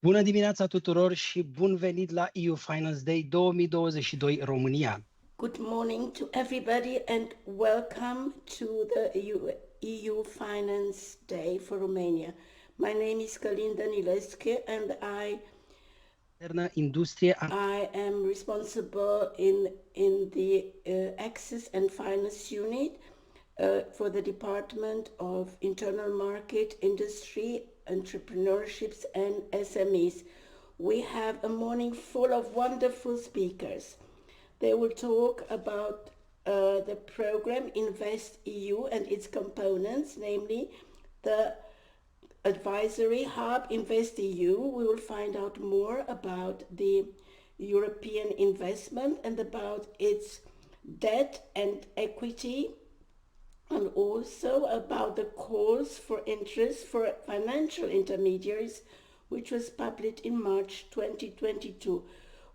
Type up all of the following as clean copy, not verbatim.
Bună dimineața tuturor și bun venit la EU Finance Day 2022 România. Good morning to everybody and welcome to the EU Finance Day for Romania. My name is Galinda Nilescu and Industrie I am responsible in the Access and Finance Unit for the Department of Internal Market, Industry, Entrepreneurships and SMEs. We have a morning full of wonderful speakers. They will talk about the program InvestEU and its components, namely the advisory hub InvestEU. We will find out more about the European investment and about its debt and equity, and also about the calls for interest for financial intermediaries, which was published in March 2022.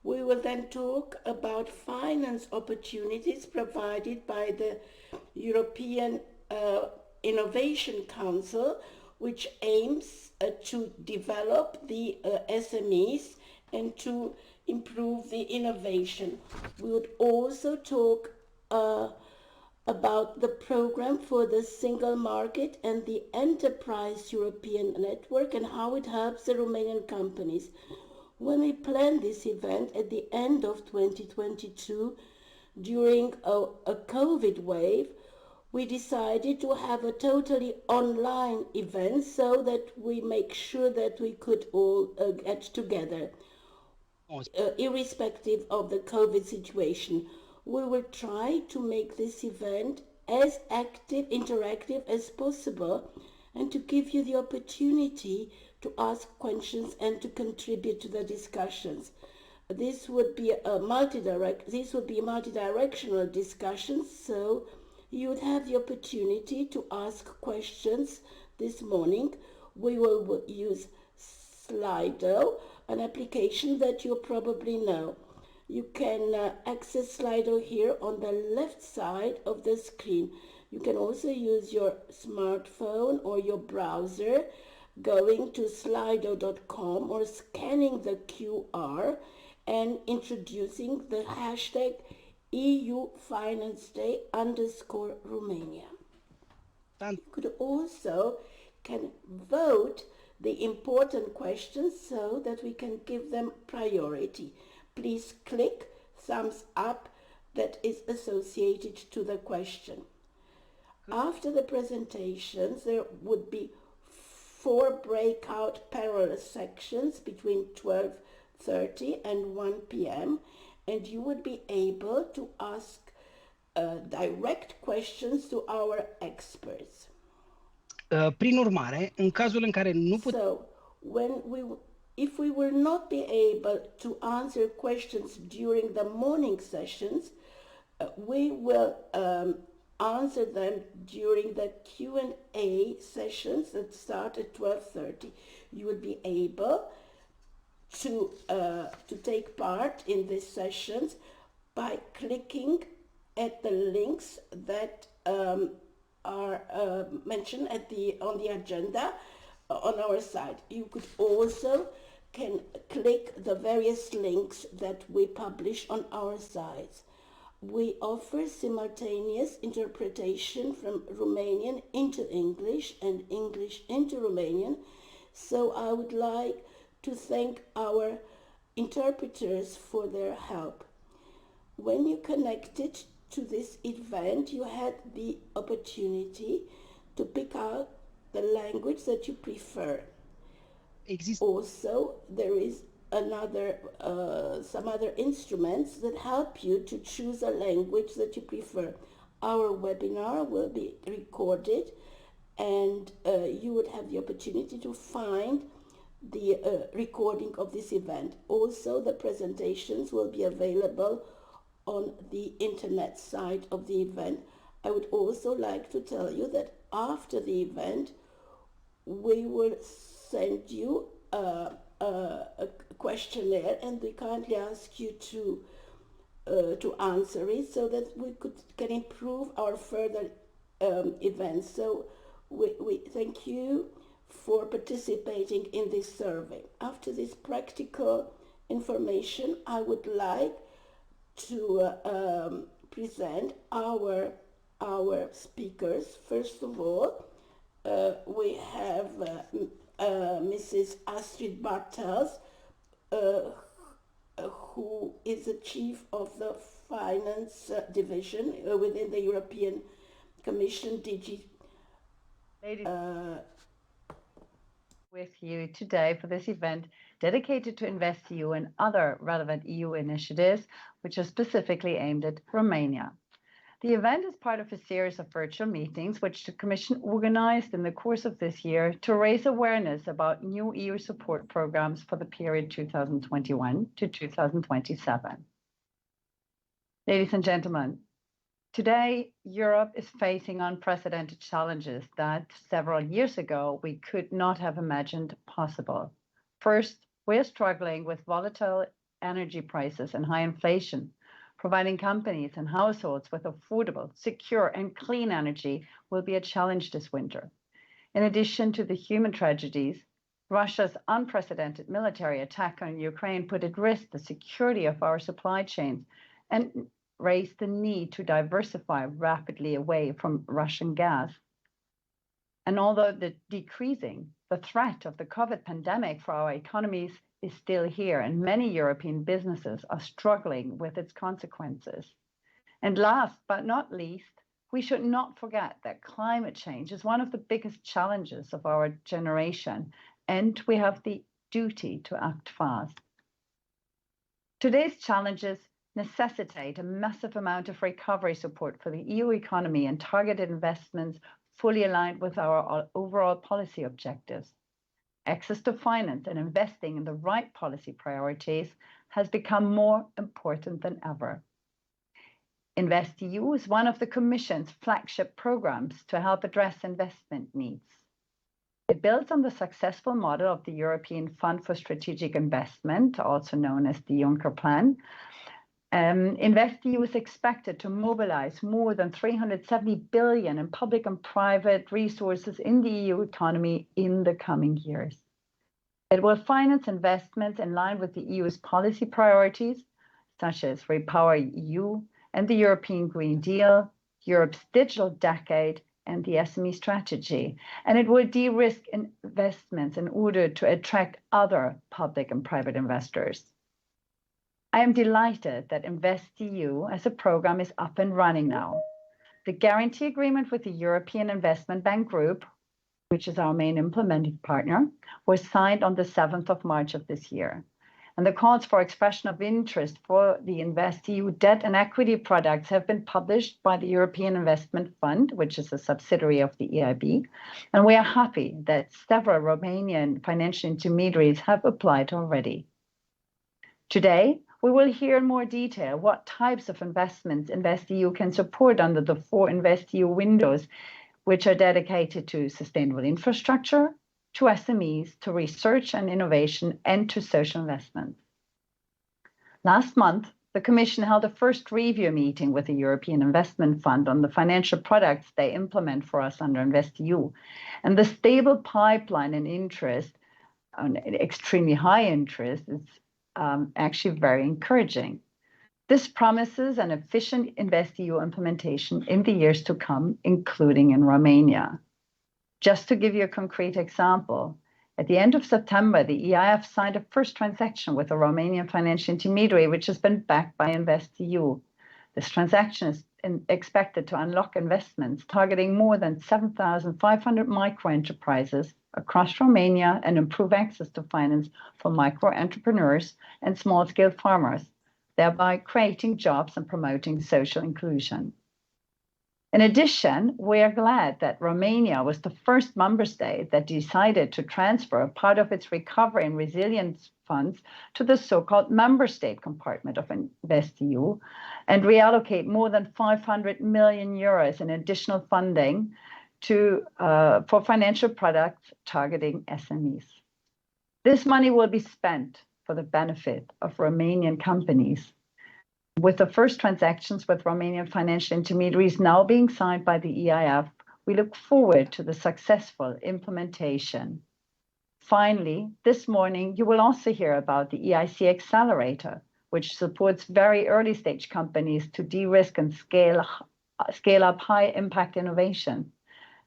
We will then talk about finance opportunities provided by the European Innovation Council, which aims to develop the SMEs and to improve the innovation. We would also talk about the program for the single market and the enterprise European network and how it helps the Romanian companies. When we planned this event at the end of 2022, during a COVID wave, we decided to have a totally online event so that we make sure that we could all get together, irrespective of the COVID situation. We will try to make this event as active, interactive as possible, and to give you the opportunity to ask questions and to contribute to the discussions. This would be a multi-directional discussion, so you would have the opportunity to ask questions this morning. We will use Slido, an application that you probably know. You can access Slido here on the left side of the screen. You can also use your smartphone or your browser, going to slido.com or scanning the QR and introducing the hashtag EU Finance Day _Romania. You could also can vote the important questions so that we can give them priority. Please click thumbs up that is associated to the question. After the presentations, there would be 4 breakout parallel sections between 12:30 and 1 p.m. and you would be able to ask direct questions to our experts. Prin urmare, în cazul în care nu putem... So, if we will not be able to answer questions during the morning sessions, we will answer them during the Q&A sessions that start at 12:30. You will be able to take part in these sessions by clicking at the links that are mentioned on the agenda on our site. You could also can click the various links that we publish on our sites. We offer simultaneous interpretation from Romanian into English and English into Romanian, so I would like to thank our interpreters for their help. When you connected to this event, you had the opportunity to pick out the language that you prefer. Also, there is some other instruments that help you to choose a language that you prefer. Our webinar will be recorded and you would have the opportunity to find the recording of this event. Also, the presentations will be available on the internet site of the event. I would also like to tell you that after the event, we will send you a questionnaire and we kindly ask you to answer it so that we can improve our further events. So we thank you for participating in this survey. After this practical information, I would like to present our speakers. First of all, we have Mrs. Astrid Bartels, who is the chief of the finance division within the European Commission DG. Ladies, with you today for this event dedicated to InvestEU and other relevant EU initiatives, which are specifically aimed at Romania. The event is part of a series of virtual meetings which the Commission organized in the course of this year to raise awareness about new EU support programs for the period 2021 to 2027. Ladies and gentlemen, today, Europe is facing unprecedented challenges that several years ago we could not have imagined possible. First, we're struggling with volatile energy prices and high inflation. Providing companies and households with affordable, secure, and clean energy will be a challenge this winter. In addition to the human tragedies, Russia's unprecedented military attack on Ukraine put at risk the security of our supply chains and raised the need to diversify rapidly away from Russian gas. And although the threat of the COVID pandemic for our economies is still here, and many European businesses are struggling with its consequences. And last but not least, we should not forget that climate change is one of the biggest challenges of our generation, and we have the duty to act fast. Today's challenges necessitate a massive amount of recovery support for the EU economy and targeted investments fully aligned with our overall policy objectives. Access to finance and investing in the right policy priorities has become more important than ever. InvestEU is one of the Commission's flagship programs to help address investment needs. It builds on the successful model of the European Fund for Strategic Investment, also known as the Juncker Plan. InvestEU is expected to mobilize more than 370 billion in public and private resources in the EU economy in the coming years. It will finance investments in line with the EU's policy priorities, such as REPowerEU and the European Green Deal, Europe's Digital Decade, and the SME strategy. And it will de-risk investments in order to attract other public and private investors. I am delighted that InvestEU as a program is up and running now. The guarantee agreement with the European Investment Bank Group, which is our main implementing partner, was signed on the 7th of March of this year. And the calls for expression of interest for the InvestEU debt and equity products have been published by the European Investment Fund, which is a subsidiary of the EIB. And we are happy that several Romanian financial intermediaries have applied already. Today, we will hear in more detail what types of investments InvestEU can support under the 4 InvestEU windows, which are dedicated to sustainable infrastructure, to SMEs, to research and innovation, and to social investment. Last month, the Commission held a first review meeting with the European Investment Fund on the financial products they implement for us under InvestEU. And the stable pipeline and interest, extremely high interest, is actually very encouraging. This promises an efficient InvestEU implementation in the years to come, including in Romania. Just to give you a concrete example, at the end of September, the EIF signed a first transaction with a Romanian financial intermediary, which has been backed by InvestEU. This transaction is expected to unlock investments targeting more than 7,500 micro-enterprises across Romania and improve access to finance for micro-entrepreneurs and small-scale farmers, thereby creating jobs and promoting social inclusion. In addition, we are glad that Romania was the first member state that decided to transfer a part of its recovery and resilience funds to the so-called member state compartment of InvestEU and reallocate more than 500 million euros in additional funding for financial products targeting SMEs. This money will be spent for the benefit of Romanian companies, with the first transactions with Romanian financial intermediaries now being signed by the EIF, We look forward to the successful implementation. Finally, this morning, you will also hear about the EIC Accelerator, which supports very early stage companies to de-risk and scale up high impact innovation,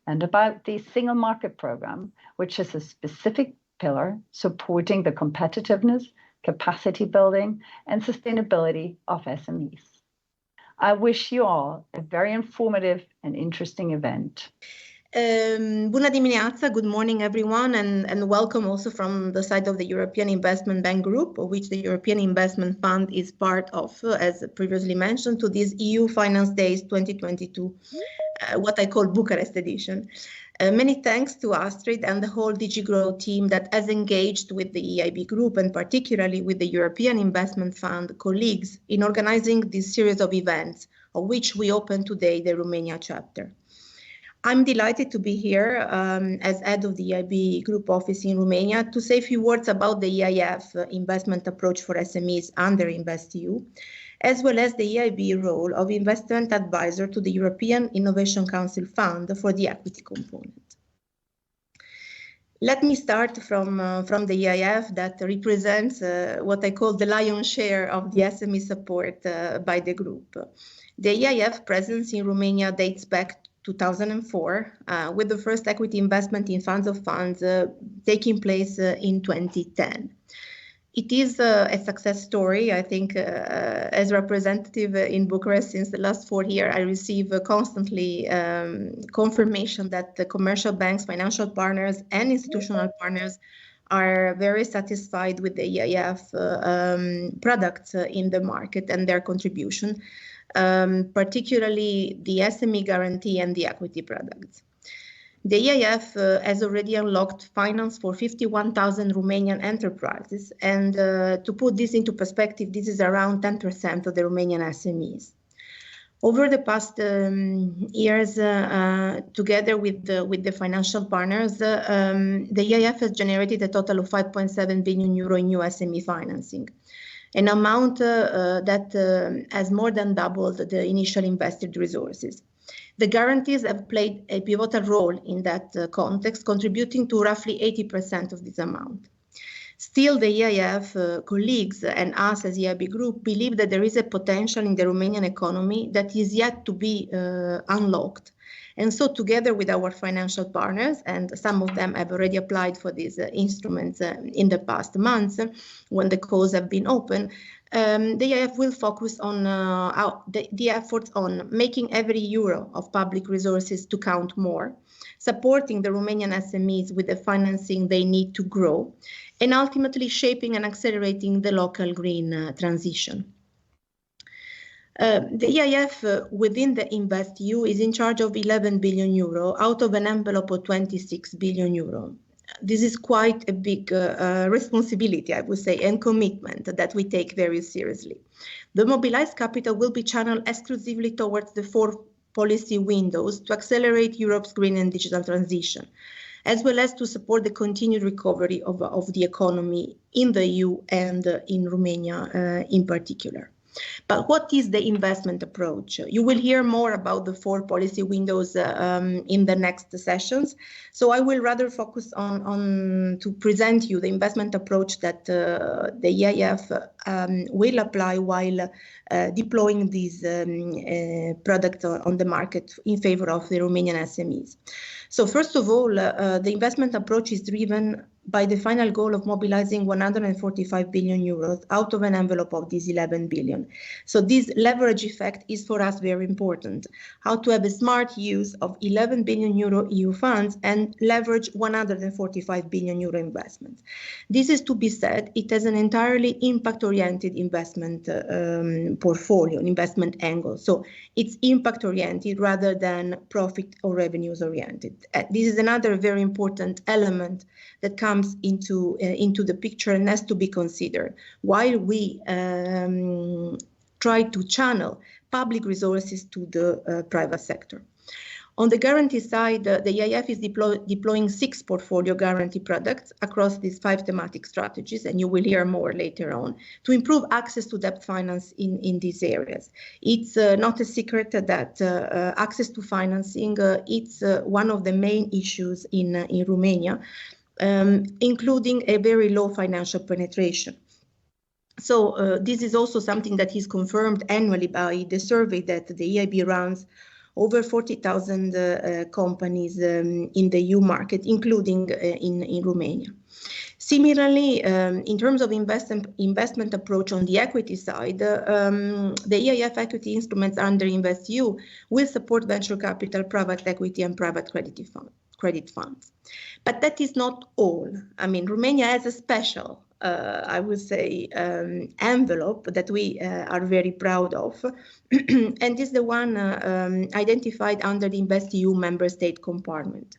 and about the Single Market Program, which is a specific pillar supporting the competitiveness, capacity building, and sustainability of SMEs. I wish you all a very informative and interesting event. Bună dimineața, good morning everyone, and welcome also from the side of the European Investment Bank Group, of which the European Investment Fund is part of, as previously mentioned, to this EU Finance Days 2022, what I call Bucharest edition. Many thanks to Astrid and the whole DG Grow team that has engaged with the EIB Group and particularly with the European Investment Fund colleagues in organizing this series of events, of which we open today the Romania chapter. I'm delighted to be here as head of the EIB Group office in Romania to say a few words about the EIF investment approach for SMEs under InvestEU, as well as the EIB role of investment advisor to the European Innovation Council Fund for the equity component. Let me start from the EIF that represents what I call the lion's share of the SME support by the group. The EIF presence in Romania dates back 2004, with the first equity investment in funds of funds taking place in 2010. It is a success story. I think as representative in Bucharest since the last 4 years, I receive constantly confirmation that the commercial banks, financial partners and institutional partners are very satisfied with the EIF products in the market and their contribution. Particularly the SME guarantee and the equity products. The EIF has already unlocked finance for 51,000 Romanian enterprises, and to put this into perspective, this is around 10% of the Romanian SMEs. Over the past years, together with the financial partners, the EIF has generated a total of 5.7 billion euro in new SME financing. An amount that has more than doubled the initial invested resources. The guarantees have played a pivotal role in that context, contributing to roughly 80% of this amount. Still, the EIF colleagues and us as EIB Group believe that there is a potential in the Romanian economy that is yet to be unlocked. And so together with our financial partners, and some of them have already applied for these instruments in the past months when the calls have been open, the EIF will focus on the efforts on making every euro of public resources to count more, supporting the Romanian SMEs with the financing they need to grow, and ultimately shaping and accelerating the local green transition. The EIF within the InvestEU is in charge of 11 billion euro out of an envelope of 26 billion euro. This is quite a big responsibility, I would say, and commitment that we take very seriously. The mobilized capital will be channeled exclusively towards the 4 policy windows to accelerate Europe's green and digital transition, as well as to support the continued recovery of the economy in the EU and in Romania in particular. But what is the investment approach? You will hear more about the 4 policy windows in the next sessions. So I will rather focus on to present you the investment approach that the EIF will apply while deploying these products on the market in favor of the Romanian SMEs. So first of all, the investment approach is driven by the final goal of mobilizing 145 billion euros out of an envelope of these 11 billion. So this leverage effect is for us very important. How to have a smart use of 11 billion euro EU funds and leverage 145 billion euro investments. This is to be said, it has an entirely impact-oriented investment portfolio, investment angle. So it's impact-oriented rather than profit or revenues-oriented. This is another very important element that comes into the picture and has to be considered while we try to channel public resources to the private sector. On the guarantee side, the EIF is deploying 6 portfolio guarantee products across these 5 thematic strategies, and you will hear more later on, to improve access to debt finance in these areas. It's not a secret that access to financing, it's one of the main issues in Romania, including a very low financial penetration. So this is also something that is confirmed annually by the survey that the EIB runs over 40,000 companies in the EU market, including in Romania. Similarly, in terms of investment approach on the equity side, the EIF equity instruments under InvestEU will support venture capital, private equity, and private credit funds. But that is not all. I mean, Romania has a special, I would say, envelope that we are very proud of, and is the one identified under the InvestEU member state compartment.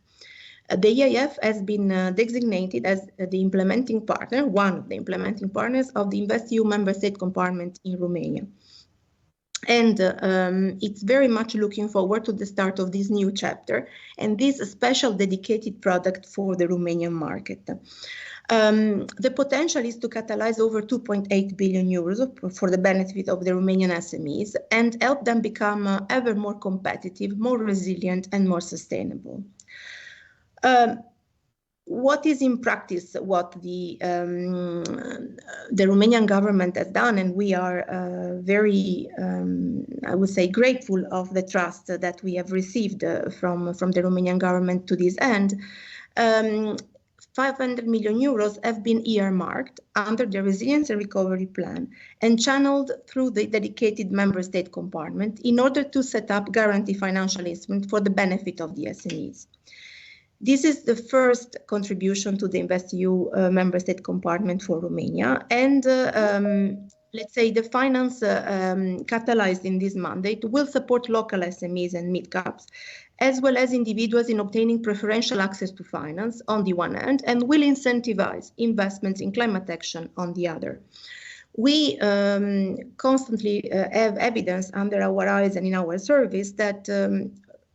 The EIF has been designated as the implementing partner, one of the implementing partners of the InvestEU member state compartment in Romania. And it's very much looking forward to the start of this new chapter and this special dedicated product for the Romanian market. The potential is to catalyze over 2.8 billion euros for the benefit of the Romanian SMEs and help them become ever more competitive, more resilient, and more sustainable. What is in practice what the Romanian government has done, and we are very, I would say, grateful of the trust that we have received from the Romanian government to this end. 500 million euros have been earmarked under the Resilience and Recovery Plan and channeled through the dedicated member state compartment in order to set up guarantee financial instruments for the benefit of the SMEs. This is the first contribution to the InvestEU member state compartment for Romania, and let's say the finance catalyzed in this mandate will support local SMEs and mid-caps, as well as individuals in obtaining preferential access to finance on the one hand, and will incentivize investments in climate action on the other. We constantly have evidence under our eyes and in our service that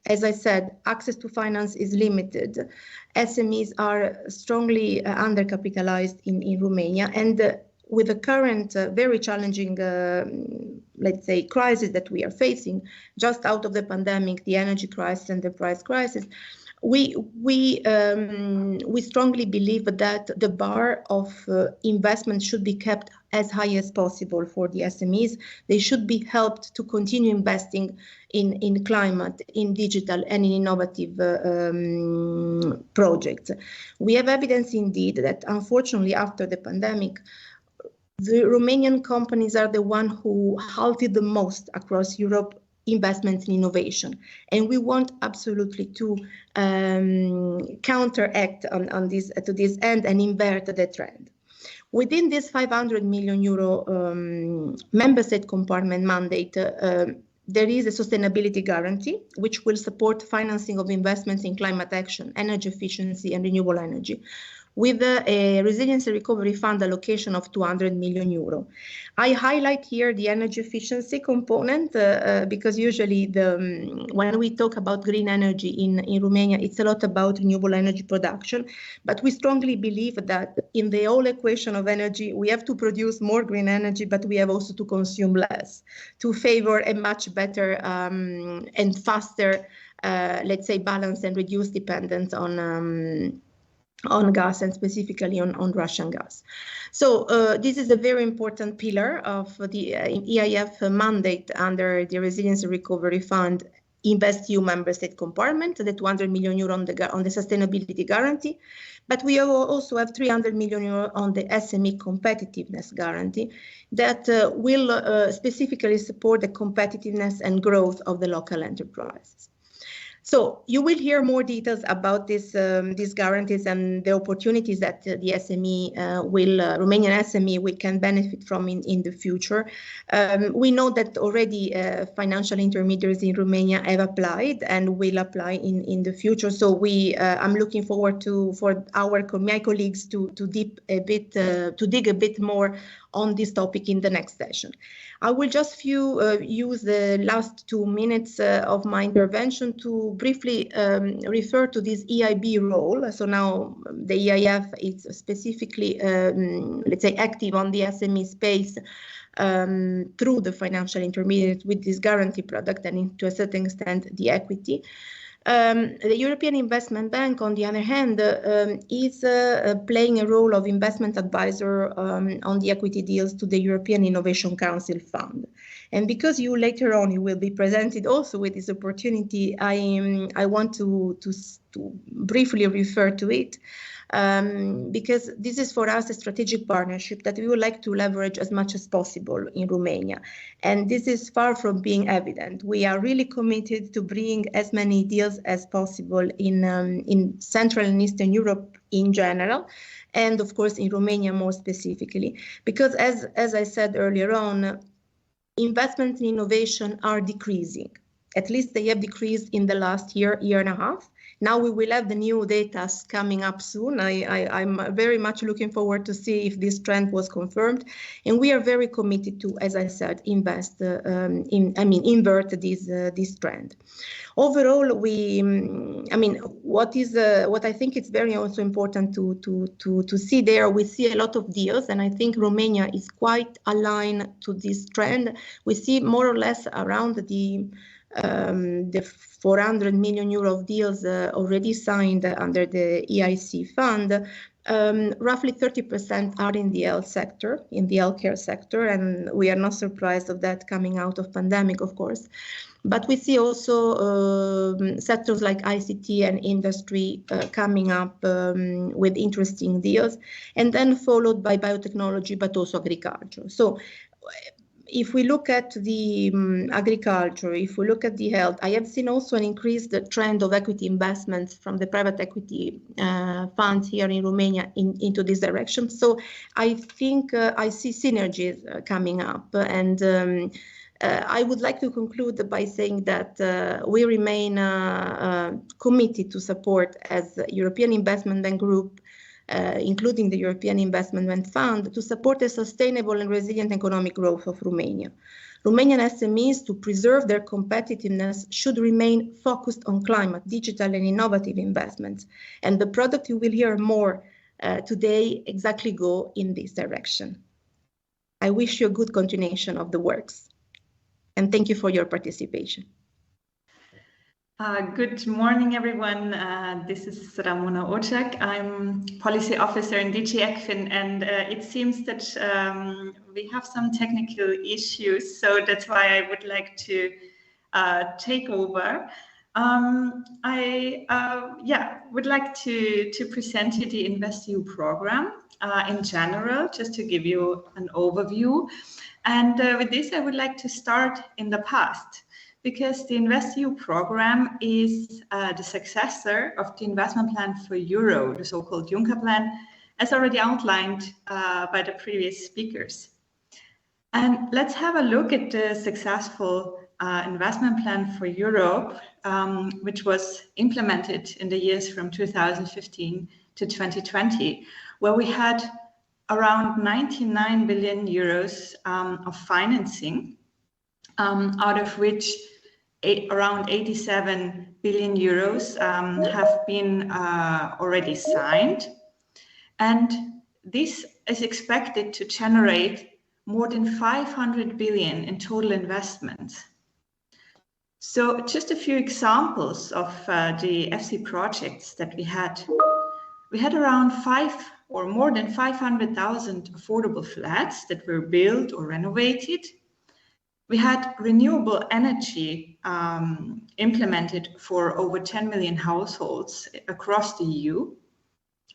as I said, access to finance is limited. SMEs are strongly undercapitalized in Romania, and with the current very challenging, let's say, crisis that we are facing, just out of the pandemic, the energy crisis and the price crisis, we strongly believe that the bar of investment should be kept as high as possible for the SMEs. They should be helped to continue investing in climate, in digital, and in innovative projects. We have evidence indeed that unfortunately after the pandemic, the Romanian companies are the ones who halted the most across Europe investments in innovation, and we want absolutely to counteract on this to this end and invert the trend. Within this 500 million euro member state compartment mandate, there is a sustainability guarantee which will support financing of investments in climate action, energy efficiency, and renewable energy, with a resilience and recovery fund allocation of 200 million euro. I highlight here the energy efficiency component because usually when we talk about green energy in Romania, it's a lot about renewable energy production, but we strongly believe that in the whole equation of energy, we have to produce more green energy, but we have also to consume less to favor a much better and faster, let's say, balance and reduce dependence on gas, and specifically on Russian gas. So this is a very important pillar of the EIF mandate under the Resilience and Recovery Fund InvestEU member state compartment, the 200 million euro on the sustainability guarantee, but we also have 300 million euro on the SME competitiveness guarantee that will specifically support the competitiveness and growth of the local enterprises. So you will hear more details about these guarantees and the opportunities that the SME Romanian SME can benefit from in the future. We know that already financial intermediaries in Romania have applied and will apply in the future. So I'm looking forward for my colleagues to dig a bit more on this topic in the next session. I will just use the last 2 minutes of my intervention to briefly refer to this EIB role. So now the EIF is specifically, let's say, active on the SME space through the financial intermediate with this guarantee product and to a certain extent the equity. The European Investment Bank, on the other hand, is playing a role of investment advisor on the equity deals to the European Innovation Council Fund. And because you later on you will be presented also with this opportunity, I want to briefly refer to it. Because this is for us a strategic partnership that we would like to leverage as much as possible in Romania. And this is far from being evident. We are really committed to bring as many deals as possible in Central and Eastern Europe in general, and of course in Romania more specifically. Because as I said earlier on, investments in innovation are decreasing. At least they have decreased in the last year and a half. Now we will have the new data coming up soon. I'm very much looking forward to see if this trend was confirmed. And we are very committed to, as I said, invert this trend. Overall, what I think is very also important to see there, we see a lot of deals, and I think Romania is quite aligned to this trend. We see more or less around the 400 million euro of deals already signed under the EIC fund. Roughly 30% are in the health sector, in the healthcare sector, and we are not surprised of that coming out of pandemic, of course. But we see also sectors like ICT and industry coming up with interesting deals, and then followed by biotechnology, but also agriculture. So if we look at the agriculture, if we look at the health, I have seen also an increased trend of equity investments from the private equity funds here in Romania into this direction. So I think I see synergies coming up, and I would like to conclude by saying that we remain committed to support as European Investment Bank Group, including the European Investment Bank Fund, to support a sustainable and resilient economic growth of Romania. Romanian SMEs, to preserve their competitiveness, should remain focused on climate, digital and innovative investments. And the product you will hear more today exactly go in this direction. I wish you a good continuation of the works. And thank you for your participation. Good morning, everyone. This is Ramona Ocak. I'm Policy Officer in DG ECFIN, and it seems that we have some technical issues, so that's why I would like to take over. I would like to present you the InvestEU program in general, just to give you an overview. And with this, I would like to start in the past, because the InvestEU program is the successor of the investment plan for Euro, the so-called Juncker plan, as already outlined by the previous speakers. And let's have a look at the successful investment plan for Europe, which was implemented in the years from 2015 to 2020, where we had around 99 billion euros of financing, out of which around 87 billion euros have been already signed. And this is expected to generate more than 500 billion in total investments. So just a few examples of the FC projects that we had. We had around more than 500,000 affordable flats that were built or renovated. We had renewable energy implemented for over 10 million households across the EU,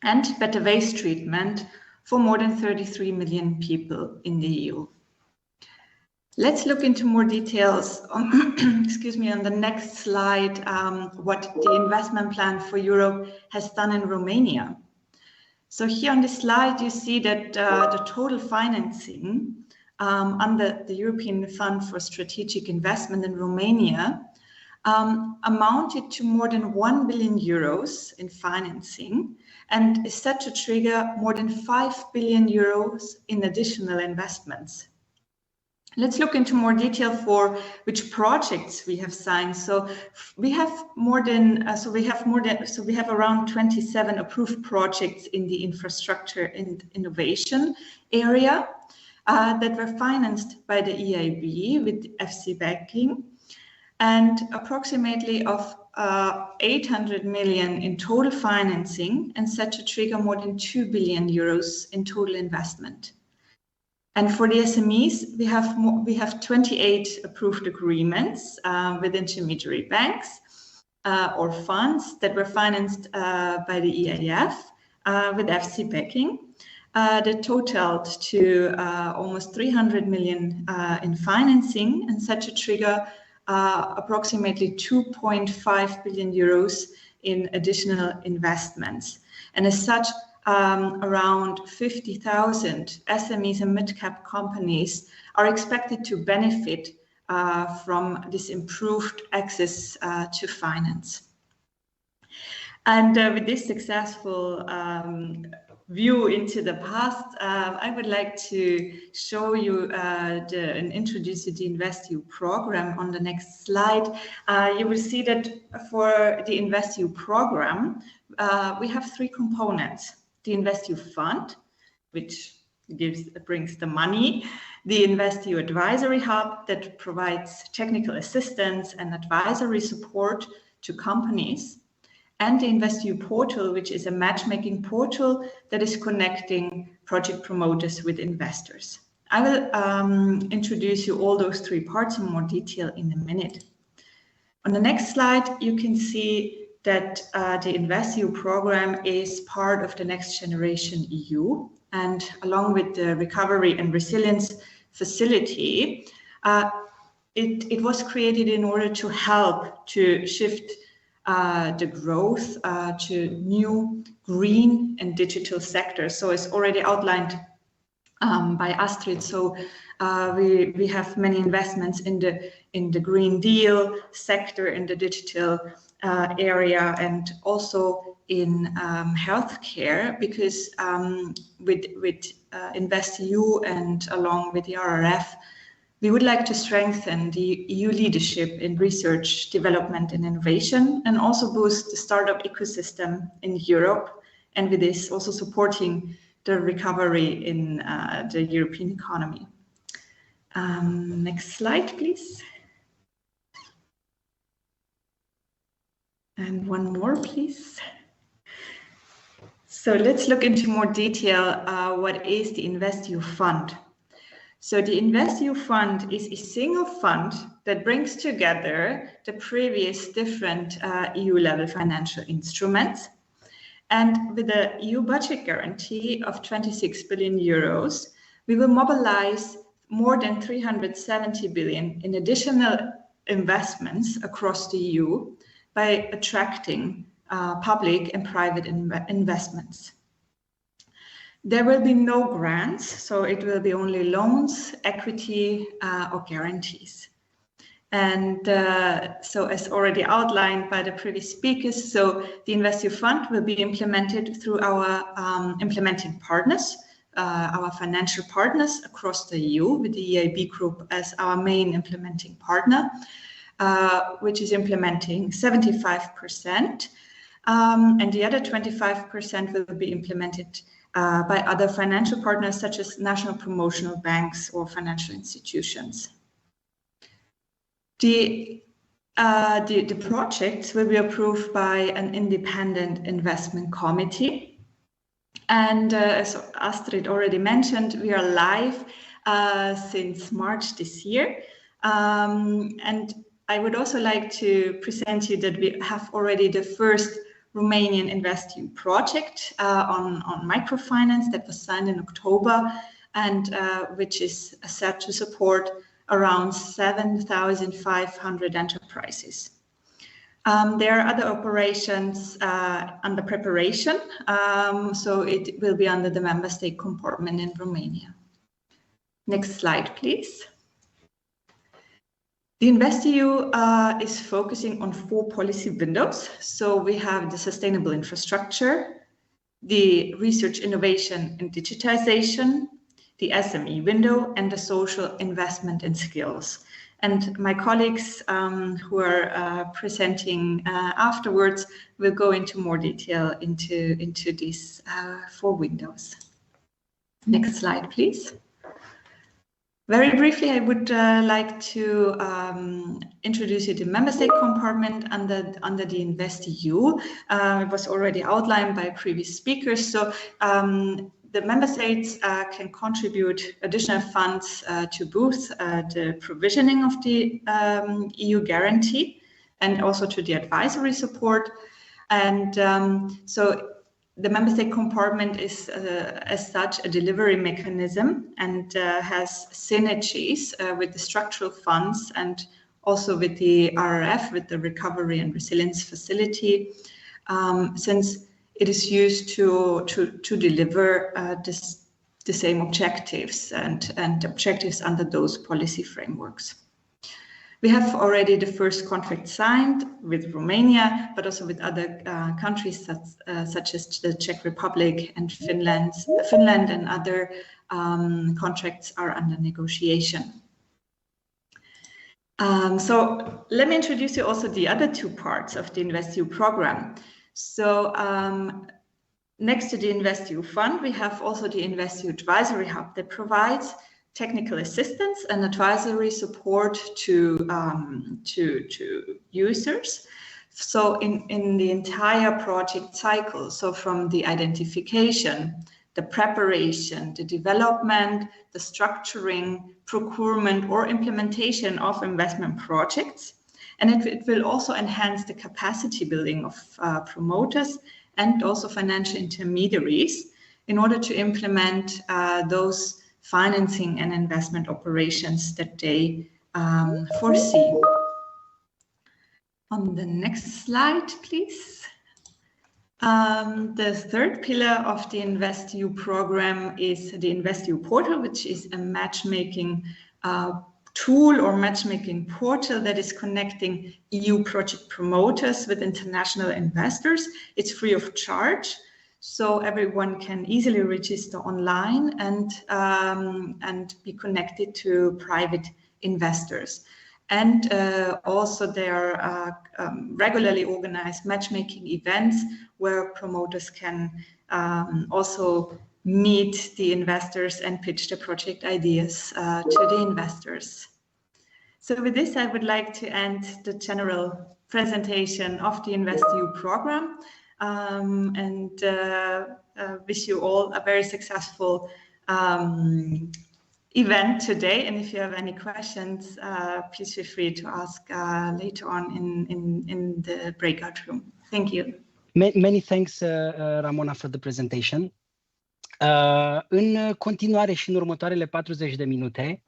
and better waste treatment for more than 33 million people in the EU. Let's look into more details on, on the next slide, what the investment plan for Europe has done in Romania. So here on this slide, you see that the total financing under the European Fund for Strategic Investment in Romania amounted to more than 1 billion euros in financing and is set to trigger more than 5 billion euros in additional investments. Let's look into more detail for which projects we have signed. So we have around 27 approved projects in the infrastructure and innovation area that were financed by the EIB with FC backing, and approximately of 800 million in total financing and set to trigger more than 2 billion euros in total investment. And for the SMEs, we have 28 approved agreements with intermediary banks or funds that were financed by the EIF with FC backing. That totaled to almost 300 million in financing and set to trigger approximately 2.5 billion euros in additional investments. And as such, around 50,000 SMEs and mid-cap companies are expected to benefit from this improved access to finance. And with this successful view into the past, I would like to show you and introduce you to the InvestEU program on the next slide. You will see that for the InvestEU program, we have three components: the InvestEU fund, which brings the money, the InvestEU advisory hub that provides technical assistance and advisory support to companies, and the InvestEU portal, which is a matchmaking portal that is connecting project promoters with investors. I will introduce you all those three parts in more detail in a minute. On the next slide, you can see that the InvestEU program is part of the Next Generation EU, and along with the Recovery and Resilience Facility, it was created in order to help to shift the growth to new green and digital sectors. So it's already outlined by Astrid. So we have many investments in the Green Deal sector, in the digital area, and also in healthcare, because with InvestEU and along with the RRF, we would like to strengthen the EU leadership in research, development and innovation, and also boost the startup ecosystem in Europe, and with this also supporting the recovery in the European economy. Next slide, please. And one more, please. So let's look into more detail what is the InvestEU fund. So the InvestEU fund is a single fund that brings together the previous different EU-level financial instruments. And with the EU budget guarantee of 26 billion euros, we will mobilize more than 370 billion in additional investments across the EU by attracting public and private investments. There will be no grants, so it will be only loans, equity, or guarantees. And so as already outlined by the previous speakers, so the InvestEU fund will be implemented through our implementing partners, our financial partners across the EU, with the EIB group as our main implementing partner, which is implementing 75%, and the other 25% will be implemented by other financial partners such as national promotional banks or financial institutions. The projects will be approved by an independent investment committee. And as Astrid already mentioned, we are live since March this year. And I would also like to present you that we have already the first Romanian InvestEU project on microfinance that was signed in October, and which is set to support around 7,500 enterprises. There are other operations under preparation, so it will be under the member state compartment in Romania. Next slide, please. The InvestEU is focusing on 4 policy windows. So we have the sustainable infrastructure, the research, innovation and digitization, the SME window, and the social investment in skills. And my colleagues who are presenting afterwards will go into more detail into these 4 windows. Next slide, please. Very briefly, I would like to introduce you to the member state compartment under the InvestEU. It was already outlined by previous speakers. So the member states can contribute additional funds to both the provisioning of the EU guarantee and also to the advisory support. And so the member state compartment is, as such, a delivery mechanism and has synergies with the structural funds and also with the RRF, with the Recovery and Resilience Facility, since it is used to deliver the same objectives and objectives under those policy frameworks. We have already the first contract signed with Romania, but also with other countries such as the Czech Republic and Finland and other contracts are under negotiation. So let me introduce you also the other 2 parts of the InvestEU program. So next to the InvestEU fund, we have also the InvestEU Advisory Hub that provides technical assistance and advisory support to users. So in the entire project cycle, so from the identification, the preparation, the development, the structuring, procurement or implementation of investment projects. And it will also enhance the capacity building of promoters and also financial intermediaries in order to implement those financing and investment operations that they foresee. On the next slide, please. The 3rd pillar of the InvestEU program is the InvestEU portal, which is a matchmaking tool or matchmaking portal that is connecting EU project promoters with international investors. It's free of charge, so everyone can easily register online and be connected to private investors. And also there are regularly organized matchmaking events where promoters can also meet the investors and pitch the project ideas to the investors. So with this, I would like to end the general presentation of the InvestEU program and wish you all a very successful event today. And if you have any questions, please feel free to ask later on in the breakout room. Thank you. Many thanks, Ramona, for the presentation. În continuare și în următoarele 40 de minute,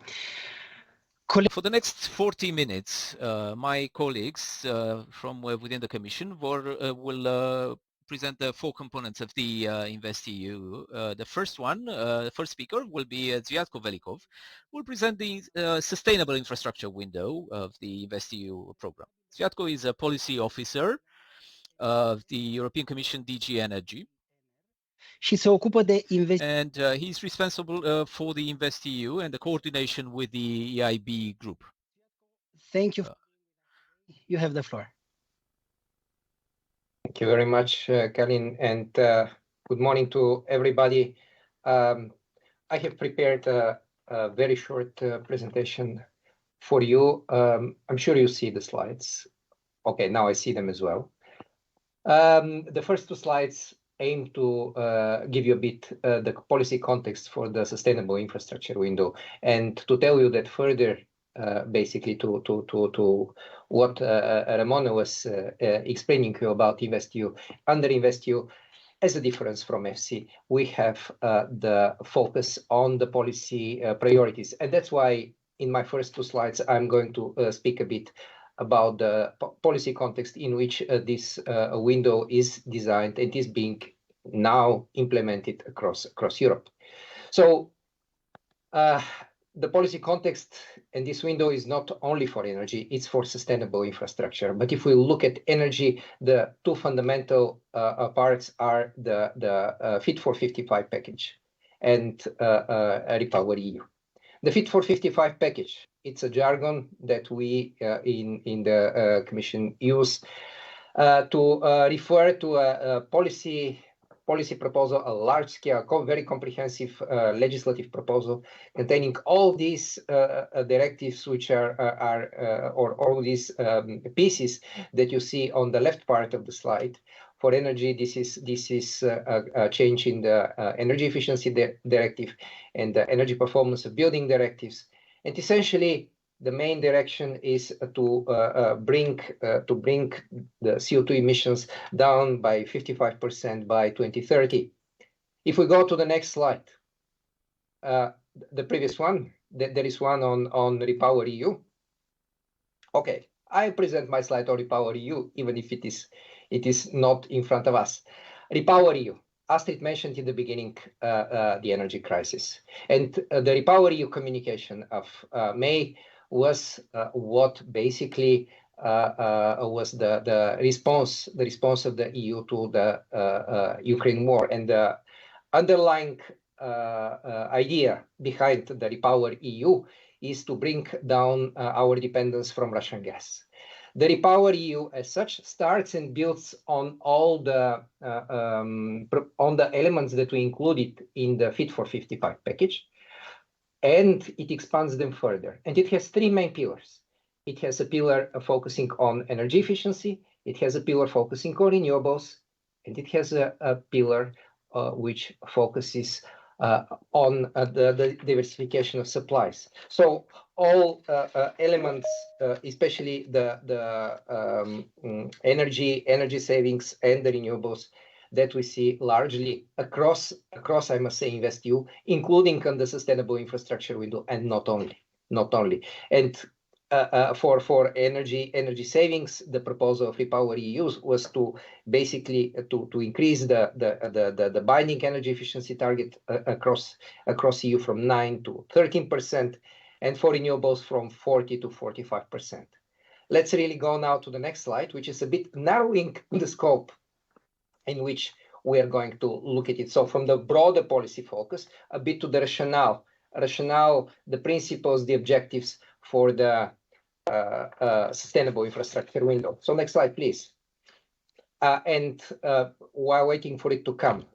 for the next 40 minutes, my colleagues from within the Commission will present the 4 components of the InvestEU. The first speaker will be Zviatko Velikov, who will present the sustainable infrastructure window of the InvestEU program. Zviatko is a policy officer of the European Commission DG Energy. Și se ocupă de and he's responsible for the InvestEU and the coordination with the EIB group. Thank you. You have the floor. Thank you very much, Kalin, and good morning to everybody. I have prepared a very short presentation for you. I'm sure you see the slides. Okay, now I see them as well. The first 2 slides aim to give you a bit the policy context for the sustainable infrastructure window, and to tell you that further, basically to what Ramona was explaining to you about InvestEU. Under InvestEU, as a difference from FC, we have the focus on the policy priorities, and that's why in my first 2 slides I'm going to speak a bit about the policy context in which this window is designed and is being now implemented across Europe. So the policy context and this window is not only for energy, it's for sustainable infrastructure. But if we look at energy, the two fundamental parts are the Fit for 55 package and REPowerEU. The Fit for 55 package, it's a jargon that we in the Commission use to refer to a policy proposal, a large-scale, very comprehensive legislative proposal containing all these directives, which or all these pieces that you see on the left part of the slide. For energy, this is a change in the energy efficiency directive and the energy performance of building directives, and essentially the main direction is to bring the CO2 emissions down by 55% by 2030. If we go to the next slide, the previous one, there is one on REPowerEU. Okay, I present my slide on REPowerEU, even if it is not in front of us. REPowerEU. Astrid mentioned in the beginning the energy crisis, and the REPowerEU communication of May was what basically was the response of the EU to the Ukraine war, and the underlying idea behind the REPowerEU is to bring down our dependence from Russian gas. The REPowerEU, as such, starts and builds on all the elements that we included in the Fit for 55 package, and it expands them further. And it has three main pillars. It has a pillar focusing on energy efficiency, it has a pillar focusing on renewables, and it has a pillar which focuses on the diversification of supplies. So all elements, especially the energy savings and the renewables, that we see largely across, I must say, InvestEU, including on the sustainable infrastructure window, and not only. And for energy savings, the proposal of REPowerEU was to basically to increase the binding energy efficiency target across EU from 9 to 13%, and for renewables from 40 to 45%. Let's really go now to the next slide, which is a bit narrowing the scope in which we are going to look at it. So from the broader policy focus, a bit to the rationale, the principles, the objectives for the sustainable infrastructure window. So next slide, please. And while waiting for it to come,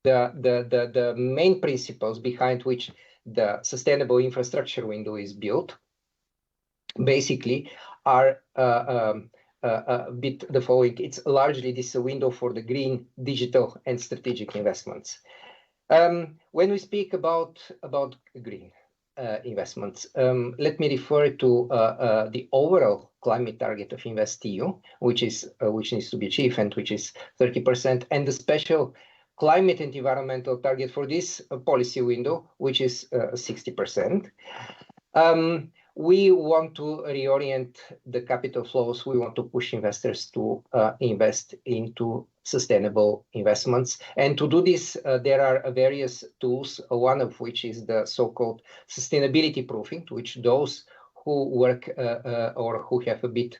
the main principles behind which the sustainable infrastructure window is built basically are a bit the following. It's largely this window for the green, digital, and strategic investments. When we speak about green investments, let me refer to the overall climate target of InvestEU, which needs to be achieved, and which is 30%, and the special climate and environmental target for this policy window, which is 60%. We want to reorient the capital flows. We want to push investors to invest into sustainable investments. And to do this, there are various tools, one of which is the so-called sustainability proofing, to which those who work or who have a bit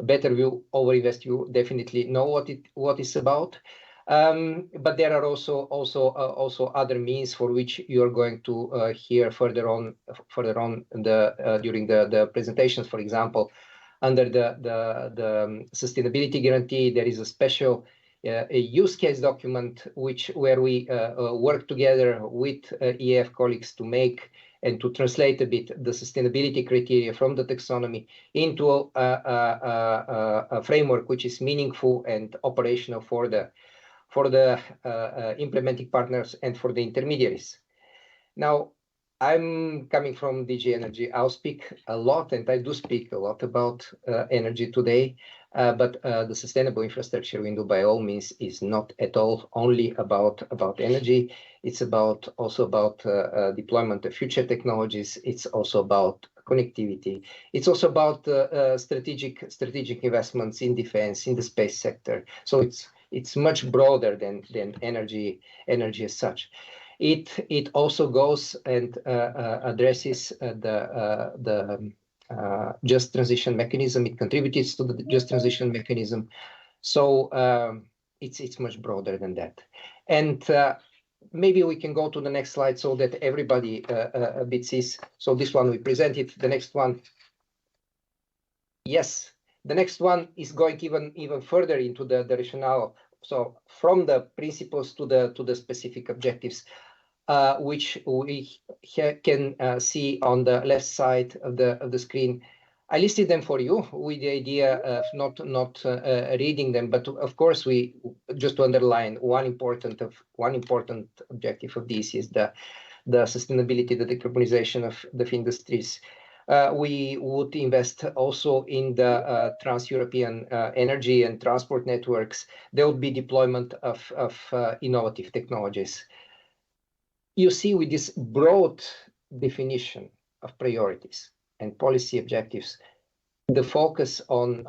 better view over InvestEU definitely know what it's about. But there are also other means for which you are going to hear further on during the presentations. For example, under the sustainability guarantee, there is a special a use case document where we work together with EAF colleagues to make and to translate a bit the sustainability criteria from the taxonomy into a framework which is meaningful and operational for the implementing partners and for the intermediaries. Now, I'm coming from DG Energy. I'll speak a lot, and I do speak a lot about energy today, but the sustainable infrastructure window, by all means, is not at all only about energy. It's also about deployment of future technologies. It's also about connectivity. It's also about strategic investments in defense, in the space sector. So it's much broader than energy as such. It also goes and addresses the just transition mechanism. It contributes to the just transition mechanism. So it's much broader than that. And maybe we can go to the next slide so that everybody a bit sees. So this one we presented. The next one, yes, the next one is going even further into the rationale. So from the principles to the specific objectives, which we can see on the left side of the screen. I listed them for you with the idea of not reading them, but of course we just to underline one important objective of this is the sustainability, the decarbonization of the industries. We would invest also in the trans-European energy and transport networks. There would be deployment of innovative technologies. You see, with this broad definition of priorities and policy objectives, the focus on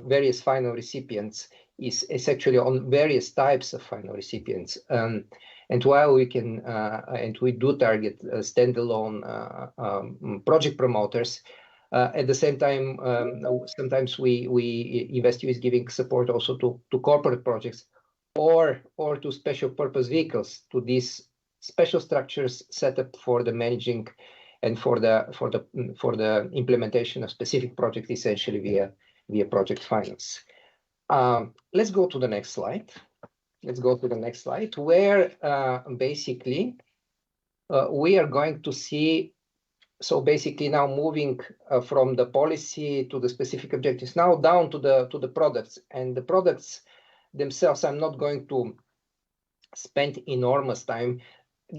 various final recipients is actually on various types of final recipients. And while we can and we do target standalone project promoters, at the same time, sometimes InvestEU is giving support also to corporate projects or to special purpose vehicles, to these special structures set up for the managing and for the implementation of specific projects, essentially via project finance. Let's go to the next slide. Let's go to the next slide, where basically we are going to see. So basically now moving from the policy to the specific objectives, now down to the products, and the products themselves. I'm not going to spend enormous time,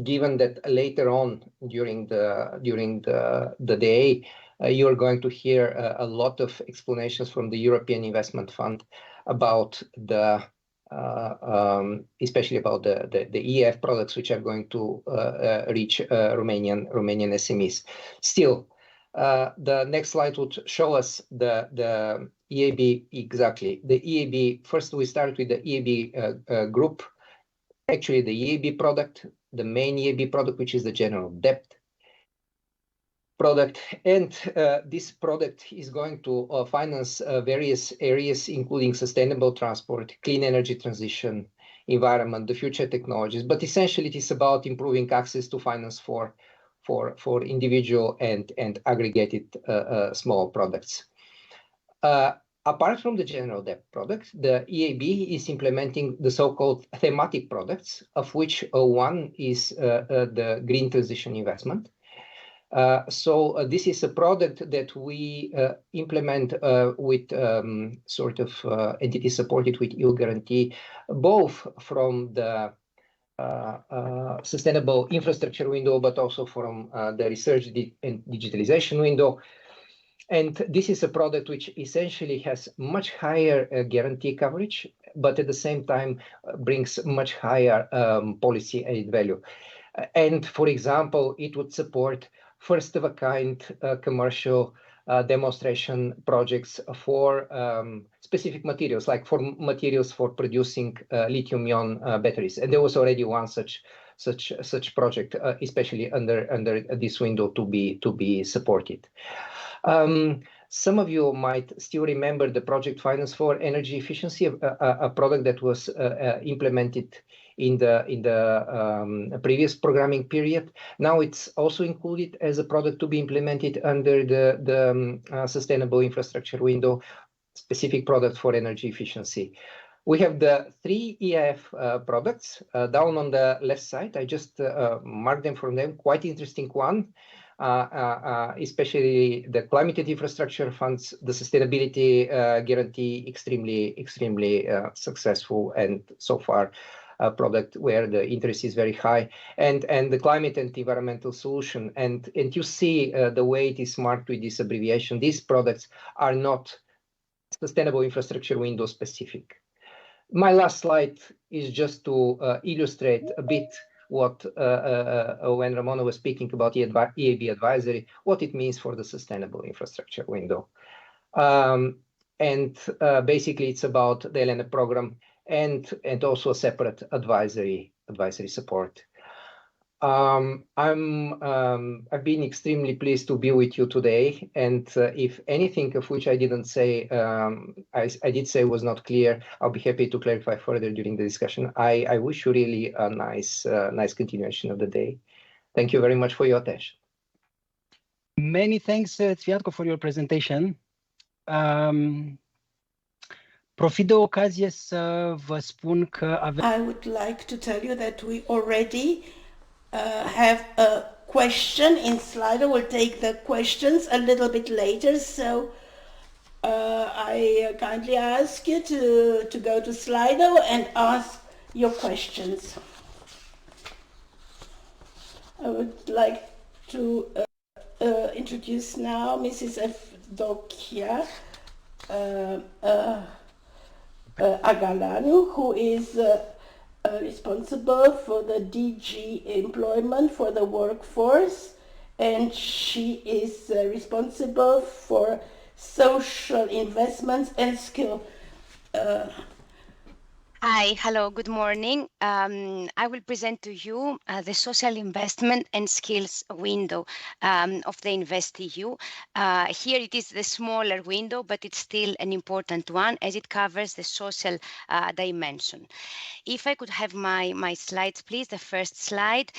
given that later on during the day you're going to hear a lot of explanations from the European Investment Fund about especially about the EF products, which are going to reach Romanian SMEs. Still, the next slide would show us the EAB exactly. The EAB, first we start with the EAB group. Actually, the EAB product, the main EAB product, which is the general debt product. And this product is going to finance various areas, including sustainable transport, clean energy transition, environment, the future technologies. But essentially, it is about improving access to finance for individual and aggregated small products. Apart from the general debt product, the EAB is implementing the so-called thematic products, of which one is the green transition investment. So this is a product that we implement with sort of entity supported with EU guarantee, both from the sustainable infrastructure window, but also from the research and digitalization window. And this is a product which essentially has much higher guarantee coverage, but at the same time brings much higher policy added value. And for example, it would support first of a kind commercial demonstration projects for specific materials, like for materials for producing lithium-ion batteries. And there was already one such project, especially under this window to be supported. Some of you might still remember the project finance for energy efficiency, a product that was implemented in the previous programming period. Now it's also included as a product to be implemented under the sustainable infrastructure window, specific product for energy efficiency. We have the 3 EIF products down on the left side. I just marked them from them. Quite interesting one. Especially the climate and infrastructure funds, the sustainability guarantee, extremely successful, and so far a product where the interest is very high, and the climate and environmental solution. And you see the way it is marked with this abbreviation. These products are not sustainable infrastructure window specific. My last slide is just to illustrate a bit what when Ramona was speaking about EAB advisory, what it means for the sustainable infrastructure window. And basically it's about the LNF program and also a separate advisory support. I've been extremely pleased to be with you today. And if anything of which I didn't say, I did say was not clear, I'll be happy to clarify further during the discussion. I wish you really a nice continuation of the day. Thank you very much for your attention. Many thanks, Cviatko, for your presentation. Profit de ocazie să vă spun că avem... I would like to tell you that we already have a question in Slido. We'll take the questions a little bit later, so I kindly ask you to go to Slido and ask your questions. I would like to introduce now Mrs. Evdokia Agalanu, who is responsible for the DG employment for the workforce, and she is responsible for social investments and skill. Hi, hello, good morning. I will present to you the social investment and skills window of the InvestEU. Here it is the smaller window, but it's still an important one as it covers the social dimension. If I could have my slides, please, the first slide.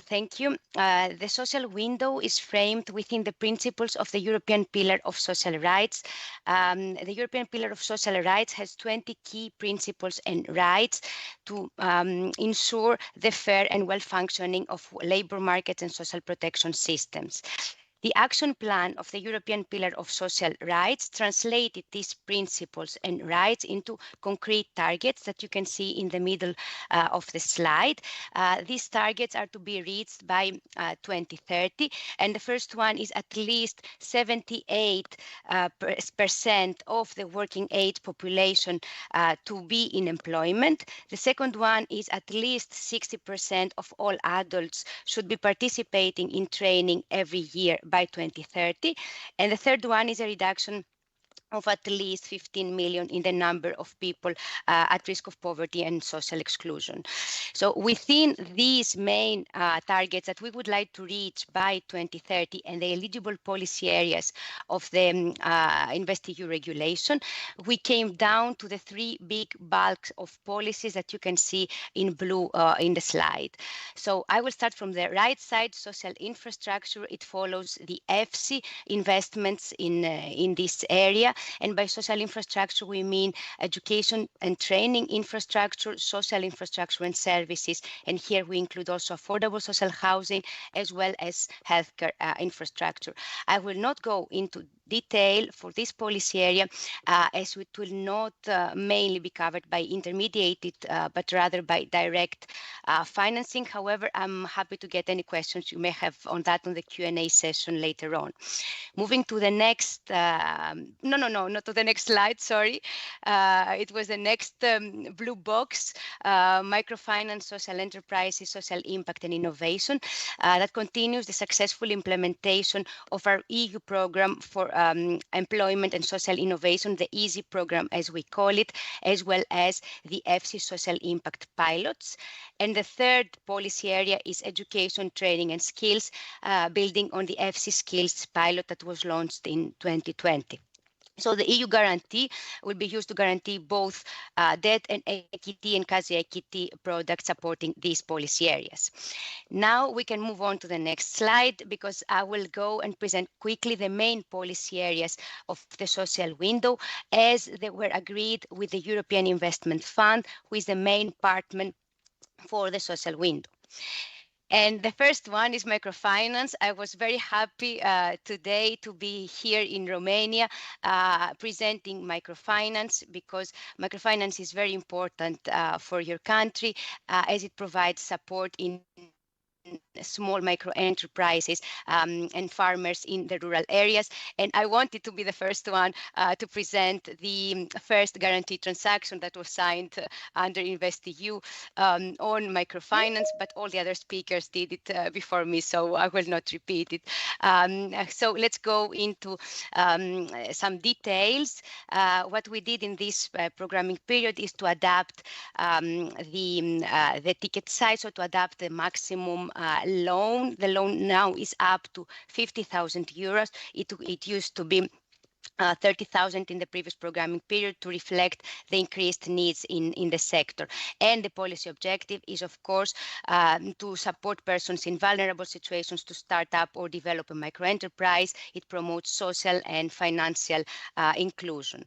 Thank you. The social window is framed within the principles of the European Pillar of Social Rights. The European Pillar of Social Rights has 20 key principles and rights to ensure the fair and well-functioning of labour markets and social protection systems. The action plan of the European Pillar of Social Rights translated these principles and rights into concrete targets that you can see in the middle of the slide. These targets are to be reached by 2030, and the first one is at least 78% of the working age population to be in employment. The second one is at least 60% of all adults should be participating in training every year by 2030. And the third one is a reduction of at least 15 million in the number of people at risk of poverty and social exclusion. So within these main targets that we would like to reach by 2030 and the eligible policy areas of the InvestEU regulation, we came down to the three big bulks of policies that you can see in blue in the slide. So I will start from the right side, social infrastructure. It follows the EFSI investments in this area. And by social infrastructure, we mean education and training infrastructure, social infrastructure and services. And here we include also affordable social housing as well as healthcare infrastructure. I will not go into detail for this policy area as it will not mainly be covered by intermediated but rather by direct financing. However, I'm happy to get any questions you may have on that on the Q&A session later on. Moving to the next, not to the next slide, sorry. It was the next blue box, microfinance, social enterprises, social impact and innovation. That continues the successful implementation of our EU program for employment and social innovation, the EASY program as we call it, as well as the EFSI social impact pilots. And the third policy area is education, training and skills, building on the EFSI skills pilot that was launched in 2020. So the EU guarantee will be used to guarantee both debt and equity and quasi-equity products supporting these policy areas. Now we can move on to the next slide because I will go and present quickly the main policy areas of the social window as they were agreed with the European Investment Fund, who is the main partner for the social window. And the first one is microfinance. I was very happy today to be here in Romania presenting microfinance because microfinance is very important for your country as it provides support in small micro enterprises and farmers in the rural areas. And I wanted to be the first one to present the first guarantee transaction that was signed under InvestEU on microfinance, but all the other speakers did it before me, so I will not repeat it. So let's go into some details. What we did in this programming period is to adapt the ticket size, so to adapt the maximum loan. The loan now is up to 50,000 euros. It used to be 30,000 in the previous programming period to reflect the increased needs in the sector. And the policy objective is, of course, to support persons in vulnerable situations to start up or develop a microenterprise. It promotes social and financial inclusion.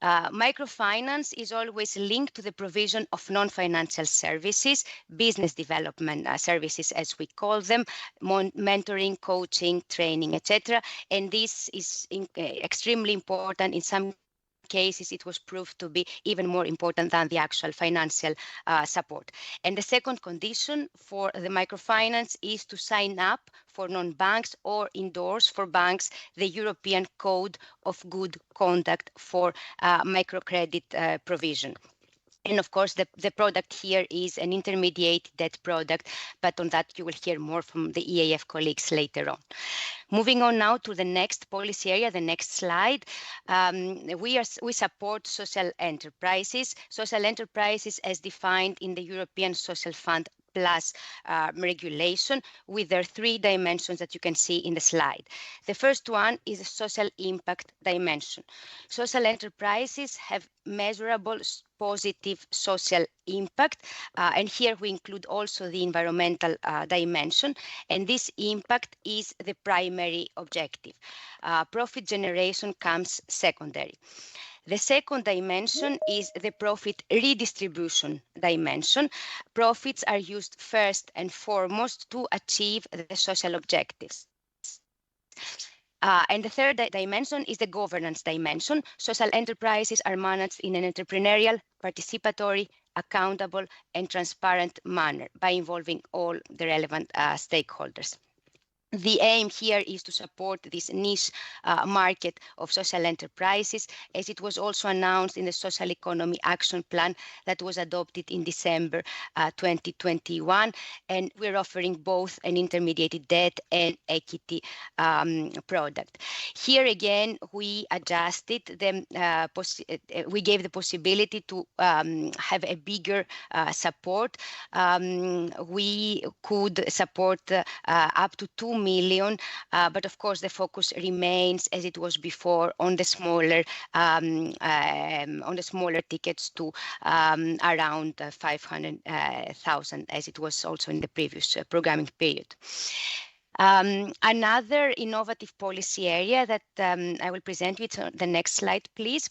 Microfinance is always linked to the provision of non-financial services, business development services, as we call them, mentoring, coaching, training, etc. And this is extremely important. In some cases, it was proved to be even more important than the actual financial support. And the second condition for the microfinance is to sign up for non-banks or endorse for banks the European Code of Good Conduct for microcredit provision. And of course, the product here is an intermediate debt product, but on that you will hear more from the EAF colleagues later on. Moving on now to the next policy area, the next slide. We support social enterprises. Social enterprises as defined in the European Social Fund Plus regulation, with their three dimensions that you can see in the slide. The first one is a social impact dimension. Social enterprises have measurable positive social impact, and here we include also the environmental dimension, and this impact is the primary objective. Profit generation comes secondary. The second dimension is the profit redistribution dimension. Profits are used first and foremost to achieve the social objectives. And the third dimension is the governance dimension. Social enterprises are managed in an entrepreneurial, participatory, accountable, and transparent manner by involving all the relevant stakeholders. The aim here is to support this niche market of social enterprises, as it was also announced in the Social Economy Action Plan that was adopted in December 2021. And we're offering both an intermediated debt and equity product. Here again, we adjusted them, we gave the possibility to have a bigger support. We could support up to 2 million, but of course the focus remains as it was before on the smaller tickets to around 500,000, as it was also in the previous programming period. Another innovative policy area that I will present you to the next slide, please.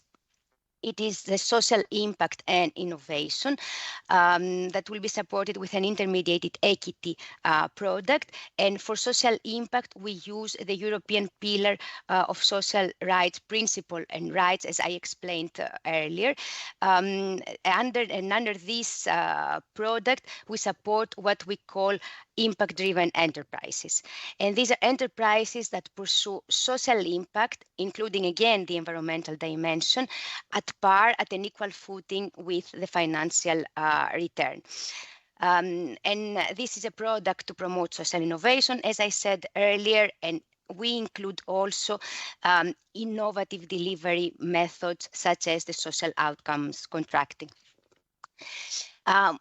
It is the social impact and innovation that will be supported with an intermediated equity product. And for social impact, we use the European Pillar of Social Rights Principle and Rights, as I explained earlier. Under this product, we support what we call impact-driven enterprises. And these are enterprises that pursue social impact, including, again, the environmental dimension, at an equal footing with the financial return. And this is a product to promote social innovation, as I said earlier, and we include also innovative delivery methods such as the social outcomes contracting.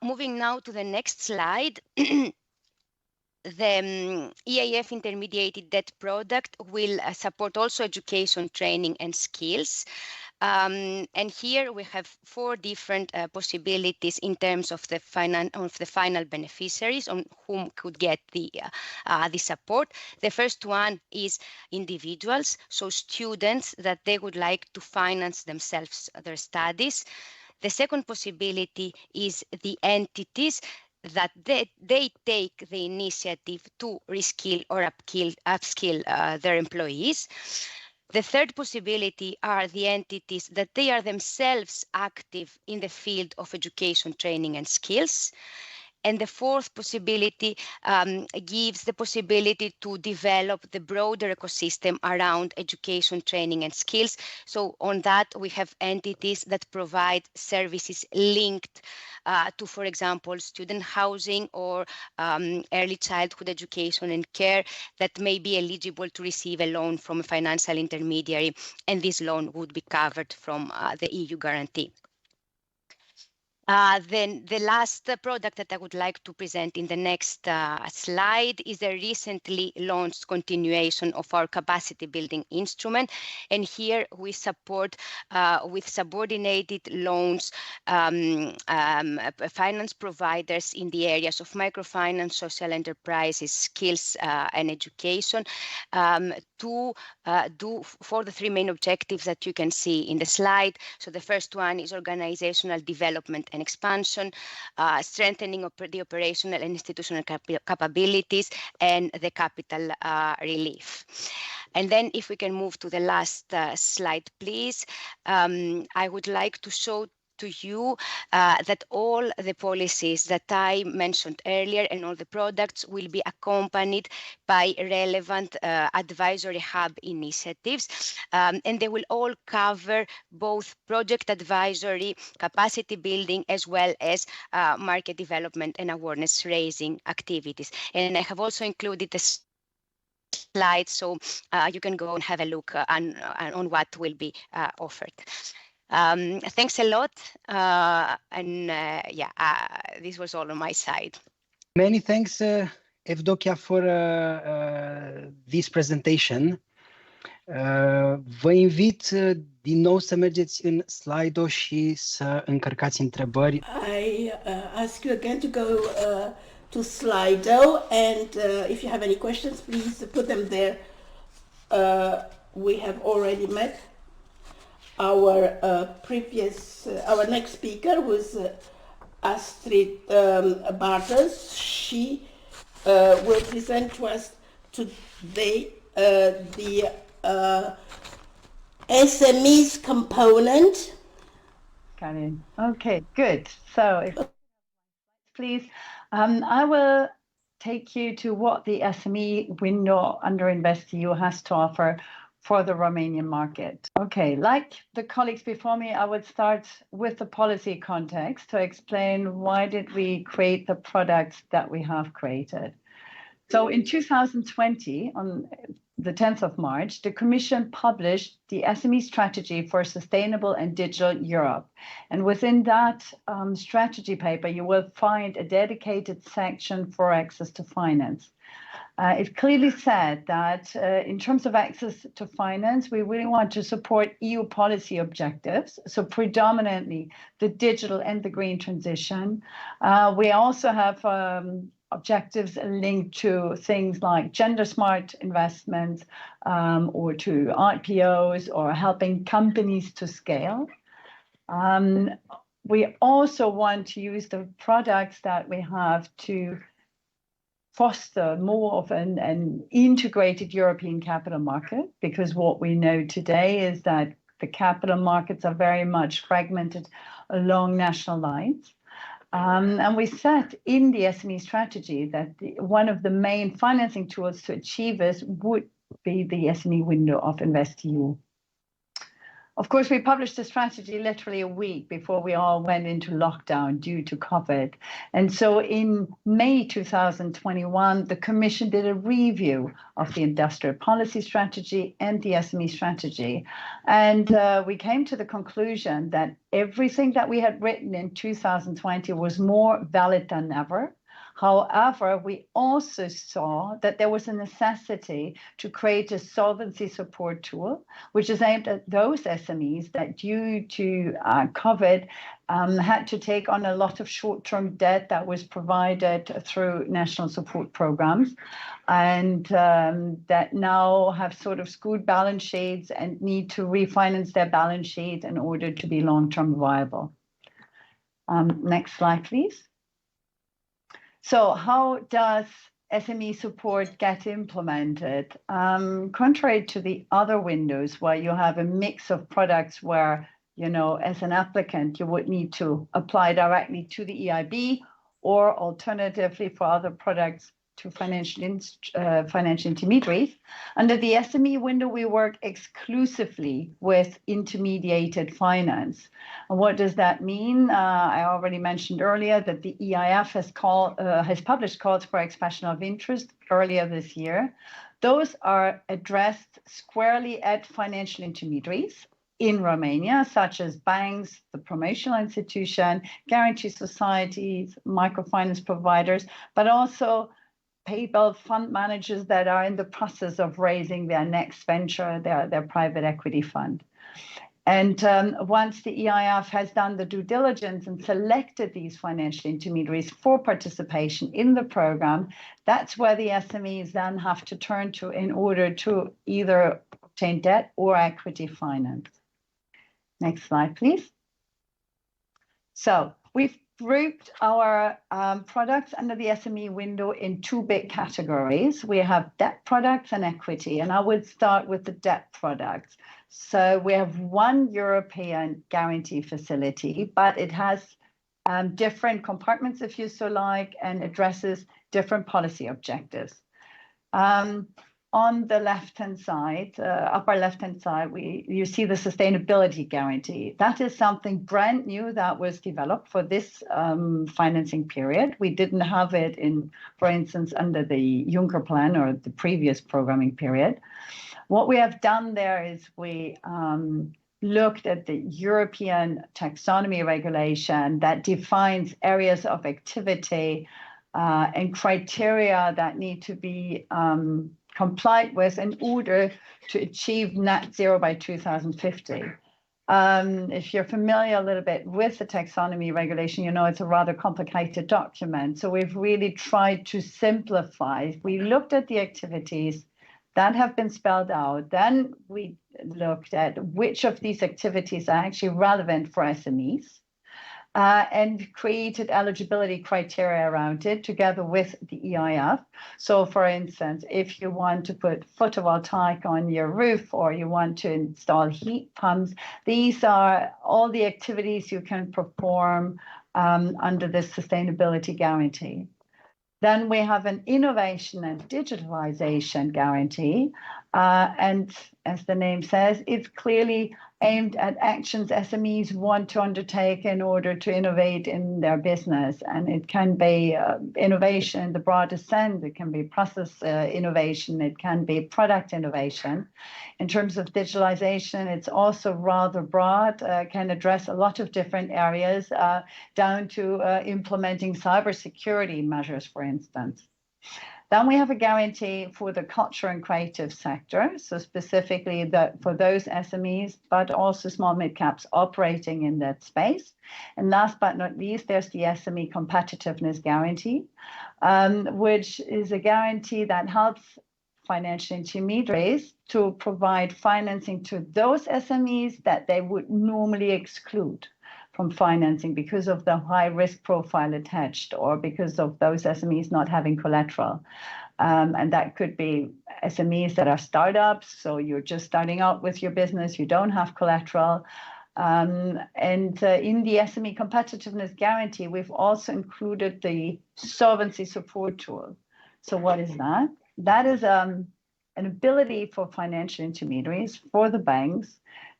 Moving now to the next slide. The EAF intermediated debt product will support also education, training, and skills. And here we have 4 different possibilities in terms of the final beneficiaries on whom could get the support. The first one is individuals, so students that they would like to finance themselves their studies. The second possibility is the entities that they take the initiative to reskill or upskill their employees. The third possibility are the entities that they are themselves active in the field of education, training, and skills. And the fourth possibility gives the possibility to develop the broader ecosystem around education, training, and skills. So on that, we have entities that provide services linked to, for example, student housing or early childhood education and care that may be eligible to receive a loan from a financial intermediary, and this loan would be covered from the EU guarantee. Then the last product that I would like to present in the next slide is a recently launched continuation of our capacity building instrument. And here we support with subordinated loans finance providers in the areas of microfinance, social enterprises, skills and education to do for the three main objectives that you can see in the slide. So the first one is organizational development and expansion, strengthening of the operational and institutional capabilities, and the capital relief. And then if we can move to the last slide, please. I would like to show to you that all the policies that I mentioned earlier and all the products will be accompanied by relevant advisory hub initiatives, and they will all cover both project advisory, capacity building, as well as market development and awareness raising activities. And I have also included the slides, so you can go and have a look on what will be offered. Thanks a lot. This was all on my side. Many thanks, Evdokia, for this presentation. Vă invit din nou să mergeți în Slido și să încărcați întrebări. I ask you again to go to Slido, and if you have any questions, please put them there. We have already met our our next speaker was Astrid Bartels. She will present to us today the SMEs component. Karin. Okay, good. So, if please, I will take you to what the SME window under InvestEU has to offer for the Romanian market. Okay, like the colleagues before me, I would start with the policy context to explain why did we create the products that we have created. So in 2020, on the 10th of March, the Commission published the SME strategy for sustainable and digital Europe. And within that strategy paper, you will find a dedicated section for access to finance. It clearly said that in terms of access to finance, we really want to support EU policy objectives, so predominantly the digital and the green transition. We also have objectives linked to things like gender smart investments or to IPOs or helping companies to scale. We also want to use the products that we have to foster more of an integrated European capital market, because what we know today is that the capital markets are very much fragmented along national lines. And we set in the SME strategy that one of the main financing tools to achieve this would be the SME window of InvestEU. Of course, we published the strategy literally a week before we all went into lockdown due to COVID. And so in May 2021, the Commission did a review of the industrial policy strategy and the SME strategy. And we came to the conclusion that everything that we had written in 2020 was more valid than ever. However, we also saw that there was a necessity to create a solvency support tool, which is aimed at those SMEs that, due to COVID, had to take on a lot of short-term debt that was provided through national support programs, and that now have sort of skewed balance sheets and need to refinance their balance sheet in order to be long-term viable. Next slide, please. So how does SME support get implemented? Contrary to the other windows where you have a mix of products where, you know, as an applicant, you would need to apply directly to the EIB, or alternatively for other products to financial intermediaries. Under the SME window, we work exclusively with intermediated finance. And what does that mean? I already mentioned earlier that the EIF has published calls for expression of interest earlier this year. Those are addressed squarely at financial intermediaries. in Romania, such as banks, the promotional institution, guarantee societies, microfinance providers, but also people, fund managers that are in the process of raising their next venture, their private equity fund. And once the EIF has done the due diligence and selected these financial intermediaries for participation in the program, that's where the SMEs then have to turn to in order to either obtain debt or equity finance. Next slide, please. So we've grouped our products under the SME window in two big categories. We have debt products and equity, and I would start with the debt products. So we have one European guarantee facility, but it has different compartments, if you so like, and addresses different policy objectives. On the left-hand side, upper left-hand side, you see the sustainability guarantee. That is something brand new that was developed for this financing period. We didn't have it in, for instance, under the Juncker plan or the previous programming period. What we have done there is we looked at the European taxonomy regulation that defines areas of activity and criteria that need to be complied with in order to achieve net zero by 2050. If you're familiar a little bit with the taxonomy regulation, you know it's a rather complicated document. So we've really tried to simplify. We looked at the activities that have been spelled out. Then we looked at which of these activities are actually relevant for SMEs. And created eligibility criteria around it together with the EIF. So for instance, if you want to put photovoltaic on your roof or you want to install heat pumps, these are all the activities you can perform under this sustainability guarantee. Then we have an innovation and digitalization guarantee. And as the name says, it's clearly aimed at actions SMEs want to undertake in order to innovate in their business. And it can be innovation in the broadest sense. It can be process innovation. It can be product innovation. In terms of digitalization, it's also rather broad, can address a lot of different areas, down to implementing cybersecurity measures, for instance. Then we have a guarantee for the culture and creative sector, so specifically for those SMEs, but also small mid-caps operating in that space. And last but not least, there's the SME competitiveness guarantee, which is a guarantee that helps financial intermediaries to provide financing to those SMEs that they would normally exclude from financing because of the high risk profile attached or because of those SMEs not having collateral. And that could be SMEs that are startups, so you're just starting out with your business, you don't have collateral. And in the SME competitiveness guarantee, we've also included the solvency support tool. So what is that? That is an ability for financial intermediaries, for the banks,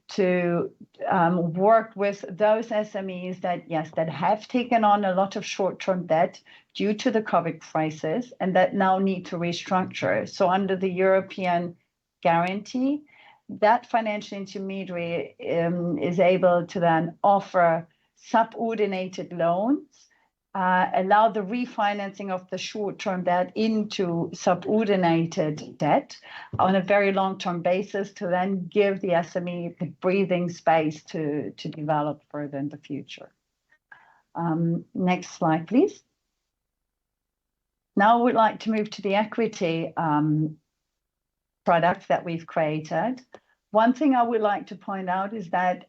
to work with those SMEs that have taken on a lot of short-term debt due to the COVID crisis and that now need to restructure. So under the European guarantee, that financial intermediary is able to then offer subordinated loans, allow the refinancing of the short-term debt into subordinated debt on a very long-term basis to then give the SME the breathing space to develop further in the future. Next slide, please. Now we'd like to move to the equity products that we've created. One thing I would like to point out is that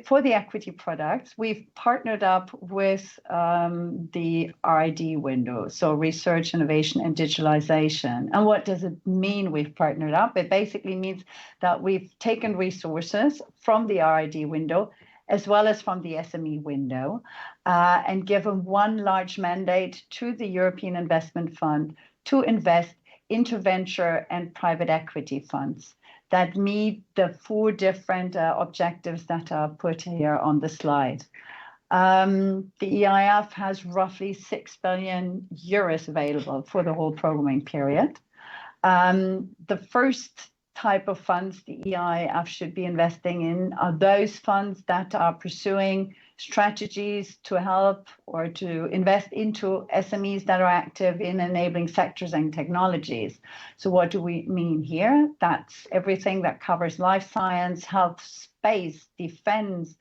for the equity products, we've partnered up with the RID window, so research, innovation, and digitalization. And what does it mean we've partnered up? It basically means that we've taken resources from the RID window as well as from the SME window and given one large mandate to the European Investment Fund to invest into venture and private equity funds that meet the 4 different objectives that are put here on the slide. The EIF has roughly 6 billion euros available for the whole programming period. The first type of funds the EIF should be investing in are those funds that are pursuing strategies to help or to invest into SMEs that are active in enabling sectors and technologies. So what do we mean here? That's everything that covers life science, health, space, defense,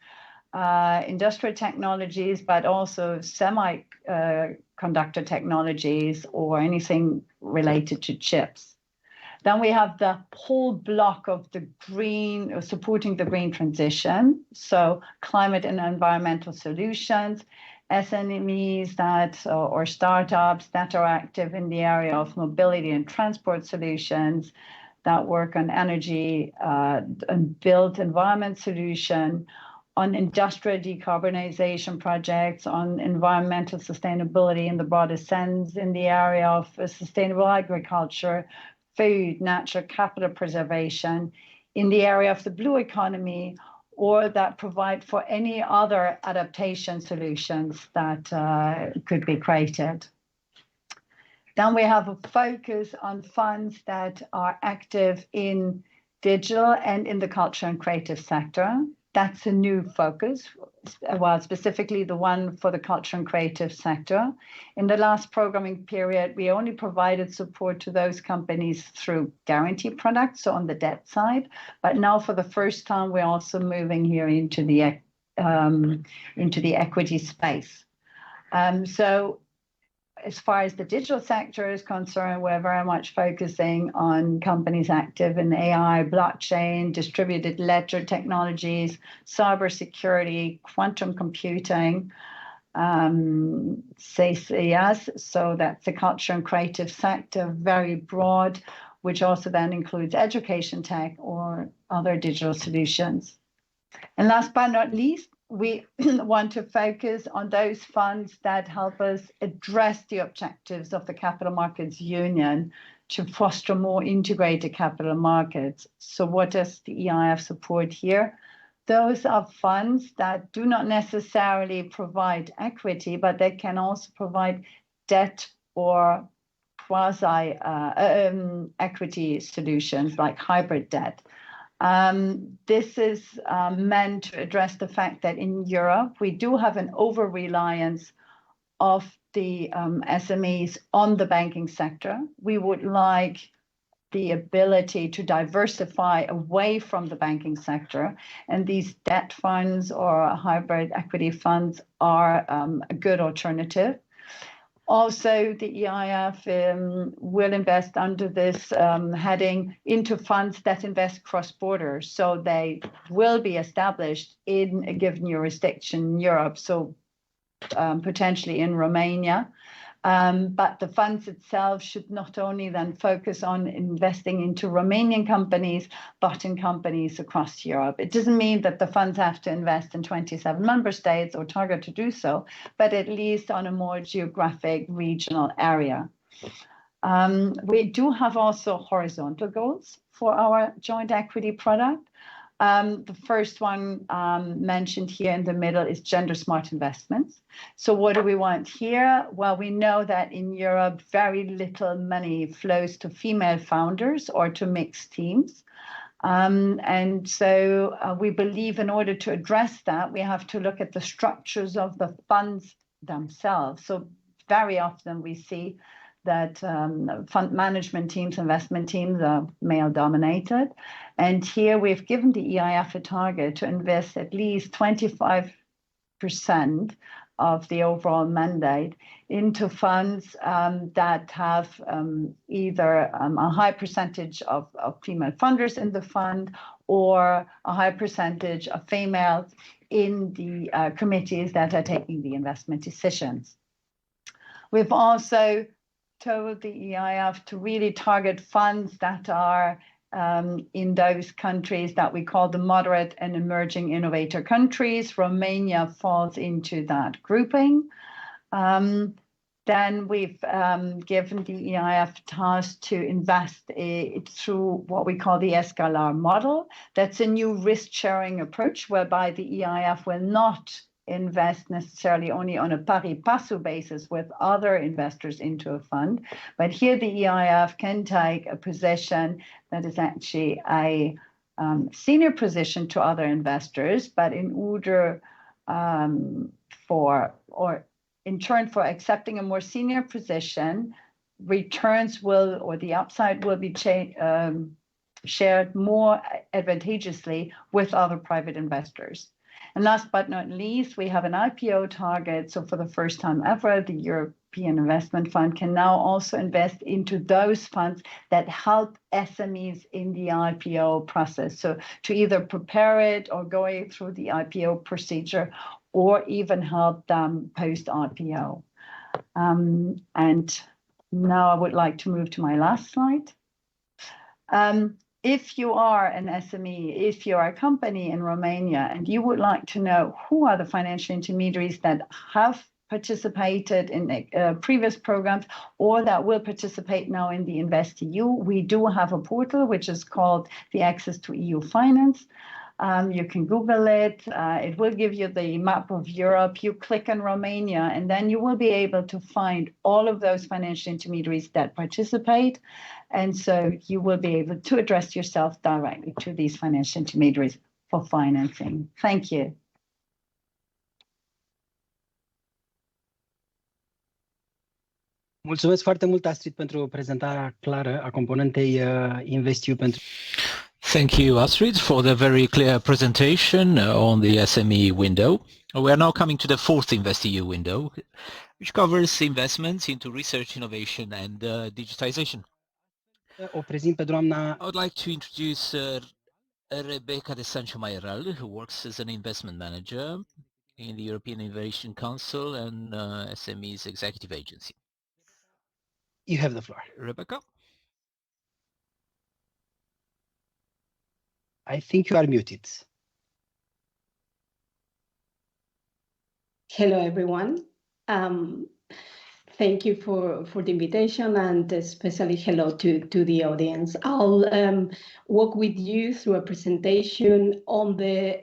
industrial technologies, but also semiconductor technologies or anything related to chips. Then we have the whole block of the green, supporting the green transition. So climate and environmental solutions, SMEs that, or startups that are active in the area of mobility and transport solutions, that work on energy and built environment solution, on industrial decarbonization projects, on environmental sustainability in the broadest sense, in the area of sustainable agriculture, food, natural capital preservation, in the area of the blue economy, or that provide for any other adaptation solutions that could be created. Then we have a focus on funds that are active in digital and in the culture and creative sector. That's a new focus, well, specifically the one for the culture and creative sector. In the last programming period, we only provided support to those companies through guarantee products, so on the debt side. But now, for the first time, we're also moving here into the equity space. So as far as the digital sector is concerned, we're very much focusing on companies active in AI, blockchain, distributed ledger technologies, cybersecurity, quantum computing, CCS, so that's the culture and creative sector, very broad, which also then includes education tech or other digital solutions. And last but not least, we want to focus on those funds that help us address the objectives of the Capital Markets Union to foster more integrated capital markets. So what does the EIF support here? Those are funds that do not necessarily provide equity, but they can also provide debt or quasi-equity solutions like hybrid debt. This is meant to address the fact that in Europe, we do have an over-reliance of the SMEs on the banking sector. We would like the ability to diversify away from the banking sector, and these debt funds or hybrid equity funds are a good alternative. Also, the EIF will invest under this heading into funds that invest cross-border. So they will be established in a given jurisdiction in Europe, so potentially in Romania. But the funds itself should not only then focus on investing into Romanian companies, but in companies across Europe. It doesn't mean that the funds have to invest in 27 member states or target to do so, but at least on a more geographic regional area. We do have also horizontal goals for our joint equity product. The first one mentioned here in the middle is gender smart investments. So what do we want here? Well, we know that in Europe, very little money flows to female founders or to mixed teams. And so we believe in order to address that, we have to look at the structures of the funds themselves. So very often we see that fund management teams, investment teams are male dominated. And here we've given the EIF a target to invest at least 25% of the overall mandate into funds that have either a high percentage of female funders in the fund or a high percentage of females in the committees that are taking the investment decisions. We've also told the EIF to really target funds that are in those countries that we call the moderate and emerging innovator countries. Romania falls into that grouping. Then we've given the EIF task to invest through what we call the Escalar model. That's a new risk-sharing approach whereby the EIF will not invest necessarily only on a pari passu basis with other investors into a fund. But here the EIF can take a position that is actually a senior position to other investors, but in order in turn for accepting a more senior position, returns will, or the upside will be shared more advantageously with other private investors. And last but not least, we have an IPO target. So for the first time ever, the European Investment Fund can now also invest into those funds that help SMEs in the IPO process. So to either prepare it or going through the IPO procedure, or even help them post-IPO. And now I would like to move to my last slide. If you are an SME, if you are a company in Romania and you would like to know who are the financial intermediaries that have participated in previous programs or that will participate now in the InvestEU, we do have a portal which is called the Access to EU Finance. You can Google it. It will give you the map of Europe. You click on Romania, and then you will be able to find all of those financial intermediaries that participate. And so you will be able to address yourself directly to these financial intermediaries for financing. Thank you. Mulțumesc foarte mult, Astrid, pentru prezentarea clară a componentei InvestEU pentru. Thank you, Astrid, for the very clear presentation on the SME window. We are now coming to the fourth InvestEU window, which covers investments into research, innovation, and digitization. O prezint pe doamna. I would like to introduce Rebecca de Sancho Mayoral, who works as an investment manager in the European Innovation Council and SME's Executive Agency. You have the floor. Rebecca? I think you are muted. Hello, everyone. Thank you for the invitation, and especially hello to the audience. I'll walk with you through a presentation on the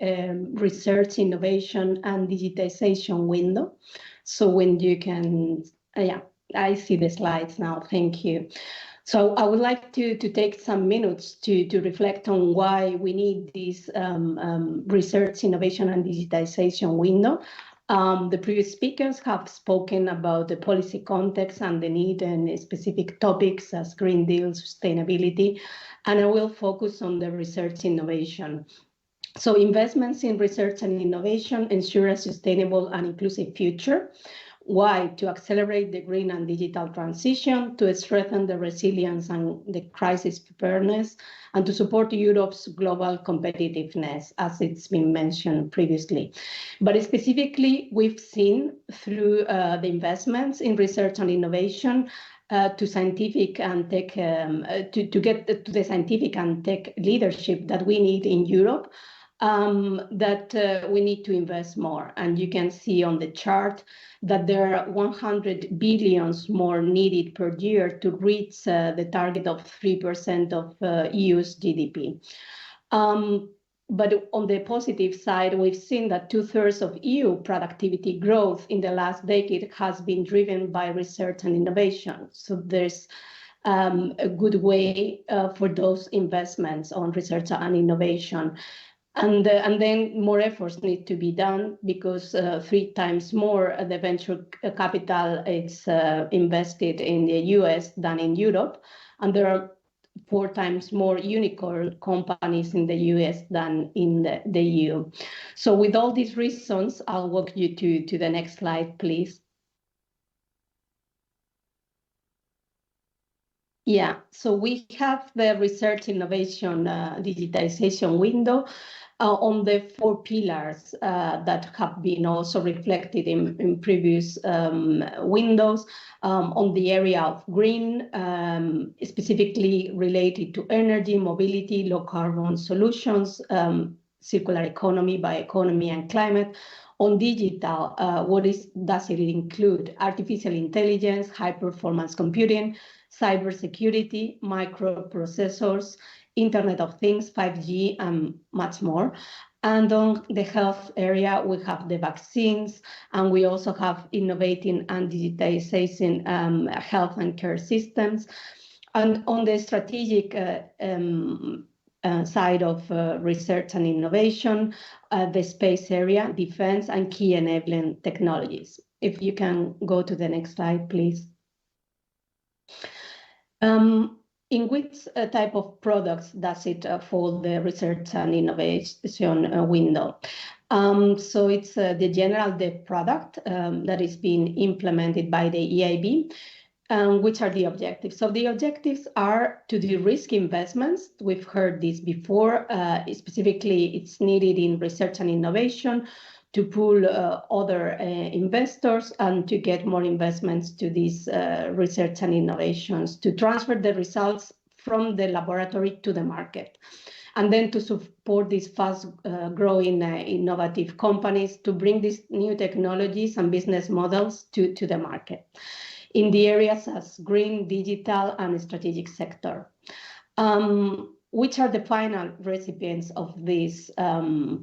research, innovation, and digitization window. So when you can, I see the slides now. Thank you. So I would like to take some minutes to reflect on why we need this research, innovation, and digitization window. The previous speakers have spoken about the policy context and the need and specific topics as Green Deal, sustainability, and I will focus on the research innovation. So investments in research and innovation ensure a sustainable and inclusive future. Why? To accelerate the green and digital transition, to strengthen the resilience and the crisis preparedness, and to support Europe's global competitiveness, as it's been mentioned previously. But specifically, we've seen through the investments in research and innovation to scientific and tech, to get to the scientific and tech leadership that we need in Europe, that we need to invest more. And you can see on the chart that there are 100 billions more needed per year to reach the target of 3% of EU's GDP. But on the positive side, we've seen that 2/3 of EU productivity growth in the last decade has been driven by research and innovation. So there's a good way for those investments on research and innovation. And then more efforts need to be done because 3 times more the venture capital is invested in the US than in Europe. And there are 4 times more unicorn companies in the US than in the EU. So with all these reasons, I'll walk you to the next slide, please. Yeah, so we have the research, innovation, digitization window on the 4 pillars that have been also reflected in previous windows on the area of green, specifically related to energy, mobility, low carbon solutions, circular economy, bioeconomy, and climate. On digital, does it include? Artificial intelligence, high performance computing, cybersecurity, microprocessors, Internet of Things, 5G, and much more. And on the health area, we have the vaccines, and we also have innovating and digitizing health and care systems. And on the strategic side of research and innovation, the space area, defense, and key enabling technologies. If you can go to the next slide, please. In which type of products does it fall the research and innovation window? So it's the general debt product that is being implemented by the EIB. Which are the objectives? So the objectives are to de-risk investments. We've heard this before. Specifically, it's needed in research and innovation to pull other investors and to get more investments to these research and innovations, to transfer the results from the laboratory to the market, and then to support these fast-growing innovative companies to bring these new technologies and business models to the market in the areas as green, digital, and strategic sector. Which are the final recipients of this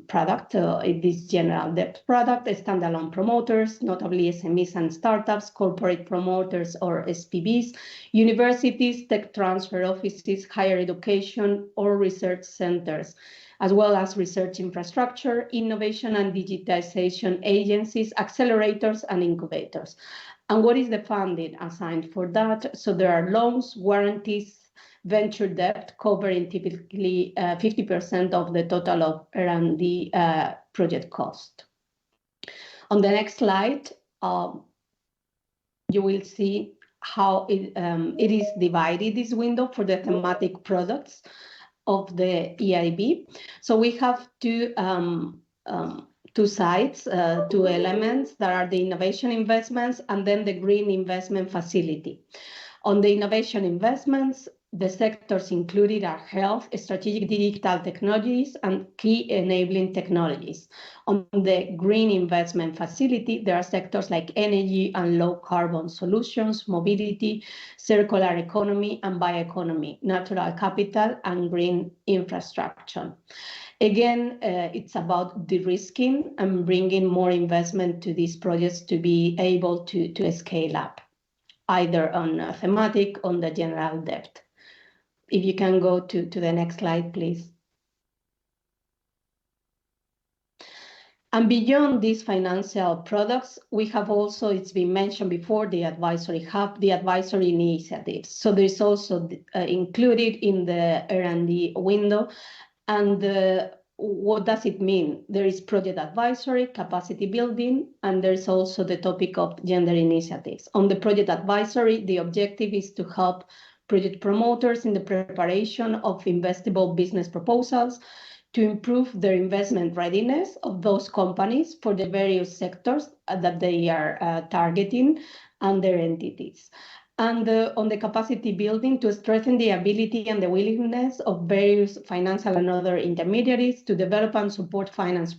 product, this general debt product? Standalone promoters, notably SMEs and startups, corporate promoters or SPVs, universities, tech transfer offices, higher education or research centers, as well as research infrastructure, innovation and digitization agencies, accelerators and incubators. And what is the funding assigned for that? So there are loans, warranties, venture debt covering typically 50% of the total of R&D project cost. On the next slide, you will see how it is divided, this window, for the thematic products of the EIB. So we have two sides, two elements that are the innovation investments and then the green investment facility. On the innovation investments, the sectors included are health, strategic digital technologies, and key enabling technologies. On the green investment facility, there are sectors like energy and low carbon solutions, mobility, circular economy and bioeconomy, natural capital, and green infrastructure. Again, it's about de-risking and bringing more investment to these projects to be able to scale up, either on thematic, on the general debt. If you can go to the next slide, please. And beyond these financial products, we have also, it's been mentioned before, the advisory hub, the advisory initiatives. So there's also included in the R&D window. And what does it mean? There is project advisory, capacity building, and there's also the topic of gender initiatives. On the project advisory, the objective is to help project promoters in the preparation of investable business proposals, to improve their investment readiness of those companies for the various sectors that they are targeting and their entities. And on the capacity building, to strengthen the ability and the willingness of various financial and other intermediaries to develop and support finance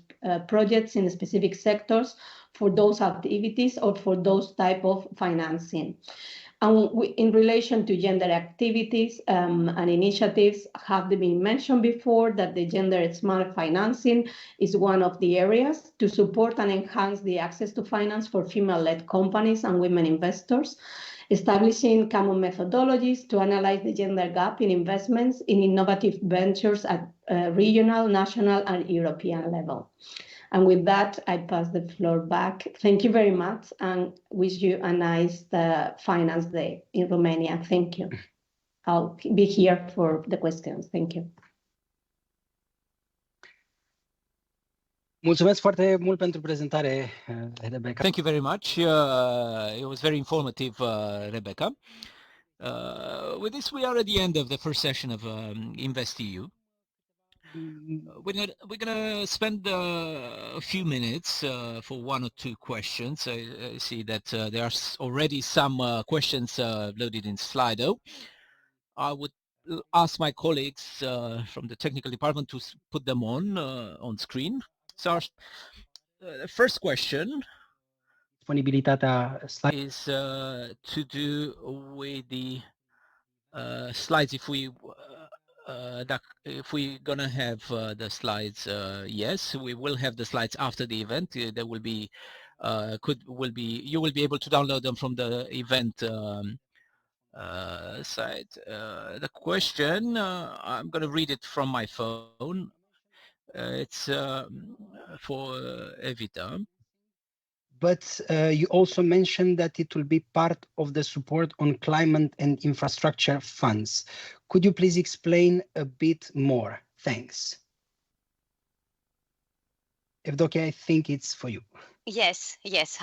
projects in specific sectors for those activities or for those type of financing. And in relation to gender activities and initiatives, have been mentioned before that the gender smart financing is one of the areas to support and enhance the access to finance for female-led companies and women investors, establishing common methodologies to analyze the gender gap in investments in innovative ventures at regional, national, and European level. And with that, I pass the floor back. Thank you very much and wish you a nice Finance Day in Romania. Thank you. I'll be here for the questions. Thank you. Mulțumesc foarte mult pentru prezentare, Rebecca. Thank you very much. It was very informative, Rebecca. With this, we are at the end of the first session of InvestEU. We're gonna spend a few minutes for one or two questions. I see that there are already some questions loaded in Slido. I would ask my colleagues from the technical department to put them on screen. So the first question is to do with the slides. If we if we're gonna have the slides, yes, we will have the slides after the event. There will be, you will be able to download them from the event site. The question, I'm gonna read it from my phone. It's for Evita. But you also mentioned that it will be part of the support on climate and infrastructure funds. Could you please explain a bit more? Thanks. Evdokia, I think it's for you. Yes,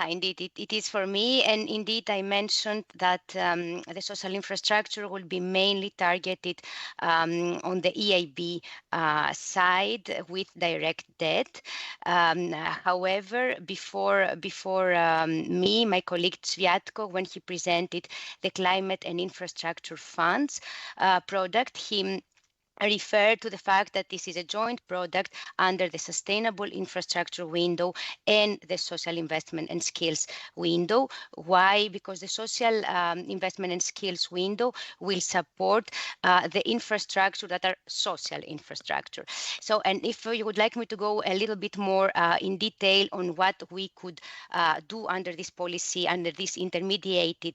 indeed, it is for me. And indeed, I mentioned that the social infrastructure will be mainly targeted on the EIB side with direct debt. However, before me, my colleague Cviatko, when he presented the climate and infrastructure funds product, he refer to the fact that this is a joint product under the sustainable infrastructure window and the social investment and skills window. Why? Because the social investment and skills window will support the infrastructure that are social infrastructure. So, and if you would like me to go a little bit more in detail on what we could do under this policy, under this intermediated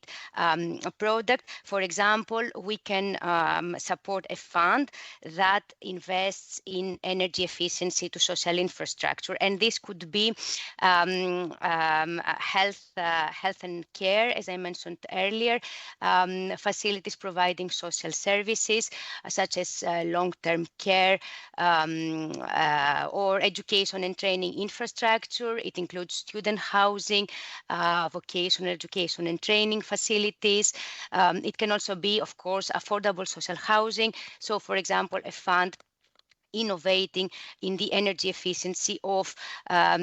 product, for example, we can support a fund that invests in energy efficiency to social infrastructure, and this could be health and care, as I mentioned earlier, facilities providing social services such as long-term care or education and training infrastructure. It includes student housing, vocational education and training facilities. It can also be, of course, affordable social housing. So, for example, a fund innovating in the energy efficiency of a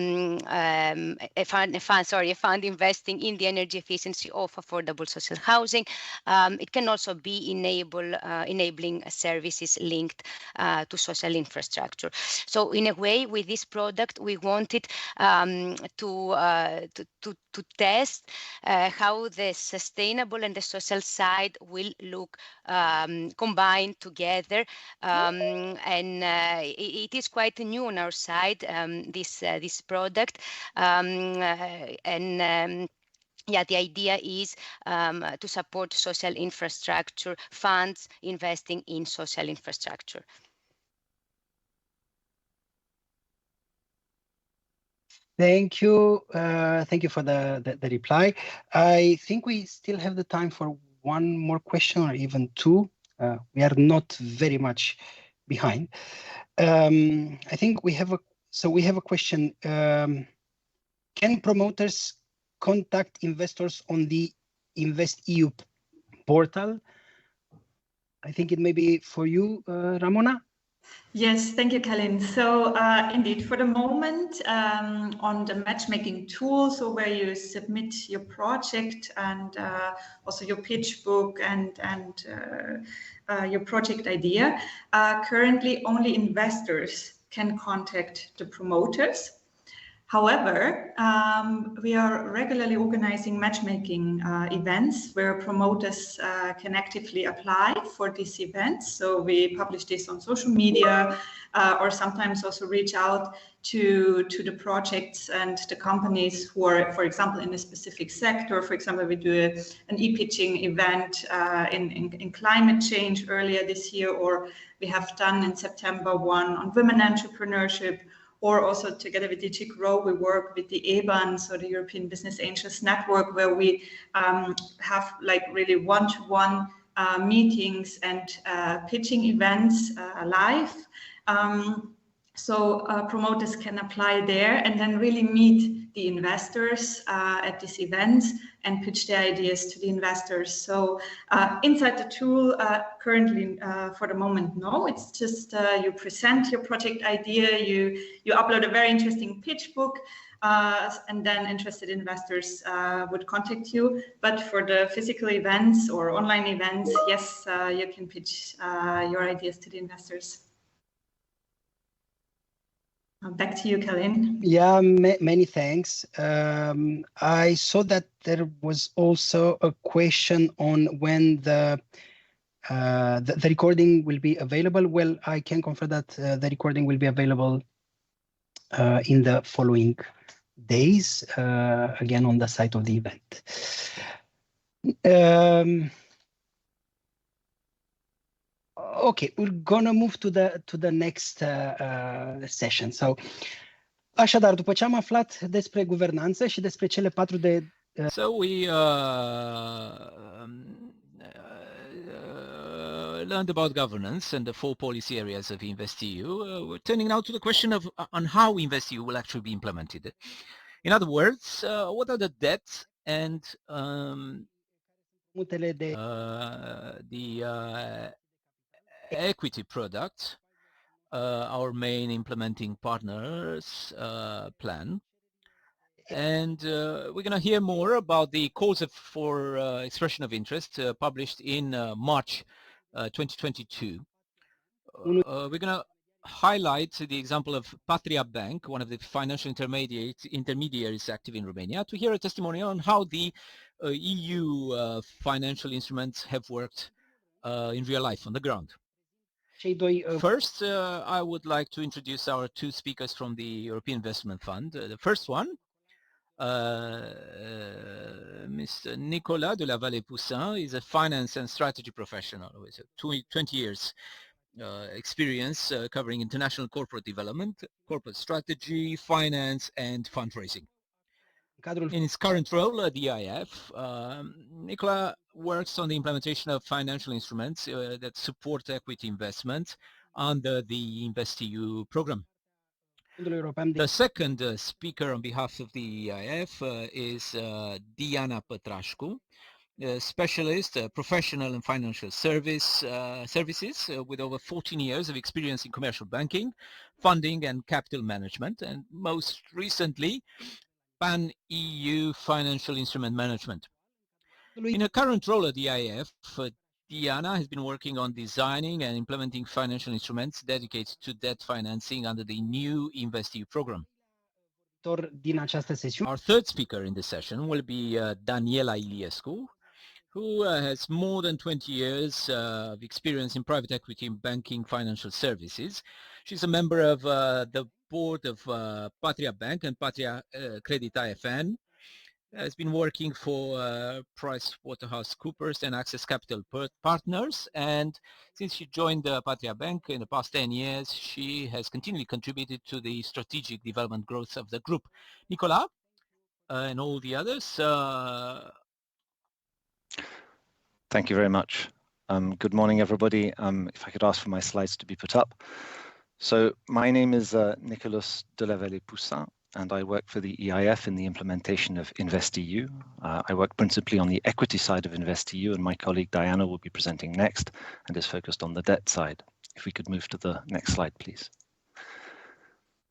fund investing in the energy efficiency of affordable social housing. It can also be enabling services linked to social infrastructure. So in a way, with this product, we wanted to test how the sustainable and the social side will look combined together, and it is quite new on our side, this product, yeah, the idea is to support social infrastructure funds investing in social infrastructure. Thank you. Thank you for the reply. I think we still have the time for one more question or even two. We are not very much behind. I think we have a question. Can promoters contact investors on the InvestEU portal? I think it may be for you, Ramona. Yes, thank you, Kalin. So indeed, for the moment, on the matchmaking tool, so where you submit your project and also your pitch book and your project idea, currently only investors can contact the promoters. However, we are regularly organizing matchmaking events where promoters can actively apply for these events. So we publish this on social media or sometimes also reach out to the projects and the companies who are, for example, in a specific sector. For example, we do an e-pitching event in climate change earlier this year, or we have done in September one on women entrepreneurship. Or also together with DG Grow, we work with the EBAN, so the European Business Angels Network, where we have like really one-to-one meetings and pitching events live. So promoters can apply there and then really meet the investors at these events and pitch their ideas to the investors. So inside the tool, currently for the moment, no, it's just you present your project idea, you upload a very interesting pitch book, and then interested investors would contact you. But for the physical events or online events, yes, you can pitch your ideas to the investors. Back to you, Kalin. Yeah, many thanks. I saw that there was also a question on when the The recording will be available. Well, I can confirm that the recording will be available in the following days, again on the site of the event. Okay, we're gonna move to the next session. So, așadar, după ce am aflat despre guvernanță și despre cele 4 de So we learned about governance and the 4 policy areas of InvestEU. We're turning now to the question of on how InvestEU will actually be implemented. In other words, what are the debts and the equity product, our main implementing partners plan. And we're going to hear more about the calls for expression of interest published in March 2022. We're going to highlight the example of Patria Bank, one of the financial intermediaries active in Romania, to hear a testimonial on how the EU financial instruments have worked in real life on the ground. First, I would like to introduce our 2 speakers from the European Investment Fund. The first one, Mr. Nicolas de la Vallée-Poussin is a finance and strategy professional with 20 years experience covering international corporate development, corporate strategy, finance, and fundraising. In his current role at the EIF, Nicola works on the implementation of financial instruments that support equity investment under the InvestEU program. The second speaker on behalf of the EIF is Diana Pătrașcu, a specialist, professional in financial services with over 14 years of experience in commercial banking, funding and capital management, and most recently Pan-EU Financial Instrument Management. In her current role at the EIF, Diana has been working on designing and implementing financial instruments dedicated to debt financing under the new InvestEU program. Our third speaker in this session will be Daniela Iliescu, who has more than 20 years of experience in private equity and banking financial services. She's a member of the board of Patria Bank and Patria Credit IFN, has been working for PricewaterhouseCoopers and Access Capital Partners, and since she joined Patria Bank in the past 10 years, she has continually contributed to the strategic development growth of the group. Nicola and all the others. Thank you very much. Good morning, everybody. If I could ask for my slides to be put up. So my name is Nicolas de la Vallée-Poussin, and I work for the EIF in the implementation of InvestEU. I work principally on the equity side of InvestEU, and my colleague Diana will be presenting next and is focused on the debt side. If we could move to the next slide, please.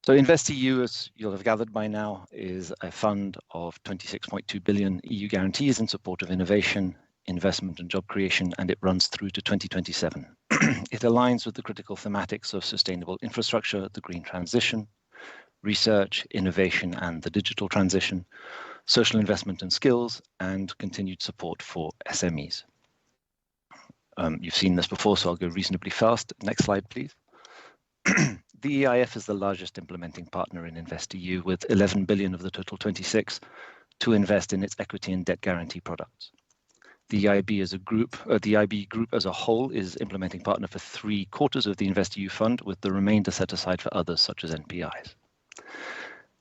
So InvestEU, as you'll have gathered by now, is a fund of 26.2 billion EU guarantees in support of innovation, investment and job creation, and it runs through to 2027. It aligns with the critical thematics of sustainable infrastructure, the green transition, research, innovation and the digital transition, social investment and skills, and continued support for SMEs. You've seen this before, so I'll go reasonably fast. Next slide, please. The EIF is the largest implementing partner in InvestEU, with 11 billion of the total 26 to invest in its equity and debt guarantee products. The EIB as a group, the IB group as a whole is implementing partner for 3/4 of the InvestEU fund, with the remainder set aside for others such as NPIs.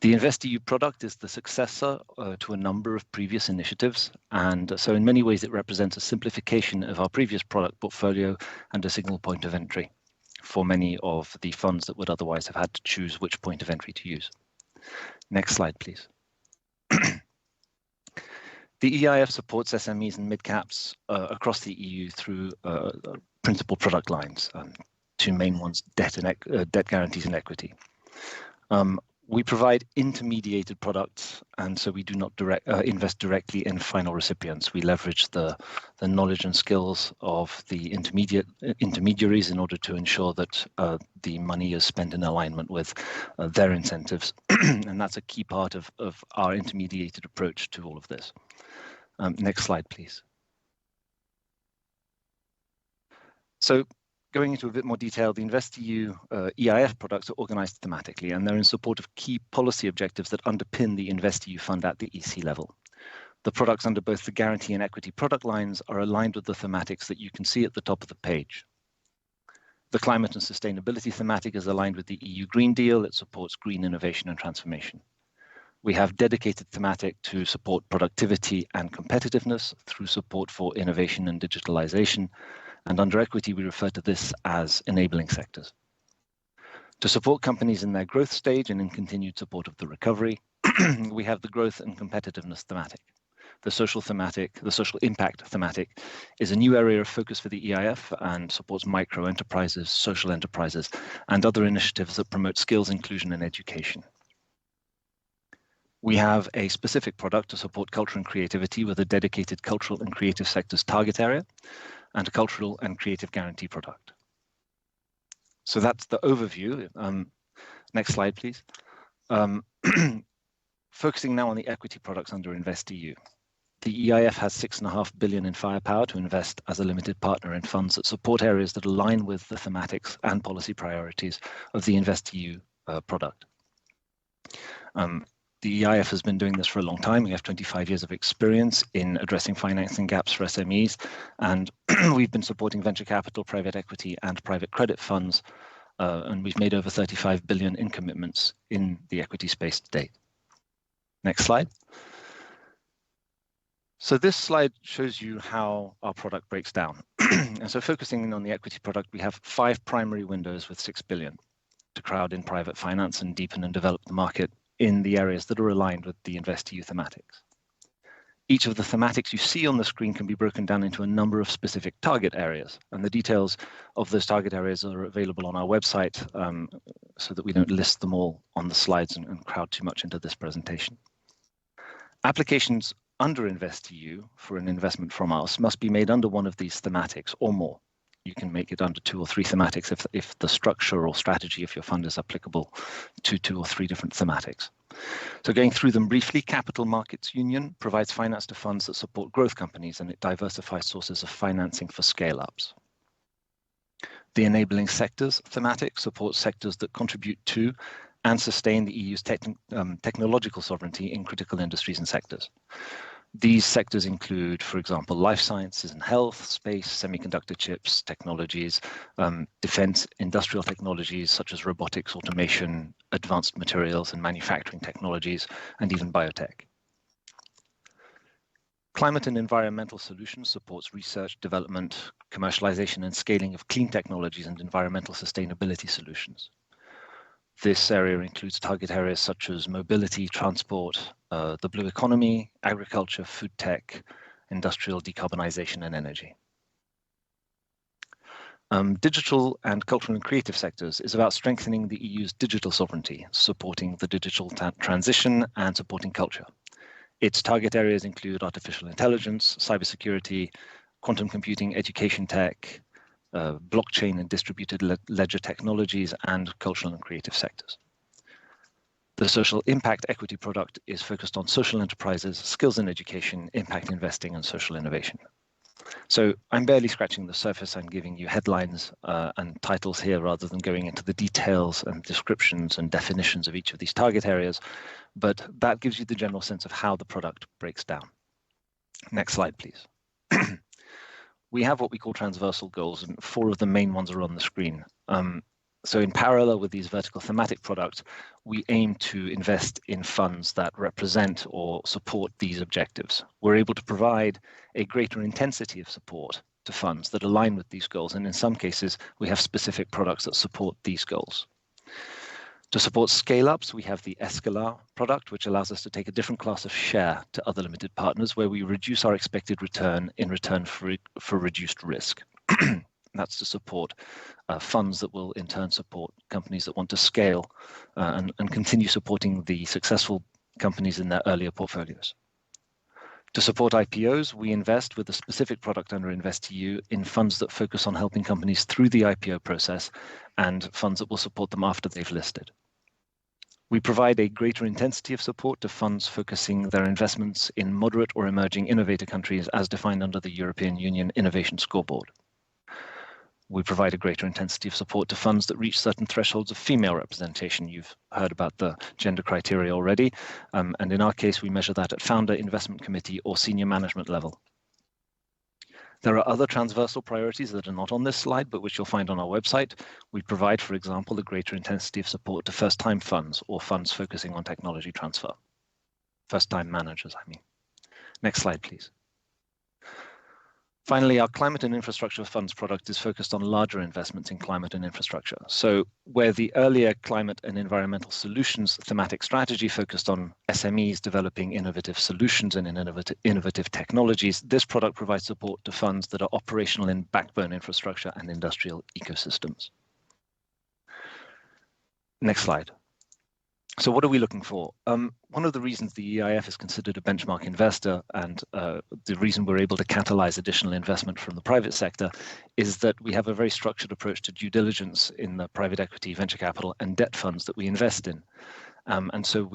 The InvestEU product is the successor to a number of previous initiatives, and so in many ways it represents a simplification of our previous product portfolio and a single point of entry for many of the funds that would otherwise have had to choose which point of entry to use. Next slide, please. The EIF supports SMEs and mid-caps across the EU through principal product lines, 2 main ones, debt guarantees and equity. We provide intermediated products, and so we do not invest directly in final recipients. We leverage the knowledge and skills of the intermediaries in order to ensure that the money is spent in alignment with their incentives, and that's a key part of our intermediated approach to all of this. Next slide, please. So going into a bit more detail, the InvestEU EIF products are organized thematically, and they're in support of key policy objectives that underpin the InvestEU fund at the EC level. The products under both the guarantee and equity product lines are aligned with the thematics that you can see at the top of the page. The climate and sustainability thematic is aligned with the EU Green Deal. It supports green innovation and transformation. We have dedicated thematic to support productivity and competitiveness through support for innovation and digitalization. And under equity, we refer to this as enabling sectors. To support companies in their growth stage and in continued support of the recovery, we have the growth and competitiveness thematic. The social impact thematic is a new area of focus for the EIF and supports micro enterprises, social enterprises, and other initiatives that promote skills inclusion and education. We have a specific product to support culture and creativity with a dedicated cultural and creative sectors target area and a cultural and creative guarantee product. So that's the overview. Next slide, please. Focusing now on the equity products under InvestEU. The EIF has 6.5 billion in firepower to invest as a limited partner in funds that support areas that align with the thematics and policy priorities of the InvestEU product. The EIF has been doing this for a long time. We have 25 years of experience in addressing financing gaps for SMEs, and we've been supporting venture capital, private equity, and private credit funds, and we've made over 35 billion in commitments in the equity space to date. Next slide. So this slide shows you how our product breaks down. And so focusing on the equity product, we have 5 primary windows with 6 billion to crowd in private finance and deepen and develop the market in the areas that are aligned with the InvestEU thematics. Each of the thematics you see on the screen can be broken down into a number of specific target areas, and the details of those target areas are available on our website so that we don't list them all on the slides and crowd too much into this presentation. Applications under InvestEU for an investment from us must be made under one of these thematics or more. You can make it under 2 or 3 thematics if the structure or strategy of your fund is applicable to 2 or 3 different thematics. So going through them briefly, Capital Markets Union provides finance to funds that support growth companies, and it diversifies sources of financing for scale-ups. The Enabling Sectors thematic supports sectors that contribute to and sustain the EU's technological sovereignty in critical industries and sectors. These sectors include, for example, life sciences and health, space, semiconductor chips, technologies, defense, industrial technologies such as robotics, automation, advanced materials and manufacturing technologies, and even biotech. Climate and environmental solutions supports research, development, commercialization and scaling of clean technologies and environmental sustainability solutions. This area includes target areas such as mobility, transport, the blue economy, agriculture, food tech, industrial decarbonization, and energy. Digital and cultural and creative sectors is about strengthening the EU's digital sovereignty, supporting the digital transition and supporting culture. Its target areas include artificial intelligence, cybersecurity, quantum computing, education tech, blockchain and distributed ledger technologies, and cultural and creative sectors. The social impact equity product is focused on social enterprises, skills and education, impact investing, and social innovation. So I'm barely scratching the surface. I'm giving you headlines and titles here rather than going into the details and descriptions and definitions of each of these target areas, but that gives you the general sense of how the product breaks down. Next slide, please. We have what we call transversal goals, and 4 of the main ones are on the screen. So in parallel with these vertical thematic products, we aim to invest in funds that represent or support these objectives. We're able to provide a greater intensity of support to funds that align with these goals, and in some cases, we have specific products that support these goals. To support scale-ups, we have the Escalar product, which allows us to take a different class of share to other limited partners, where we reduce our expected return in return for reduced risk. That's to support funds that will in turn support companies that want to scale and continue supporting the successful companies in their earlier portfolios. To support IPOs, we invest with a specific product under InvestEU in funds that focus on helping companies through the IPO process and funds that will support them after they've listed. We provide a greater intensity of support to funds focusing their investments in moderate or emerging innovator countries as defined under the European Union Innovation Scoreboard. We provide a greater intensity of support to funds that reach certain thresholds of female representation. You've heard about the gender criteria already. And in our case, we measure that at founder, investment committee, or senior management level. There are other transversal priorities that are not on this slide, but which you'll find on our website. We provide, for example, a greater intensity of support to first-time funds or funds focusing on technology transfer. First-time managers, I mean. Next slide, please. Finally, our climate and infrastructure funds product is focused on larger investments in climate and infrastructure. So where the earlier climate and environmental solutions thematic strategy focused on SMEs developing innovative solutions and innovative technologies, this product provides support to funds that are operational in backbone infrastructure and industrial ecosystems. Next slide. So what are we looking for? One of the reasons the EIF is considered a benchmark investor and the reason we're able to catalyze additional investment from the private sector is that we have a very structured approach to due diligence in the private equity, venture capital and debt funds that we invest in. And so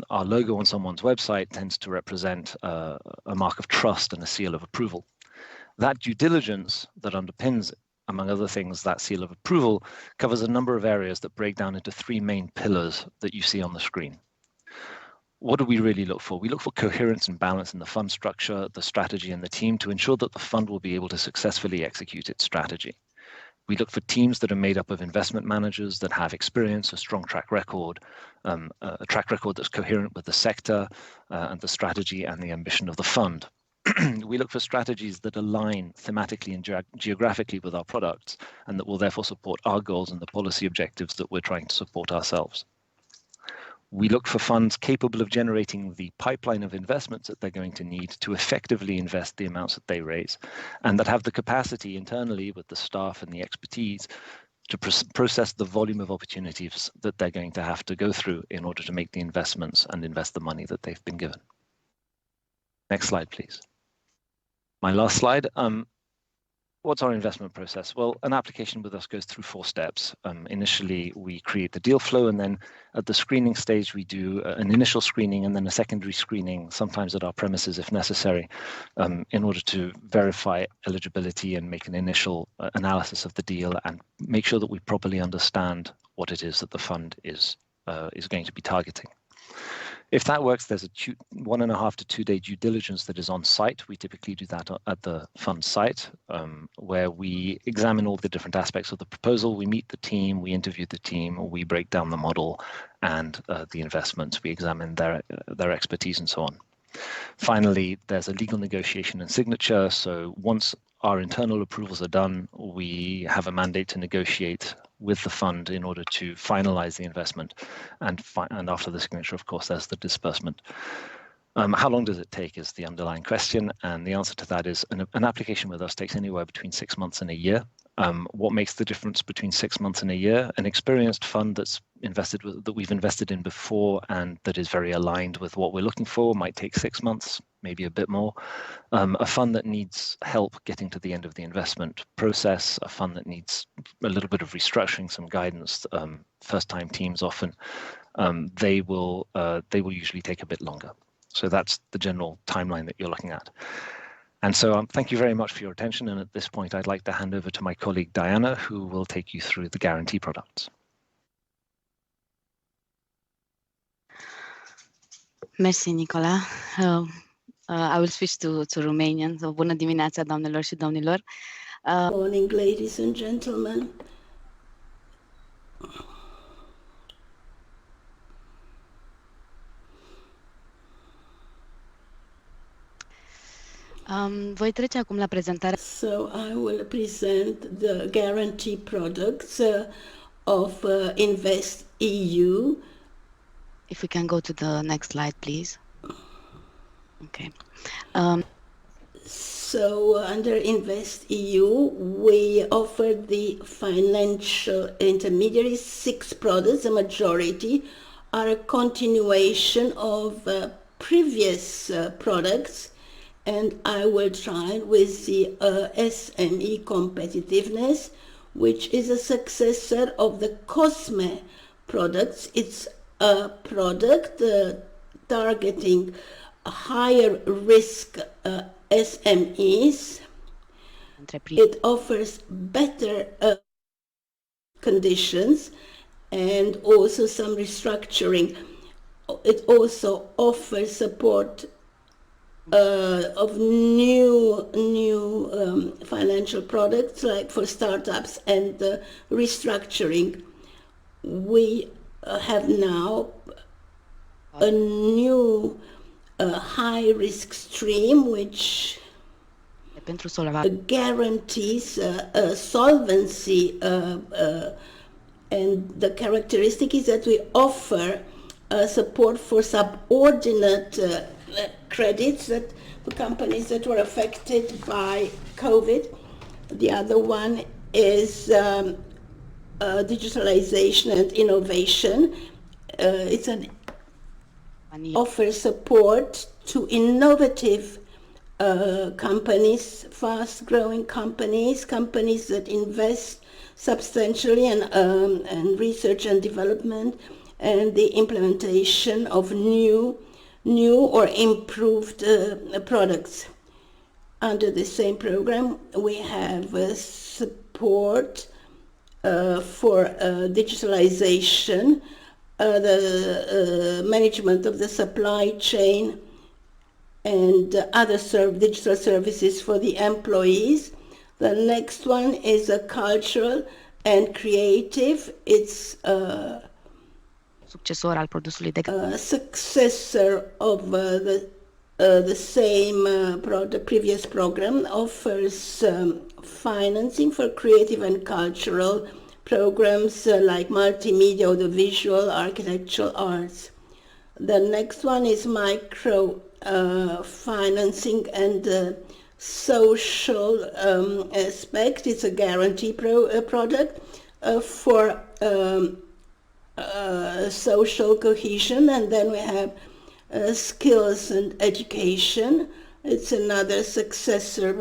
our logo on someone's website tends to represent a mark of trust and a seal of approval. That due diligence that underpins, among other things, that seal of approval covers a number of areas that break down into three main pillars that you see on the screen. What do we really look for? We look for coherence and balance in the fund structure, the strategy, and the team to ensure that the fund will be able to successfully execute its strategy. We look for teams that are made up of investment managers that have experience, a strong track record, a track record that's coherent with the sector and the strategy and the ambition of the fund. We look for strategies that align thematically and geographically with our products and that will therefore support our goals and the policy objectives that we're trying to support ourselves. We look for funds capable of generating the pipeline of investments that they're going to need to effectively invest the amounts that they raise and that have the capacity internally with the staff and the expertise to process the volume of opportunities that they're going to have to go through in order to make the investments and invest the money that they've been given. Next slide, please. My last slide. What's our investment process? Well, an application with us goes through 4 steps. Initially, we create the deal flow, and then at the screening stage, we do an initial screening and then a secondary screening, sometimes at our premises if necessary, in order to verify eligibility and make an initial analysis of the deal and make sure that we properly understand what it is that the fund is going to be targeting. If that works, there's a 1.5 to 2 day due diligence that is on site. We typically do that at the fund site, where we examine all the different aspects of the proposal. We meet the team, we interview the team, we break down the model and the investments. We examine their expertise and so on. Finally, there's a legal negotiation and signature. So once our internal approvals are done, we have a mandate to negotiate with the fund in order to finalize the investment. And after the signature, of course, there's the disbursement. How long does it take is the underlying question. And the answer to that is an application with us takes anywhere between 6 months and a year. What makes the difference between 6 months and a year? An experienced fund that we've invested in before and that is very aligned with what we're looking for might take 6 months, maybe a bit more. A fund that needs help getting to the end of the investment process, a fund that needs a little bit of restructuring, some guidance, first-time teams often, they will usually take a bit longer. So that's the general timeline that you're looking at. And so thank you very much for your attention. And at this point, I'd like to hand over to my colleague, Diana, who will take you through the guarantee products. Mersi, Nicola. I will switch to Romanian. So, bună dimineața, doamnelor și domnilor. Morning, ladies and gentlemen. Voi trece acum la prezentarea. So I will present the guarantee products of InvestEU. If we can go to the next slide, please. Okay. So under InvestEU, we offer the financial intermediaries 6 products. The majority are a continuation of previous products. And I will try with the SME competitiveness, which is a successor of the COSME products. It's a product targeting higher risk SMEs It offers better conditions and also some restructuring. It also offers support of new financial products, like for startups and restructuring. We have now a new high risk stream which guarantees solvency, and the characteristic is that we offer support for subordinate credits that for companies that were affected by COVID. The other one is digitalization and innovation. It's an offers support to innovative companies, fast-growing companies, companies that invest substantially in research and development and the implementation of new or improved products. Under the same program, we have support for digitalization, the management of the supply chain, and other digital services for the employees. The next one is a cultural and creative. It's a successor of the same previous program, offers financing for creative and cultural programs like multimedia, audiovisual, architectural arts. The next one is micro financing and social aspect. It's a guarantee product for social cohesion. And then we have skills and education. It's another successor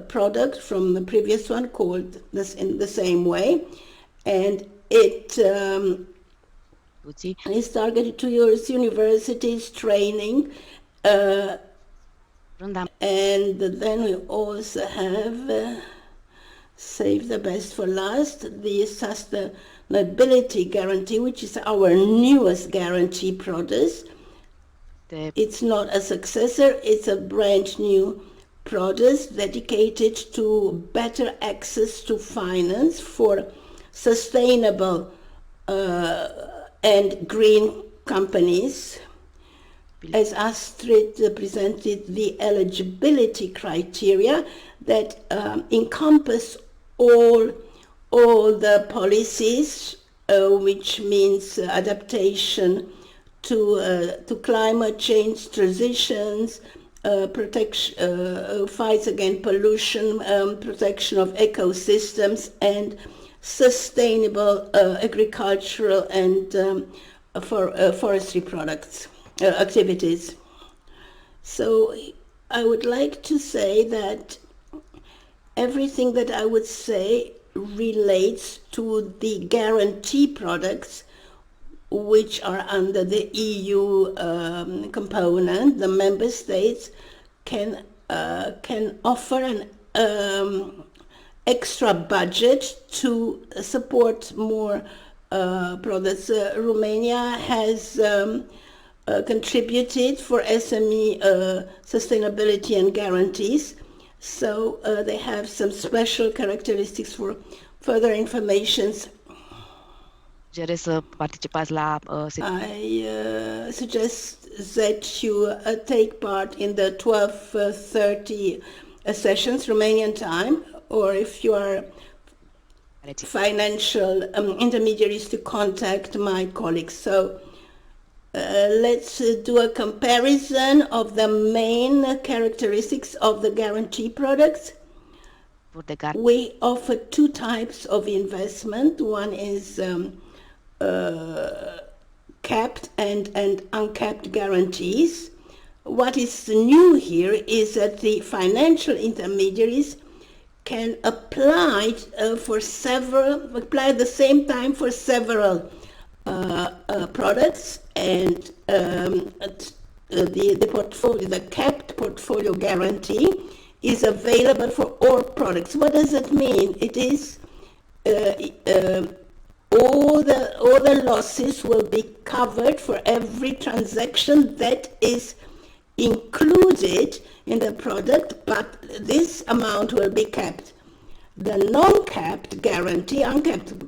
product from the previous one, called this in the same way, and it is targeted to universities, training, and then we also have save the best for last, the sustainability guarantee, which is our newest guarantee product. It's not a successor, it's a brand new product dedicated to better access to finance for sustainable and green companies. As Astrid presented, the eligibility criteria that encompass all the policies, which means adaptation to climate change, transitions, protection, fights against pollution, protection of ecosystems, and sustainable agricultural and forestry products, activities. So I would like to say that everything that I would say relates to the guarantee products which are under the EU component. The member states can offer an extra budget to support more products. Romania has contributed for SME sustainability and guarantees. So they have some special characteristics. For further information, I suggest that you take part in the 12:30 sessions Romanian time, or if you are financial intermediaries, to contact my colleagues. So let's do a comparison of the main characteristics of the guarantee products. We offer two types of investment. One is capped and uncapped guarantees. What is new here is that the financial intermediaries can apply at the same time for several products, and the capped portfolio guarantee is available for all products. What does it mean? It is all the losses will be covered for every transaction that is included in the product, but this amount will be kept. The uncapped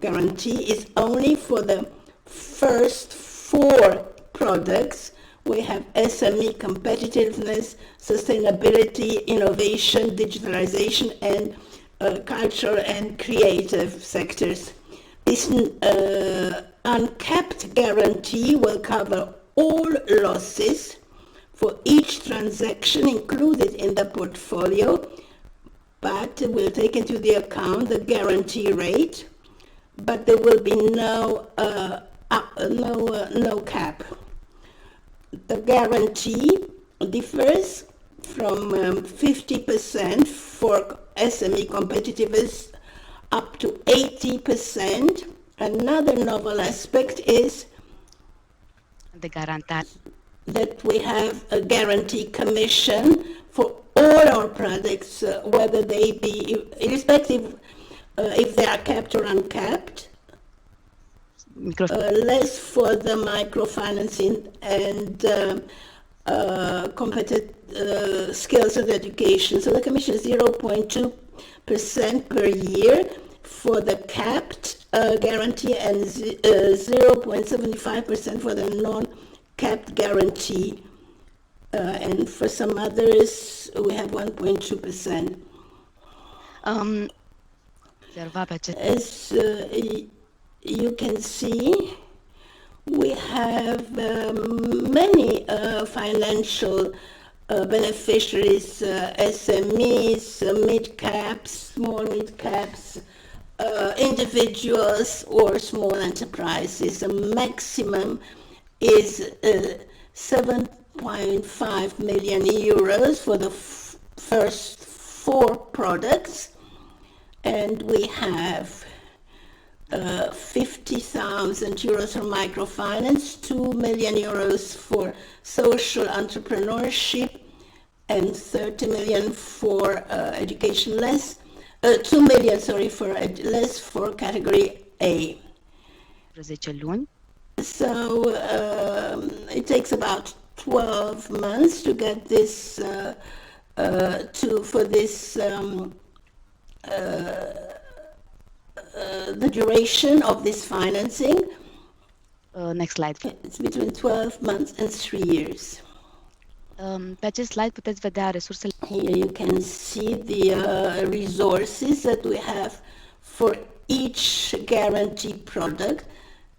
guarantee is only for the first 4 products. We have SME competitiveness, sustainability, innovation, digitalization, and cultural and creative sectors. This uncapped guarantee will cover all losses for each transaction included in the portfolio, but will take into the account the guarantee rate, but there will be no cap. The guarantee differs from 50% for SME competitiveness up to 80%. Another novel aspect is that we have a guarantee commission for all our products, whether they be, irrespective if they are capped or uncapped. Less for the microfinancing and competitive skills and education. So the commission is 0.2% per year for the capped guarantee and 0.75% for the non-capped guarantee. And for some others, we have 1.2%. As you can see, we have many financial beneficiaries, SMEs, mid-caps, small mid-caps, individuals or small enterprises. The maximum is 7.5 million euros for the first 4 products, and we have 50,000 euros for microfinance, 2 million euros for social entrepreneurship, and 30 million for education less, 2 million, for less for category A. So it takes about 12 months to get this, the duration of this financing. Next slide. It's between 12 months and 3 years. Pe acest slide puteți vedea resursele. Here you can see the resources that we have for each guarantee product.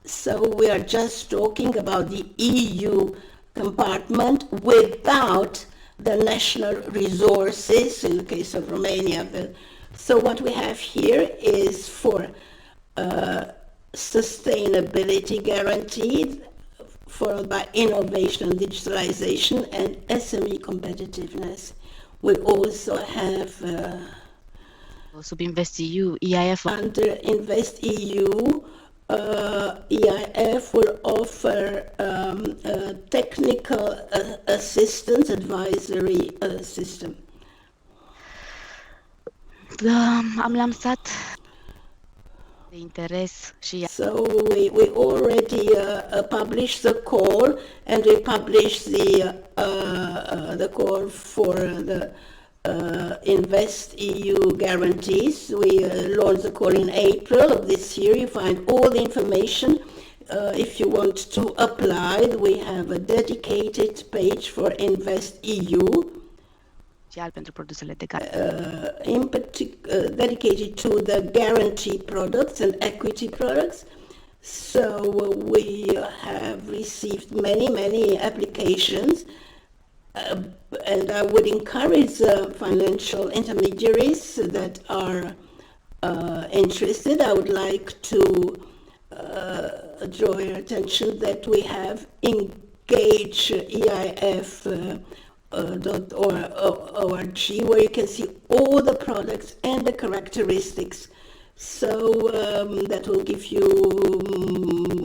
So we are just talking about the EU compartment without the national resources in the case of Romania. So what we have here is for sustainability guaranteed, followed by innovation and digitalization and SME competitiveness. We also have sub InvestEU, EIF. Under InvestEU, EIF will offer technical assistance, advisory system. Am lansat de interes și So we already published the call, and we published the call for the InvestEU guarantees. We launched the call in April of this year. You find all the information. If you want to apply, we have a dedicated page for InvestEU. pentru produsele de dedicated to the guarantee products and equity products. So we have received many applications, and I would encourage financial intermediaries that are interested. I would like to draw your attention that we have engage EIF .org, where you can see all the products and the characteristics. So that will give you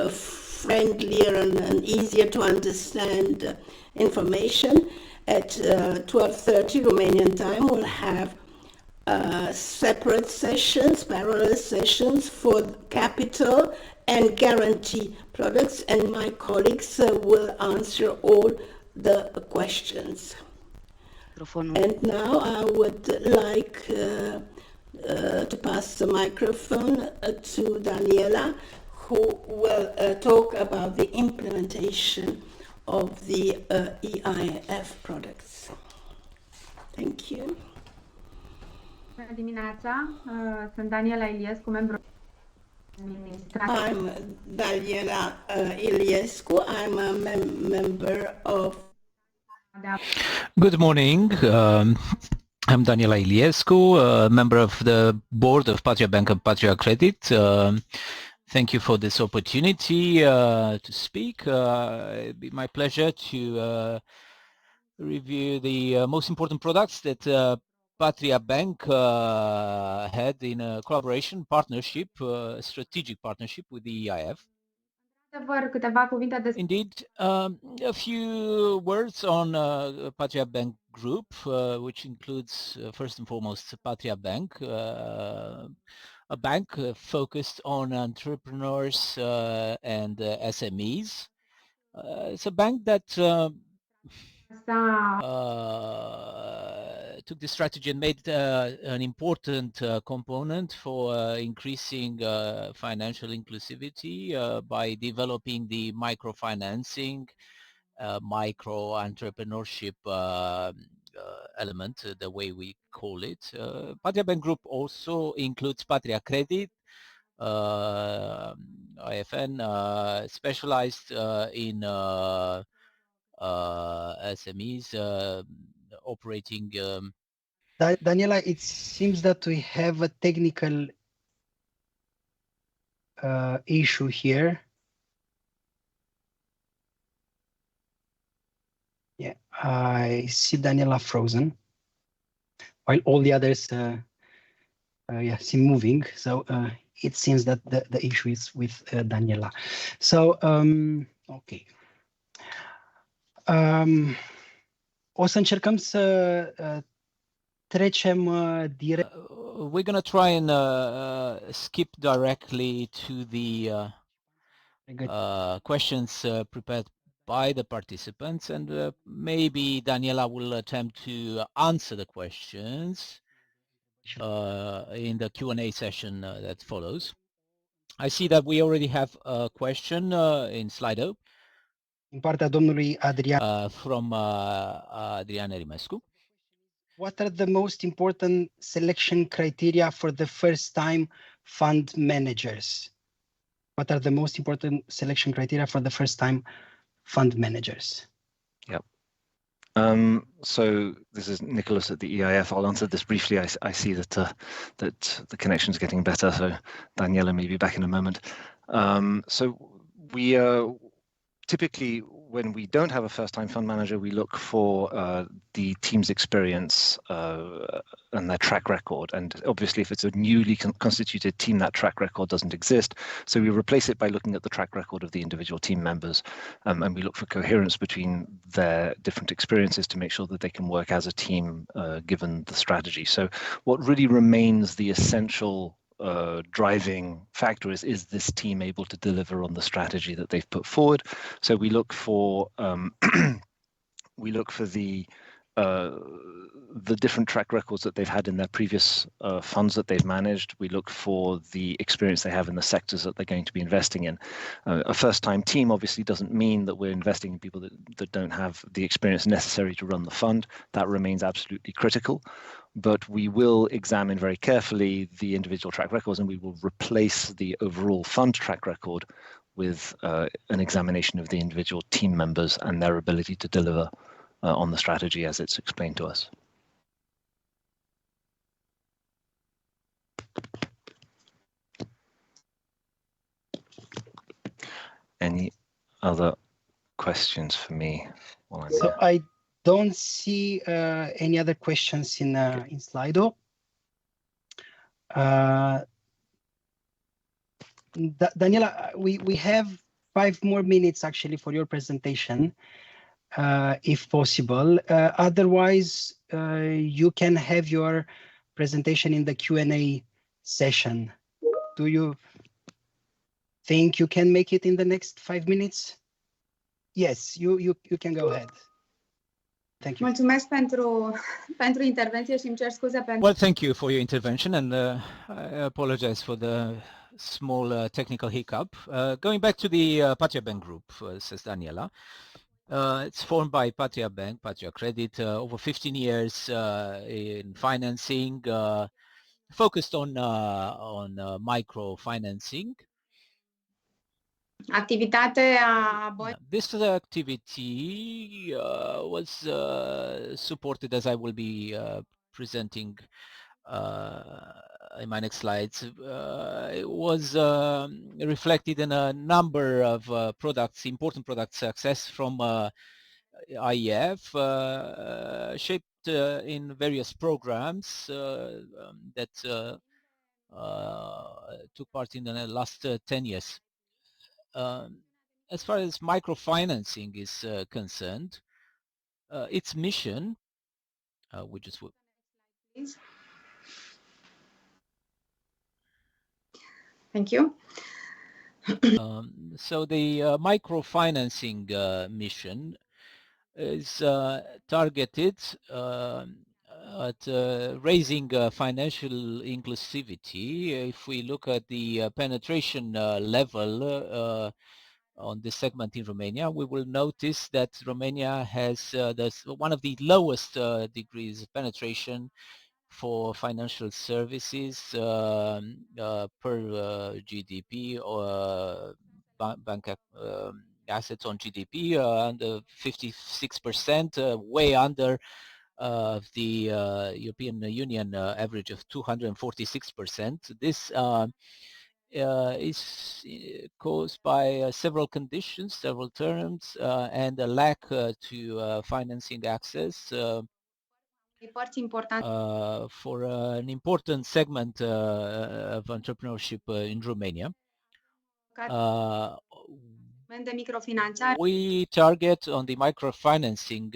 a friendlier and easier to understand information. at 12:30 Romanian time, we'll have separate sessions, parallel sessions for capital and guarantee products, and my colleagues will answer all the questions. And now I would like to pass the microphone to Daniela, who will talk about the implementation of the EIF products. Thank you. Bună dimineața, sunt Daniela Iliescu, membru administrativ. I'm Daniela Iliescu. I'm a member of... Good morning. I'm Daniela Iliescu, member of the board of Patria Bank and Patria Credit. Thank you for this opportunity to speak. It'd be my pleasure to review the most important products that Patria Bank had in a collaboration, partnership, strategic partnership with the EIF. Indeed, a few words on Patria Bank Group, which includes first and foremost Patria Bank, a bank focused on entrepreneurs and SMEs. It's a bank that took the strategy and made an important component for increasing financial inclusivity by developing the microfinancing, micro-entrepreneurship element, the way we call it. Patria Bank Group also includes Patria Credit, IFN, specialized in SMEs operating. Daniela, it seems that we have a technical issue here. Yeah, I see Daniela frozen, while all the others seem moving. So it seems that the issue is with Daniela. So, okay. O să încercăm să trecem direct. We're going to try and skip directly to the questions prepared by the participants, and maybe Daniela will attempt to answer the questions in the Q&A session that follows. I see that we already have a question in Slido. Din partea domnului Adrian. From Adrian Erimescu. What are the most important selection criteria for the first-time fund managers? What are the most important selection criteria for the first-time fund managers? Yep. So this is Nicholas at the EIF. I'll answer this briefly. I see that that the connection is getting better, so Daniela may be back in a moment. So we typically, when we don't have a first-time fund manager, we look for the team's experience and their track record. And obviously, if it's a newly constituted team, that track record doesn't exist. So we replace it by looking at the track record of the individual team members. And we look for coherence between their different experiences to make sure that they can work as a team given the strategy. So what really remains the essential driving factor is this team able to deliver on the strategy that they've put forward. So we look for the different track records that they've had in their previous funds that they've managed. We look for the experience they have in the sectors that they're going to be investing in. A first-time team obviously doesn't mean that we're investing in people that don't have the experience necessary to run the fund. That remains absolutely critical. But we will examine very carefully the individual track records, and we will replace the overall fund track record with an examination of the individual team members and their ability to deliver on the strategy as it's explained to us. Any other questions for me? So I don't see any other questions in Slido. Daniela, we have 5 more minutes actually for your presentation. if possible. Otherwise, you can have your presentation in the Q&A session. Do you think you can make it in the next 5 minutes? Yes, you can go ahead. Thank you. Mulțumesc pentru intervenție și îmi cer scuze pentru... Well, thank you for your intervention, and I apologize for the small technical hiccup. Going back to the Patria Bank Group, says Daniela. It's formed by Patria Bank, Patria Credit, over 15 years in financing, focused on microfinancing. This activity was supported, as I will be presenting in my next slides. It was reflected in a number of products, important product success from IEF, shaped in various programs that took part in the last 10 years. As far as microfinancing is concerned, its mission, which is Thank you. So the microfinancing mission is targeted at raising financial inclusivity. If we look at the penetration level on this segment in Romania, we will notice that Romania has one of the lowest degrees of penetration for financial services per GDP or bank assets on GDP, under 56%, way under the European Union average of 246%. This is caused by several conditions, several terms, and a lack to financing access for an important segment of entrepreneurship in Romania. We target on the microfinancing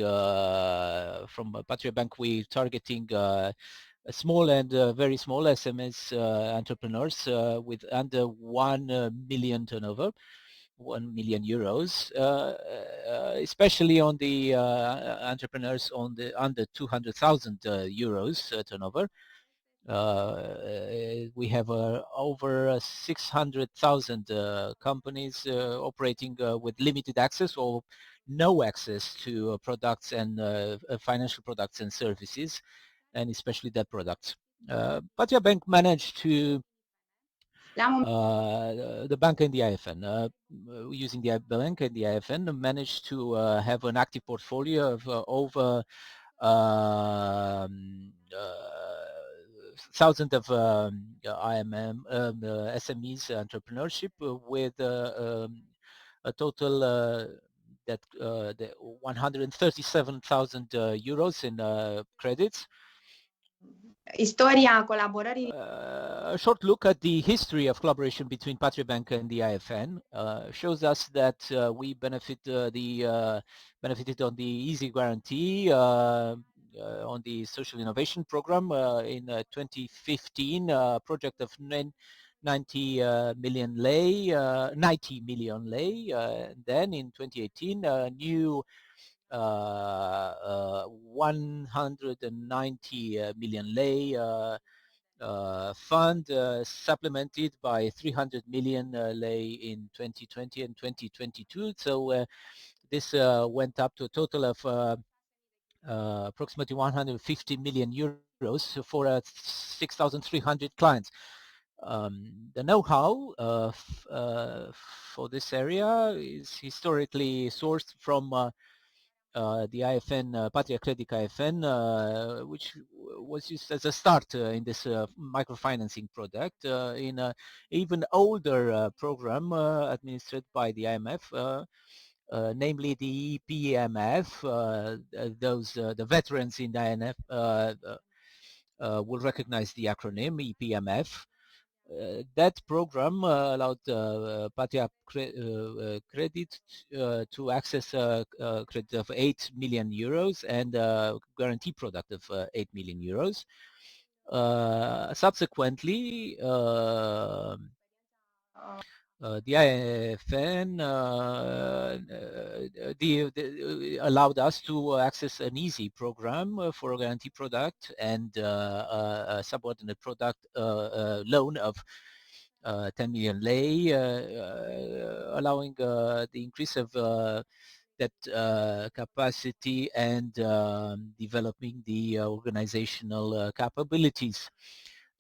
from Patria Bank. We targeting small and very small SMEs entrepreneurs with under 1 million turnover, 1 million euros, especially on the entrepreneurs on the under 200,000 euros turnover. We have over 600,000 companies operating with limited access or no access to products and financial products and services, and especially debt products. Patria Bank managed to the bank and the IFN, using the bank and the IFN, managed to have an active portfolio of over thousands of IMM SMEs entrepreneurship with a total that 137,000 euros in credits. A short look at the history of collaboration between Patria Bank and the IFN shows us that we benefited on the Easy Guarantee on the Social Innovation Program in 2015, project of 90 million lei. Then in 2018, a new 190 million lei fund, supplemented by 300 million lei in 2020 and 2022. So this went up to a total of approximately 150 million euros for 6,300 clients. The know-how for this area is historically sourced from the IFN, Patria Credit IFN, which was used as a start in this microfinancing product in an even older program administered by the IMF, namely the EPMF. The veterans in the IMF will recognize the acronym EPMF. that program allowed Patria Credit to access a credit of 8 million euros and a guarantee product of 8 million euros. Subsequently, the IFN allowed us to access an easy program for a guarantee product and a subordinate product loan of 10 million lei, allowing the increase of that capacity and developing the organizational capabilities.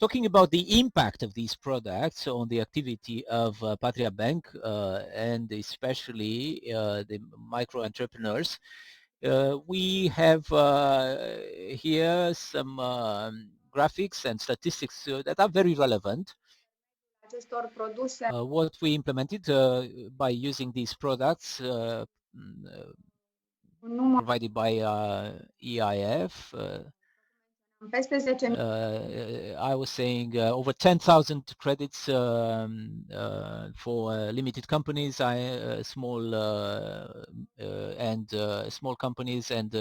Talking about the impact of these products on the activity of Patria Bank and especially the micro entrepreneurs, we have here some graphics and statistics that are very relevant. What we implemented by using these products provided by EIF. I was saying over 10,000 credits for limited companies, small companies and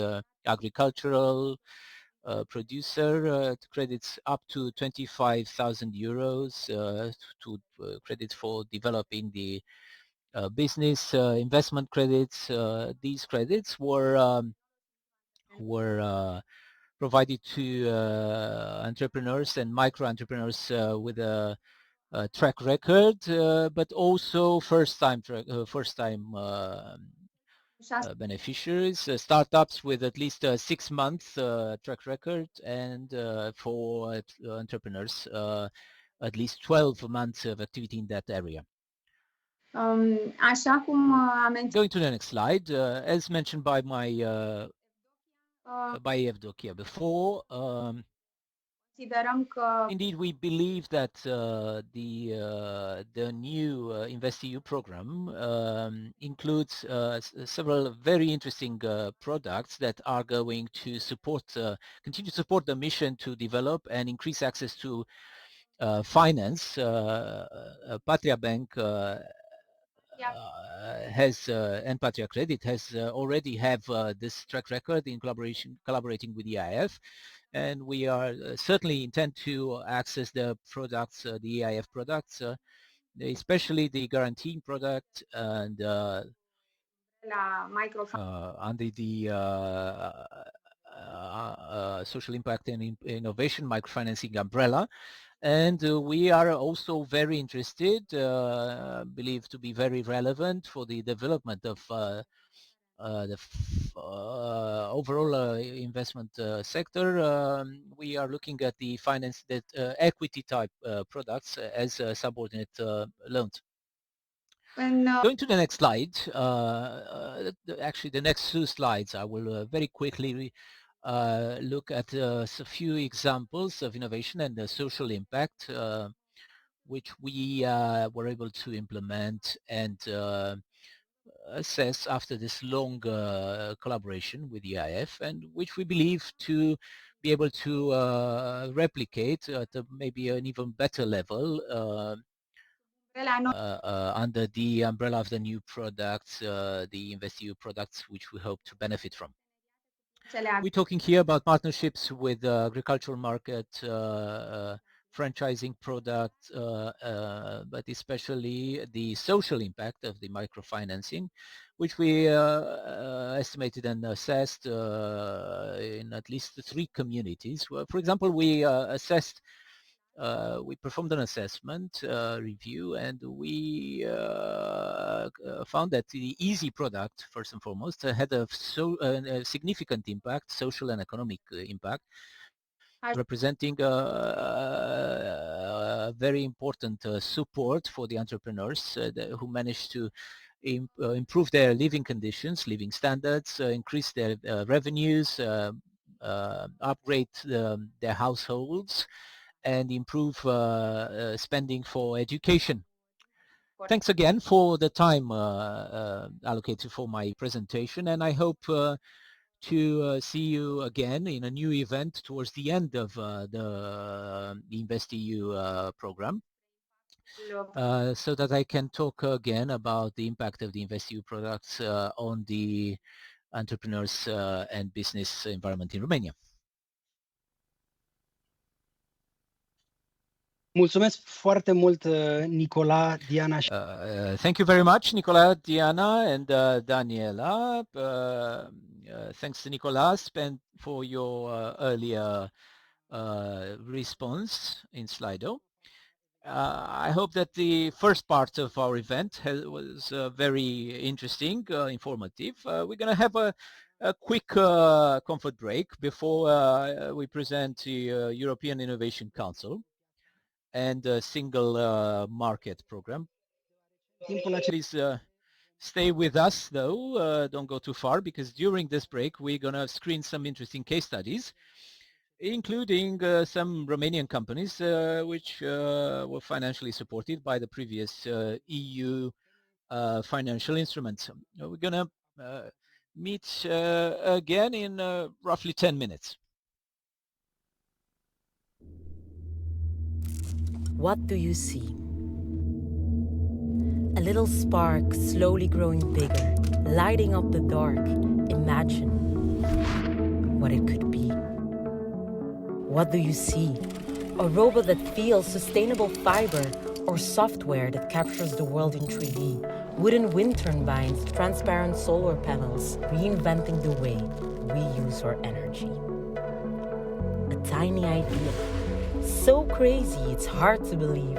agricultural producer credits up to 25,000 euros to credits for developing the business, investment credits. These credits were provided to entrepreneurs and micro entrepreneurs with a track record, but also first-time beneficiaries, startups with at least a 6-month track record, and for entrepreneurs, at least 12 months of activity in that area. Going to the next slide, as mentioned by my by Evdokia before, indeed we believe that the new InvestEU program includes several very interesting products that are going to support, continue to support the mission to develop and increase access to finance. Patria Bank has and Patria Credit has already have this track record in collaborating with the EIF, and we are certainly intend to access the products, the EIF products, especially the guaranteeing product and under the social impact and innovation microfinancing umbrella. And we are also very interested, believed to be very relevant for the development of the overall investment sector. We are looking at the finance that equity type products as subordinate loans. Going to the next slide, actually the next 2 slides, I will very quickly look at a few examples of innovation and the social impact which we were able to implement and assess after this long collaboration with the EIF, and which we believe to be able to replicate at maybe an even better level under the umbrella of the new products, the InvestEU products, which we hope to benefit from. We're talking here about partnerships with agricultural market, franchising product, but especially the social impact of the microfinancing, which we estimated and assessed in at least 3 communities. For example, we assessed we performed an assessment review, and we found that the easy product, first and foremost, had a significant impact, social and economic impact, representing a very important support for the entrepreneurs who managed to improve their living conditions, living standards, increase their revenues, upgrade their households, and improve spending for education. Thanks again for the time allocated for my presentation, and I hope to see you again in a new event towards the end of the InvestEU program. so that I can talk again about the impact of the InvestEU products on the entrepreneurs and business environment in Romania. Mulțumesc foarte mult, Nicola, Diana. Thank you very much, Nicola, Diana, and Daniela. Thanks to Nicolas for your earlier response in Slido. I hope that the first part of our event was very interesting, informative. We're going to have a quick comfort break before we present the European Innovation Council and a single market program. Please stay with us though, don't go too far, because during this break we're going to screen some interesting case studies, including some Romanian companies which were financially supported by the previous EU financial instruments. We're going to meet again in roughly 10 minutes. What do you see? A little spark slowly growing bigger, lighting up the dark. Imagine what it could be. What do you see? A robot that feels sustainable fiber, or software that captures the world in 3D. Wooden wind turbines, transparent solar panels, reinventing the way we use our energy. A tiny idea, so crazy it's hard to believe.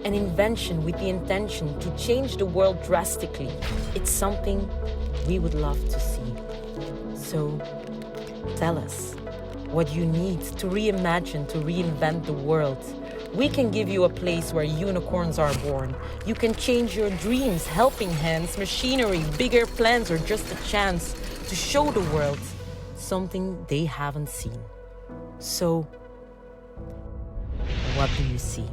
An invention with the intention to change the world drastically. It's something we would love to see. So, tell us what you need to reimagine, to reinvent the world. We can give you a place where unicorns are born. You can change your dreams, helping hands, machinery, bigger plans, or just a chance to show the world something they haven't seen. So, what do you see?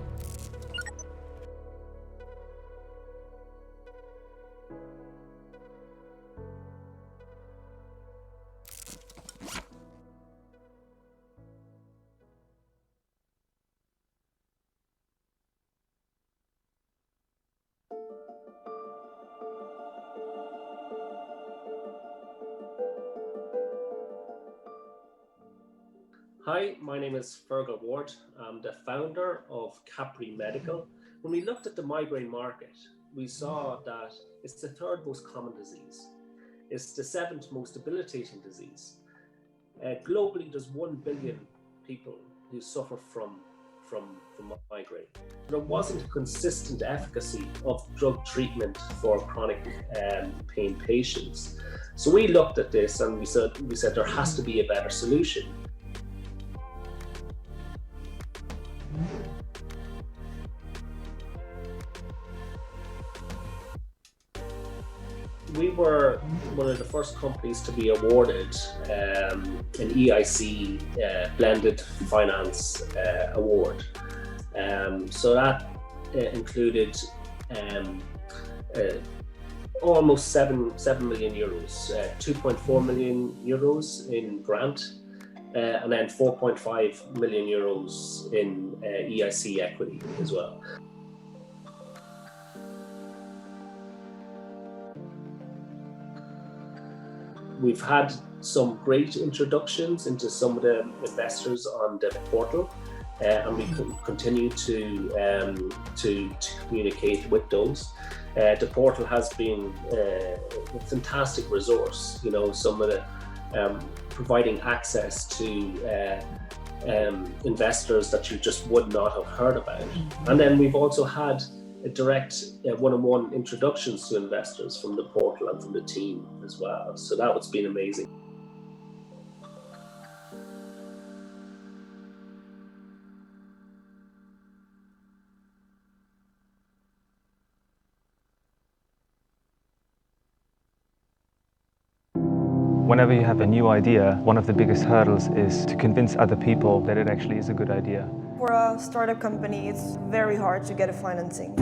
Hi, my name is Fergal Ward. I'm the founder of Capri Medical. When we looked at the migraine market, we saw that it's the third most common disease. It's the seventh most debilitating disease. Globally, there's 1 billion people who suffer from migraine. There wasn't consistent efficacy of drug treatment for chronic pain patients. So we looked at this and we said there has to be a better solution. We were one of the first companies to be awarded an EIC Blended Finance Award. So that included almost 7 million euros, 2.4 million euros in grant, and then 4.5 million euros in EIC equity as well. We've had some great introductions into some of the investors on the portal, and we continue to communicate with those. The portal has been a fantastic resource. You know, some of the providing access to investors that you just would not have heard about. And then we've also had a direct one-on-one introductions to investors from the portal and from the team as well. So that's been amazing. Whenever you have a new idea, one of the biggest hurdles is to convince other people that it actually is a good idea. For a startup company, it's very hard to get a financing.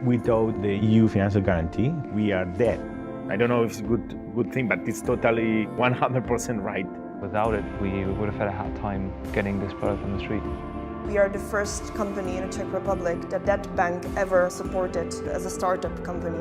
Without the EU financial guarantee, we are dead. I don't know if it's a good thing, but it's totally 100% right. Without it, we would have had a hard time getting this product on the street. We are the first company in the Czech Republic that bank ever supported as a startup company.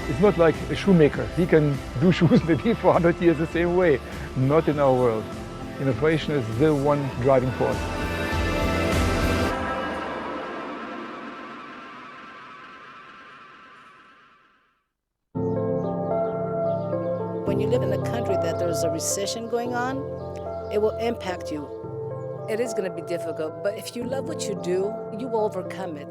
It's not like a shoemaker. He can do shoes maybe for 100 years the same way. Not in our world. Innovation is the one driving force. When you live in a country that there's a recession going on, it will impact you. It is going to be difficult, but if you love what you do, you will overcome it.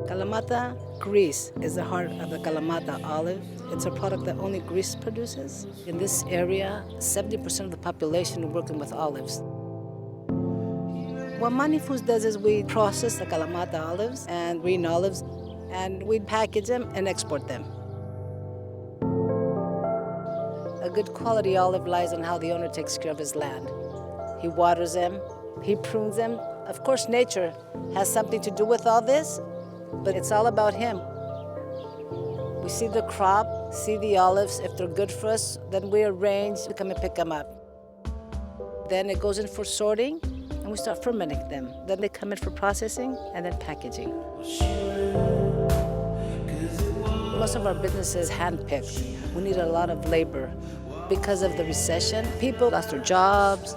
Kalamata, Greece, is the heart of the Kalamata olive. It's a product that only Greece produces. In this area, 70% of the population are working with olives. What Mani Foods does is we process the Kalamata olives and green olives, and we package them and export them. A good quality olive lies on how the owner takes care of his land. He waters them, he prunes them. Of course, nature has something to do with all this, but it's all about him. We see the crop, see the olives. If they're good for us, then we arrange to come and pick them up. Then it goes in for sorting, and we start fermenting them. Then they come in for processing and then packaging. Most of our business is hand-picked. We need a lot of labor. Because of the recession, people lost their jobs.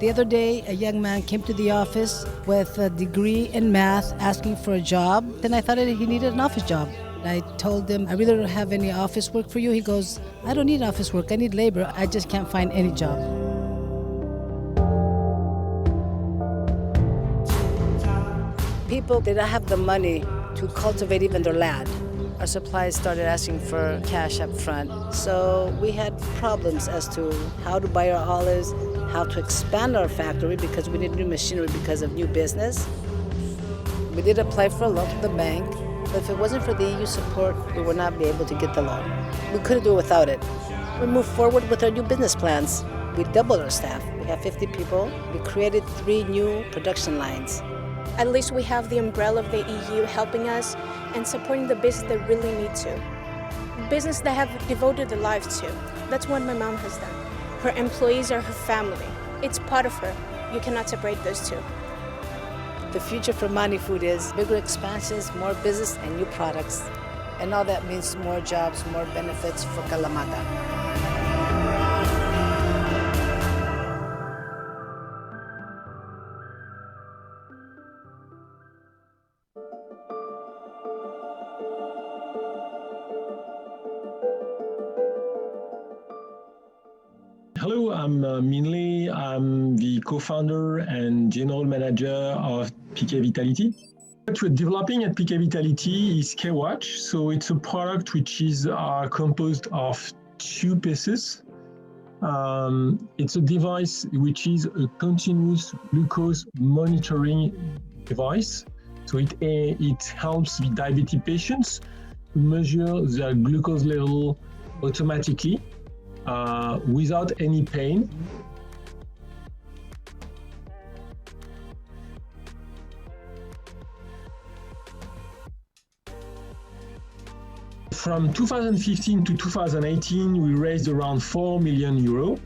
The other day, a young man came to the office with a degree in math asking for a job. Then I thought he needed an office job. I told him, I really don't have any office work for you. He goes, I don't need office work, I need labor. I just can't find any job. People did not have the money to cultivate even their land. Our suppliers started asking for cash up front. So we had problems as to how to buy our olives, how to expand our factory because we need new machinery because of new business. We did apply for a loan from the bank, but if it wasn't for the EU support, we would not be able to get the loan. We couldn't do it without it. We moved forward with our new business plans. We doubled our staff. We have 50 people. We created 3 new production lines. At least we have the umbrella of the EU helping us and supporting the business that really need to. Business that have devoted their lives to. That's what my mom has done. Her employees are her family. It's part of her. You cannot separate those two. The future for Mani Food is bigger expansions, more business, and new products. And all that means more jobs, more benefits for Kalamata. Hello, I'm Minli. I'm the co-founder and general manager of PK Vitality. What we're developing at PK Vitality is K-Watch. So it's a product which is composed of 2 pieces. It's a device which is a continuous glucose monitoring device. So it helps the diabetes patients to measure their glucose level automatically. Without any pain. From 2015 to 2018, we raised around 4 million euro.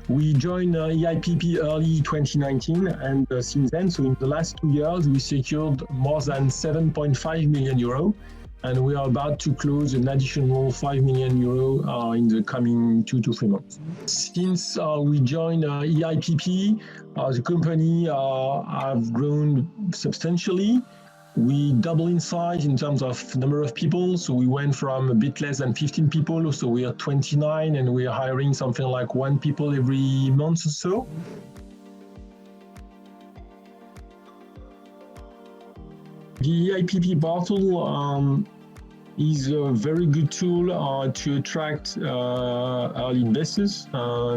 We joined EIPP early 2019, and since then, so in the last 2 years, we secured more than 7.5 million euro. And we are about to close an additional 5 million euro in the coming 2 to 3 months. Since we joined EIPP, the company have grown substantially. We doubled in size in terms of number of people. So we went from a bit less than 15 people. So we are 29, and we are hiring something like 1 people every month or so. The EIPP bottle is a very good tool to attract early investors,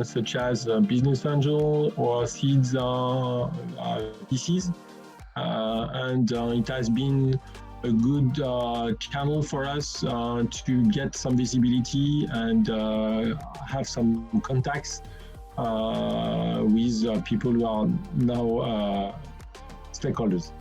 such as business angel or seeds VCs. And it has been a good channel for us to get some visibility and have some contacts with people who are now stakeholders.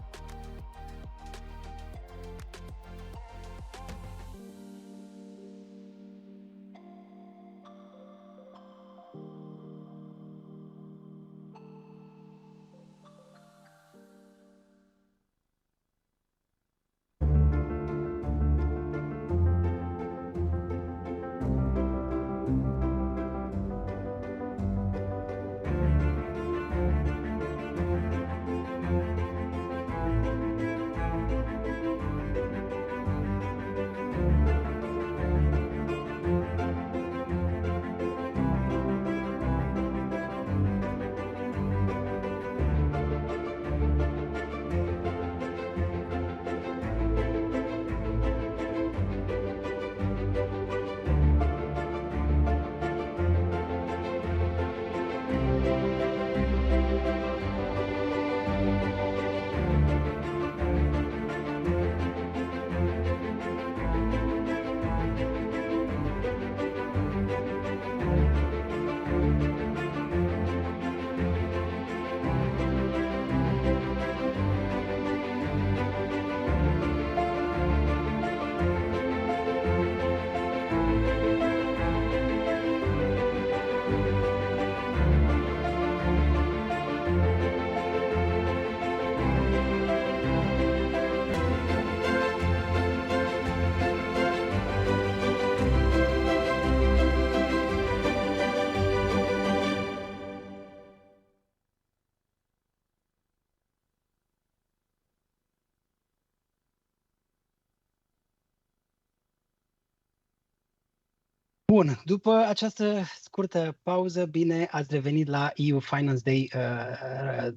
Bun, după această scurtă pauză, bine ați revenit la EU Finance Day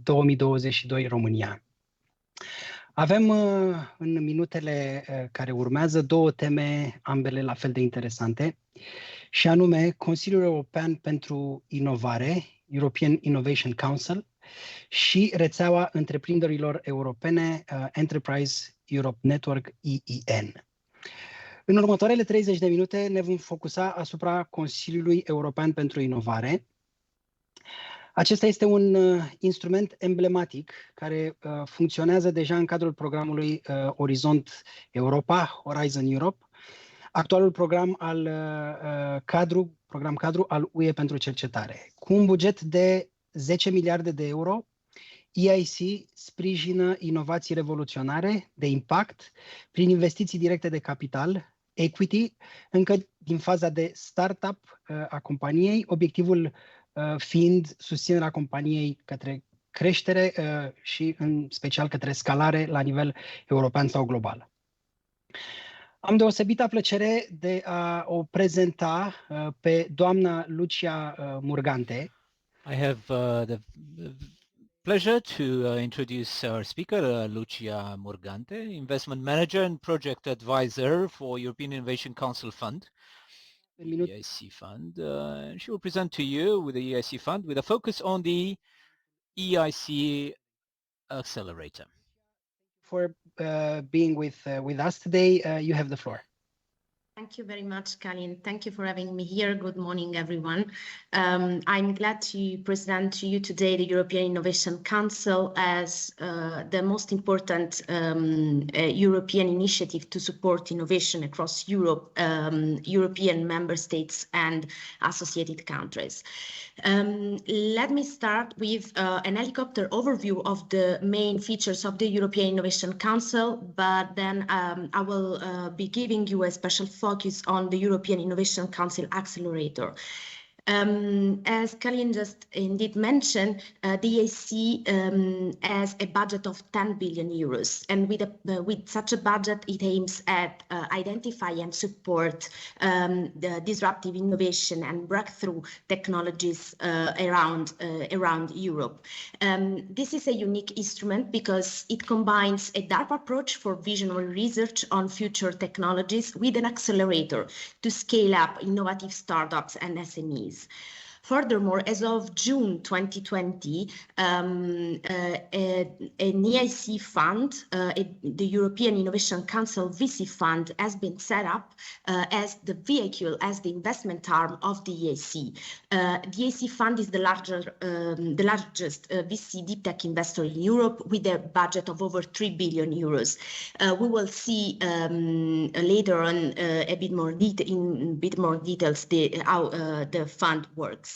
2022 România. Avem în minutele care urmează două teme, ambele la fel de interesante, și anume Consiliul European pentru Inovare, European Innovation Council, și rețeaua întreprinderilor europene Enterprise Europe Network, EEN. În următoarele 30 de minute ne vom focusa asupra Consiliului European pentru Inovare. Acesta este un instrument emblematic care funcționează deja în cadrul programului Orizont Europa, Horizon Europe, actualul program cadru al UE pentru cercetare. Cu un buget de 10 miliarde de euro, EIC sprijină inovații revoluționare de impact prin investiții directe de capital, equity, încă din faza de startup a companiei, obiectivul fiind susținerea companiei către creștere și în special către scalare la nivel european sau global. Am deosebită plăcere de a o prezenta pe doamna Lucia Morgante. I have the pleasure to introduce our speaker, Lucia Morgante, Investment Manager and Project Advisor for European Innovation Council Fund, the EIC Fund. She will present to you with the EIC Fund with a focus on the EIC Accelerator. For being with us today, you have the floor. Thank you very much, Kalin. Thank you for having me here. Good morning, everyone. I'm glad to present to you today the European Innovation Council as the most important European initiative to support innovation across Europe, European member states and associated countries. Let me start with an helicopter overview of the main features of the European Innovation Council, but then I will be giving you a special focus on the European Innovation Council Accelerator. As Kalin just indeed mentioned, the EIC has a budget of 10 billion euros, and with such a budget, it aims at identify and support the disruptive innovation and breakthrough technologies around Europe. This is a unique instrument because it combines a DARPA approach for visionary research on future technologies with an accelerator to scale up innovative startups and SMEs. Furthermore, as of June 2020, an EIC fund, the European Innovation Council VC fund, has been set up as the vehicle, as the investment arm of the EIC. The EIC fund is the largest VC deep tech investor in Europe with a budget of over 3 billion euros. We will see later on in bit more details how the fund works.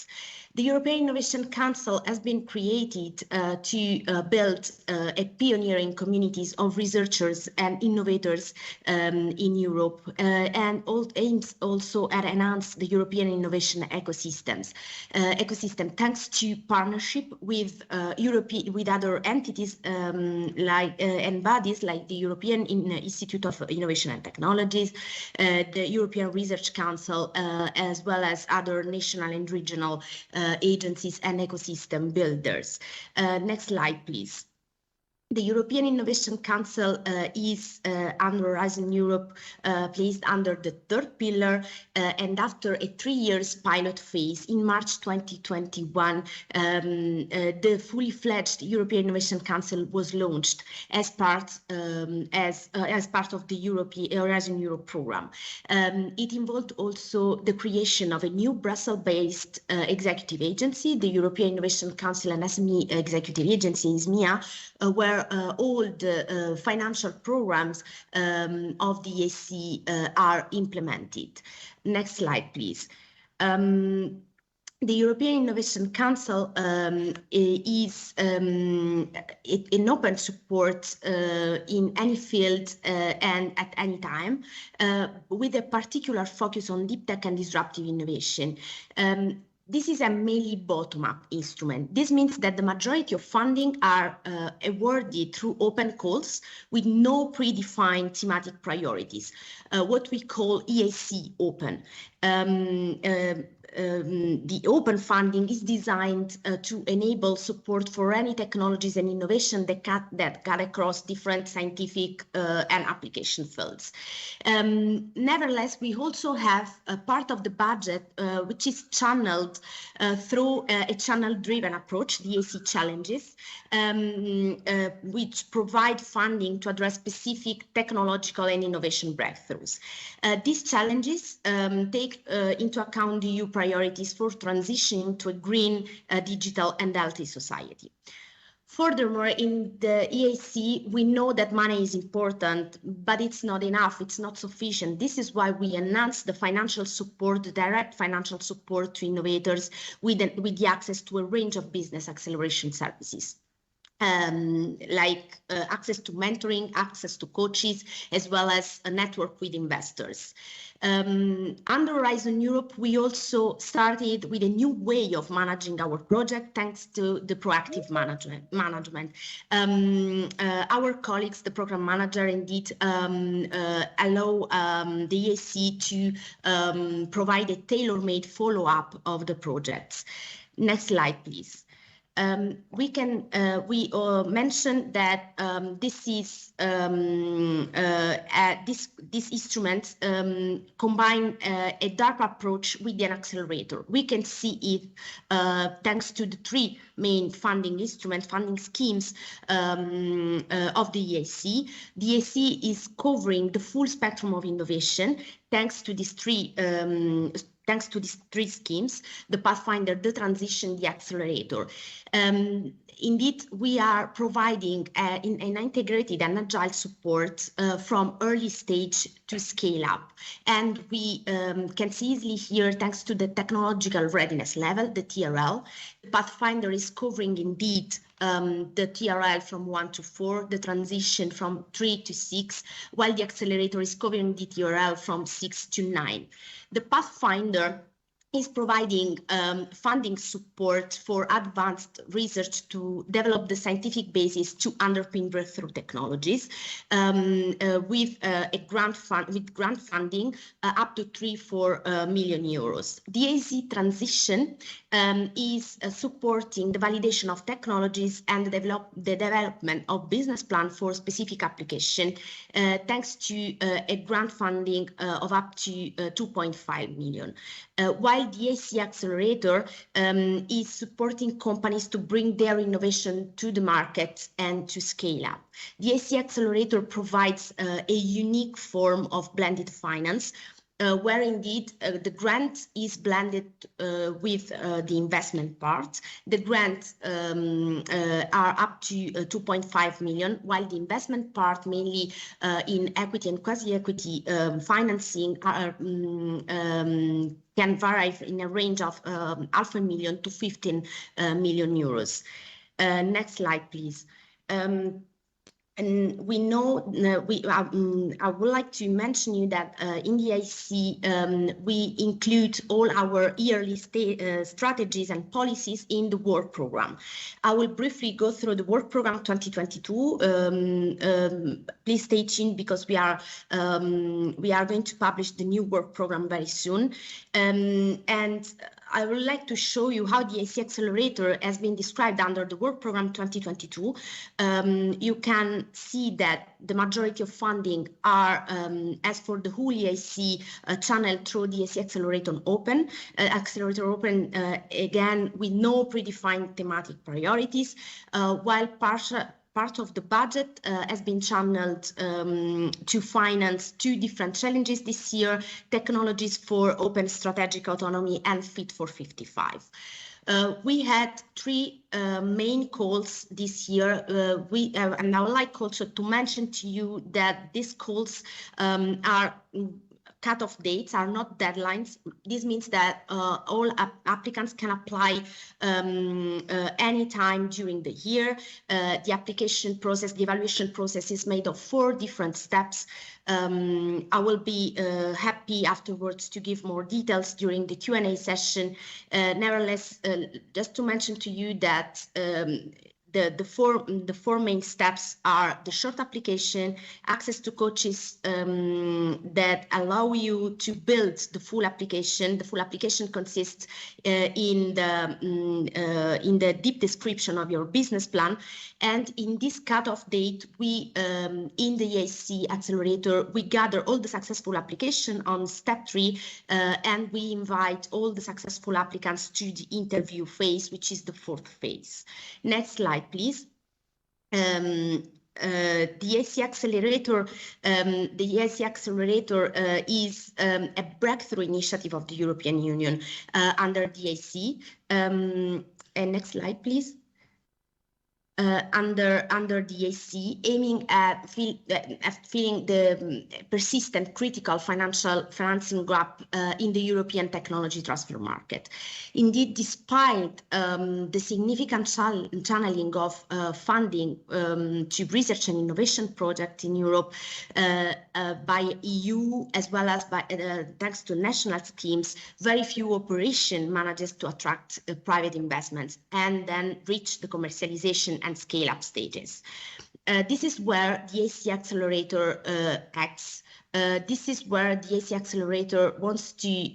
The European Innovation Council has been created to build a pioneering communities of researchers and innovators in Europe and aims also at enhance the European innovation ecosystem thanks to partnership with other entities and bodies like the European Institute of Innovation and Technologies, the European Research Council, as well as other national and regional agencies and ecosystem builders. Next slide, please. The European Innovation Council is under Horizon Europe, placed under the third pillar, and after a 3 years pilot phase in March 2021, the fully fledged European Innovation Council was launched as part of the European Horizon Europe program. It involved also the creation of a new Brussels-based executive agency, the European Innovation Council and SME Executive Agency, ISMEA, where all the financial programs of the EIC are implemented. Next slide, please. The European Innovation Council is an open support in any field and at any time, with a particular focus on deep tech and disruptive innovation. This is a mainly bottom-up instrument. This means that the majority of funding are awarded through open calls with no predefined thematic priorities, what we call EAC open. The open funding is designed to enable support for any technologies and innovation that cut across different scientific and application fields. Nevertheless, we also have a part of the budget which is channeled through a channel-driven approach, the EAC challenges, which provide funding to address specific technological and innovation breakthroughs. These challenges take into account the EU priorities for transitioning to a green, digital and healthy society. Furthermore, in the EAC, we know that money is important, but it's not enough, it's not sufficient. This is why we enhanced the financial support, the direct financial support to innovators with the access to a range of business acceleration services. Like access to mentoring, access to coaches, as well as a network with investors. Under Horizon Europe, we also started with a new way of managing our project thanks to the proactive management. Our colleagues, the program manager, indeed allow the EAC to provide a tailor-made follow-up of the projects. Next slide, please. We mentioned that this instrument combine a DARPA approach with an accelerator. We can see it thanks to the three main funding schemes of the EAC. The EAC is covering the full spectrum of innovation thanks to these three schemes: the Pathfinder, the Transition, the Accelerator. Indeed, we are providing an integrated and agile support from early stage to scale up. And we can see easily here, thanks to the technological readiness level, the TRL, the Pathfinder is covering indeed the TRL from 1 to 4, the Transition from 3 to 6, while the Accelerator is covering the TRL from 6 to 9. The Pathfinder is providing funding support for advanced research to develop the scientific basis to underpin breakthrough technologies with grant funding up to 3-4 million euros. The EAC Transition is supporting the validation of technologies and the development of business plan for specific application thanks to a grant funding of up to 2.5 million. While the EAC Accelerator is supporting companies to bring their innovation to the market and to scale up. The EAC Accelerator provides a unique form of blended finance where indeed the grant is blended with the investment part. The grants are up to 2.5 million, while the investment part, mainly in equity and quasi-equity financing, can vary in a range of 500,000 to 15 million euros. Next slide, please. And we know, I would like to mention you that in the EAC, we include all our yearly strategies and policies in the work program. I will briefly go through the work program 2022. Please stay tuned because we are going to publish the new work program very soon. And I would like to show you how the EAC Accelerator has been described under the work program 2022. You can see that the majority of funding are, as for the whole EAC, channeled through the EAC Accelerator Open, again, with no predefined thematic priorities, while part of the budget has been channeled to finance two different challenges this year: technologies for open strategic autonomy and Fit for 55. We had three main calls this year. And I would like also to mention to you that these calls are cut-off dates, are not deadlines. This means that all applicants can apply anytime during the year. The application process, the evaluation process is made of 4 different steps. I will be happy afterwards to give more details during the Q&A session. Nevertheless, just to mention to you that the four main steps are the short application, access to coaches that allow you to build the full application. The full application consists in the deep description of your business plan. And in this cutoff date, we in the EIC accelerator, we gather all the successful application on step 3, and we invite all the successful applicants to the interview phase, which is the 4th phase. Next slide, please. The EIC accelerator, is a breakthrough initiative of the European Union under the EIC. And next slide, please. Under the EIC, aiming at filling the persistent critical financing gap in the European technology transfer market. Indeed, despite the significant channeling of funding to research and innovation projects in Europe by EU as well as by thanks to national schemes, very few operations manages to attract private investments and then reach the commercialization and scale-up stages. This is where the EIC accelerator acts. This is where the EIC accelerator wants to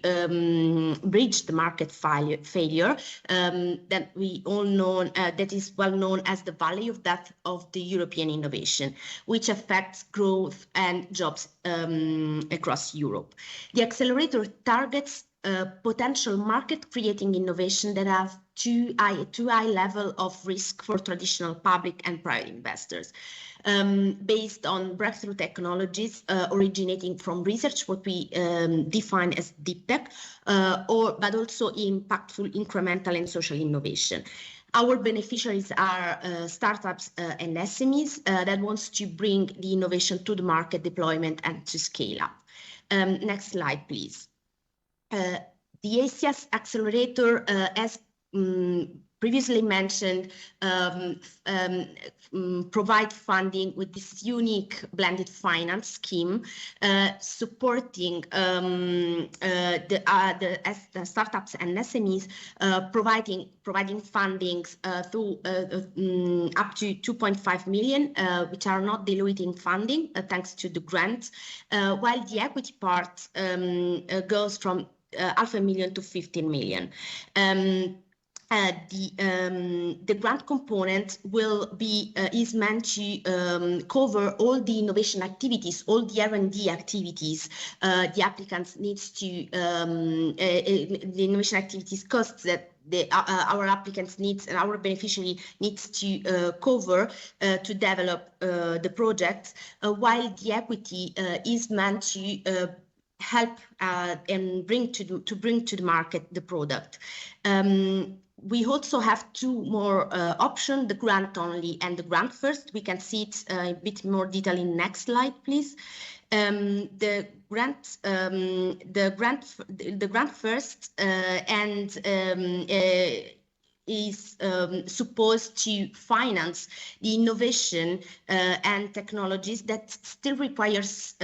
bridge the market failure that we all know, that is well known as the valley of death of the European innovation, which affects growth and jobs across Europe. The accelerator targets potential market-creating innovation that have too high level of risk for traditional public and private investors. Based on breakthrough technologies originating from research, what we define as deep tech, but also impactful, incremental, and social innovation. Our beneficiaries are startups and SMEs that wants to bring the innovation to the market deployment and to scale up. Next slide, please. The EIC accelerator, as previously mentioned, provide funding with this unique blended finance scheme, supporting the startups and SMEs, providing fundings through up to 2.5 million, which are not diluting funding thanks to the grant, while the equity part goes from $500,000 to 15 million. The grant component is meant to cover all the innovation activities, all the R&D activities the applicants needs to, the innovation activities costs that our applicants needs and our beneficiary needs to cover to develop the project, while the equity is meant to help and bring to the market the product. We also have 2 more options, the grant only and the grant first. We can see it a bit more detail in next slide, please. The grant first is supposed to finance the innovation and technologies that still requires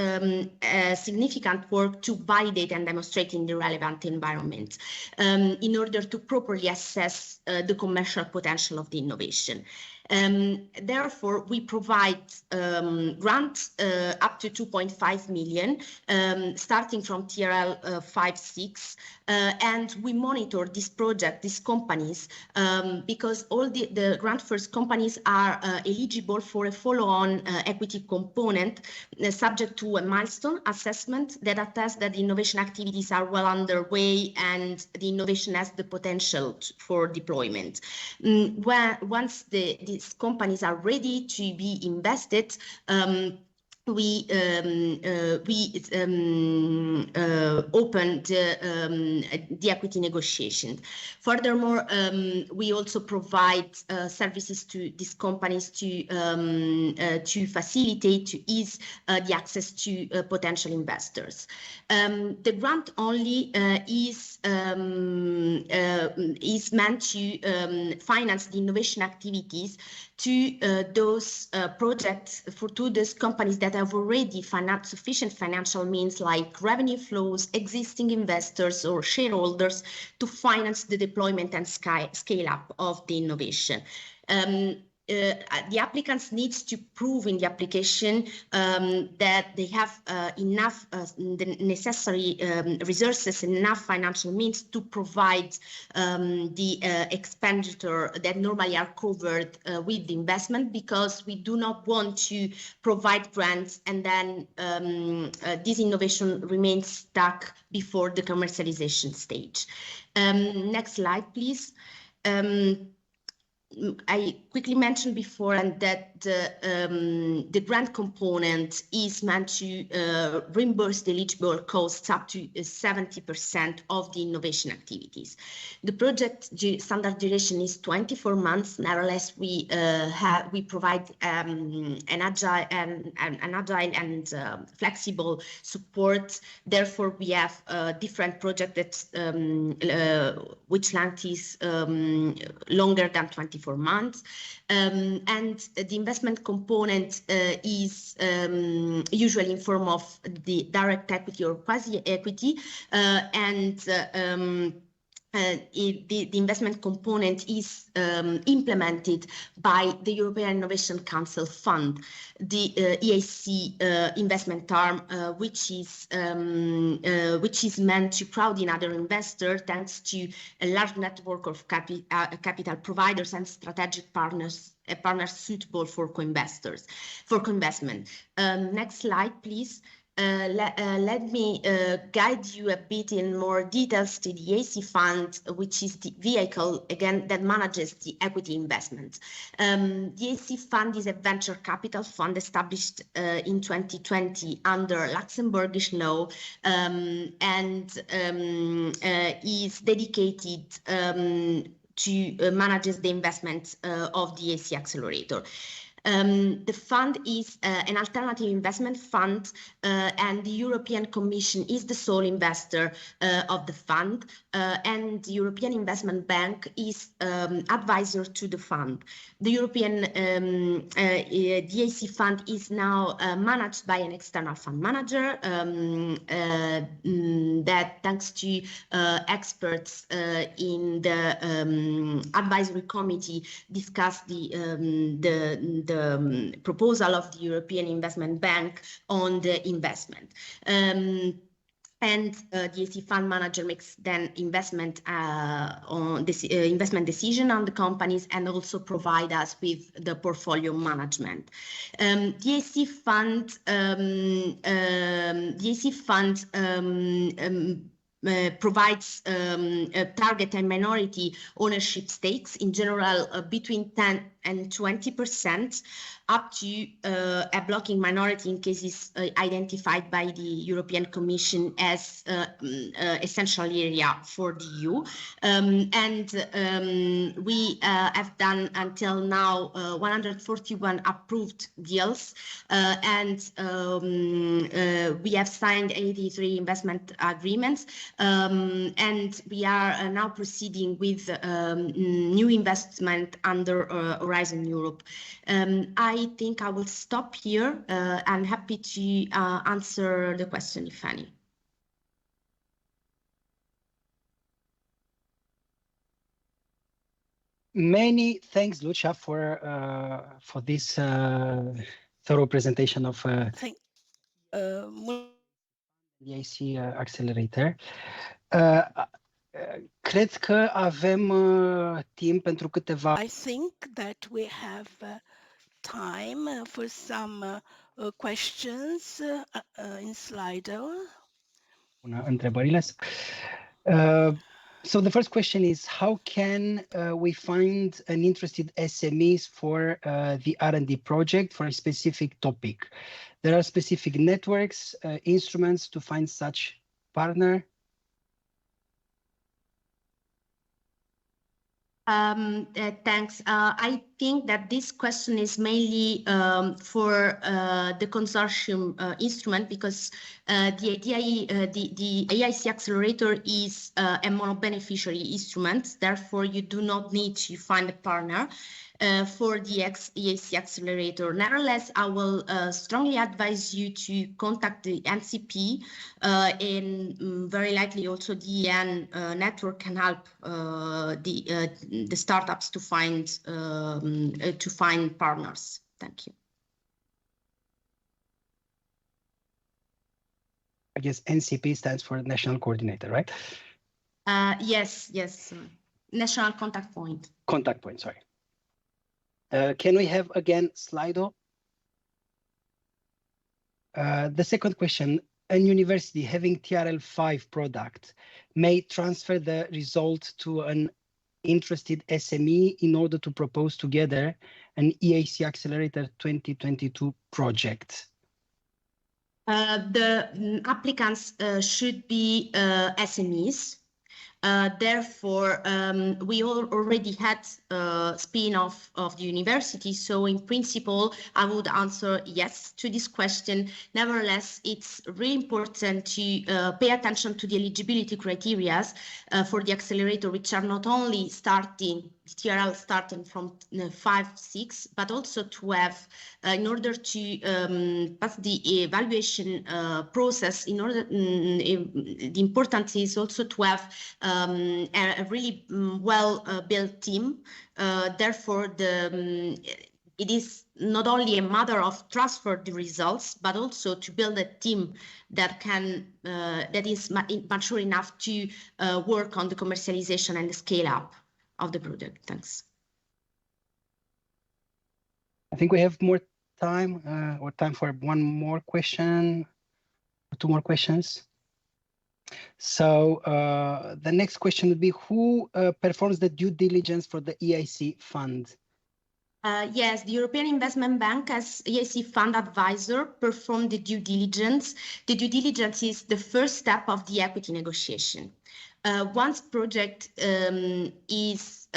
significant work to validate and demonstrate in the relevant environment in order to properly assess the commercial potential of the innovation. Therefore, we provide grants up to 2.5 million, starting from TRL 5-6, and we monitor this project, these companies, because all the grant first companies are eligible for a follow-on equity component subject to a milestone assessment that attests that the innovation activities are well underway and the innovation has the potential for deployment. Once these companies are ready to be invested, we opened the equity negotiation. Furthermore, we also provide services to these companies to facilitate, to ease the access to potential investors. The grant only is meant to finance the innovation activities to those projects, to those companies that have already sufficient financial means like revenue flows, existing investors or shareholders to finance the deployment and scale up of the innovation. The applicants needs to prove in the application that they have enough the necessary resources and enough financial means to provide the expenditure that normally are covered with the investment, because we do not want to provide grants and then this innovation remains stuck before the commercialization stage. Next slide, please. I quickly mentioned before and that the grant component is meant to reimburse the eligible costs up to 70% of the innovation activities. The project standard duration is 24 months. Nevertheless, we provide an agile and flexible support. Therefore, we have different projects that which length is longer than 24 months, and the investment component is usually in form of the direct equity or quasi-equity, and the investment component is implemented by the European Innovation Council Fund, the EIC investment arm, which is meant to crowd in other investors thanks to a large network of capital providers and strategic partners suitable for co-investment. Next slide, please. Let me guide you a bit in more details to the EIC fund, which is the vehicle, again, that manages the equity investment. The EIC fund is a venture capital fund established in 2020 under Luxembourgish law, and is dedicated to manages the investment of the EIC accelerator. The fund is an alternative investment fund, and the European Commission is the sole investor of the fund, and the European Investment Bank is advisor to the fund. The European DAC fund is now managed by an external fund manager that, thanks to experts in the advisory committee, discuss the proposal of the European Investment Bank on the investment. And the EC fund manager makes then investment on this investment decision on the companies, and also provide us with the portfolio management. The EC fund provides target and minority ownership stakes, in general between 10 and 20%, up to a blocking minority in cases identified by the European Commission as essential area for the EU. We have done until now 141 approved deals, and we have signed 83 investment agreements, and we are now proceeding with new investment under Horizon Europe. I think I will stop here. I'm happy to answer the question, if any. Many thanks, Lucia, for this thorough presentation of the IC Accelerator. Cred că avem timp pentru câteva. I think that we have time for some questions in Slido. Întrebările. So the first question is, how can we find an interested SMEs for the R&D project for a specific topic? There are specific networks, instruments to find such partner. Thanks. I think that this question is mainly for the consortium instrument, because the EIC accelerator is a mono-beneficiary instrument. Therefore, you do not need to find a partner for the EIC accelerator. Nevertheless, I will strongly advise you to contact the NCP, and very likely also the EN network can help the startups to find partners. Thank you. I guess NCP stands for National Coordinator, right? Yes. National Contact Point. Contact Point, sorry. Can we have again Slido? The second question, a university having TRL5 product may transfer the result to an interested SME in order to propose together an EIC Accelerator 2022 project. The applicants should be SMEs. Therefore, we already had a spin-off of the university. So in principle, I would answer yes to this question. Nevertheless, it's really important to pay attention to the eligibility criteria for the accelerator, which are not only TRL starting from 5-6, but also to have, in order to pass the evaluation process, the importance is also to have a really well-built team. Therefore, it is not only a matter of transfer the results, but also to build a team that is mature enough to work on the commercialization and the scale up of the product. Thanks. I think we have more time, or time for one more question, two more questions. So the next question would be, who performs the due diligence for the EIC fund? Yes, the European Investment Bank as EIC fund advisor performed the due diligence. The due diligence is the first step of the equity negotiation. Once project is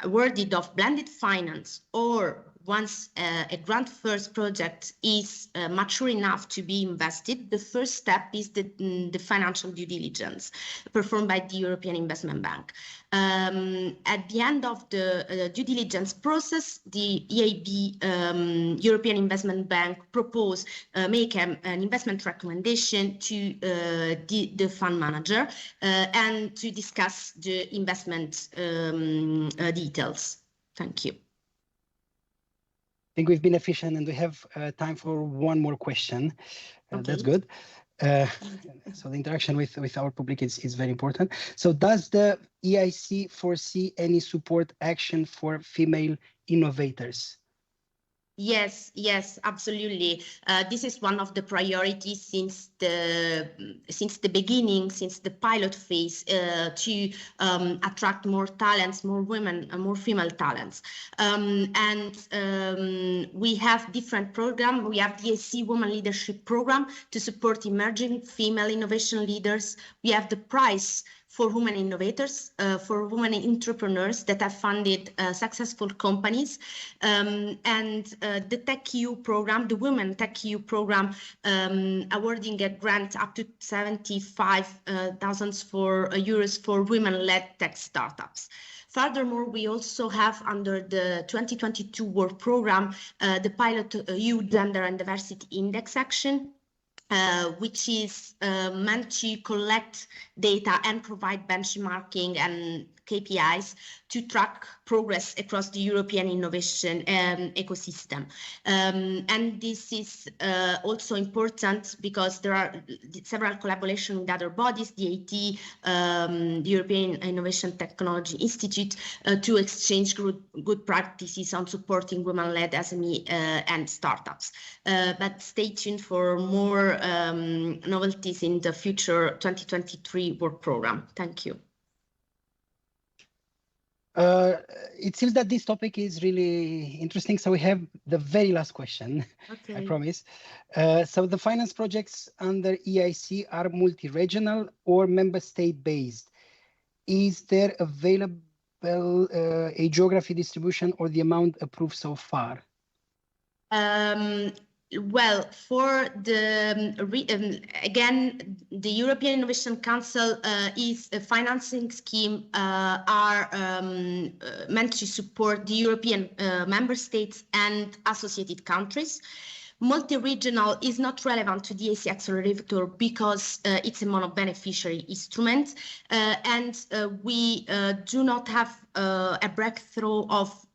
awarded of blended finance, or once a grant first project is mature enough to be invested, the first step is the financial due diligence performed by the European Investment Bank. At the end of the due diligence process, the EIB, European Investment Bank, make an investment recommendation to the fund manager and to discuss the investment details. Thank you. I think we've been efficient and we have time for one more question. Okay. That's good. So the interaction with our public is very important. So does the EIC foresee any support action for female innovators? Yes, absolutely. This is one of the priorities since the beginning, since the pilot phase, to attract more talents, more women, more female talents. We have different programs. We have the EIC Women Leadership Program to support emerging female innovation leaders. We have the prize for women innovators, for women entrepreneurs that have funded successful companies, and the TechEU program, the Women TechEU program, awarding a grant up to 75,000 euros for women-led tech startups. Furthermore, we also have under the 2022 work program the pilot EU Gender and Diversity Index action, which is meant to collect data and provide benchmarking and KPIs to track progress across the European innovation ecosystem. And this is also important because there are several collaborations with other bodies, the IT, the European Innovation Technology Institute, to exchange good practices on supporting women-led SME and startups. But stay tuned for more novelties in the future 2023 work program. Thank you. It seems that this topic is really interesting. So we have the very last question, okay. I promise. So the finance projects under EIC are multi-regional or member state based. Is there available a geography distribution or the amount approved so far? Well, for the again, the European Innovation Council is a financing scheme are meant to support the European member states and associated countries. Multi-regional is not relevant to the EIC accelerator because it's a mono-beneficiary instrument, and we do not have a breakthrough of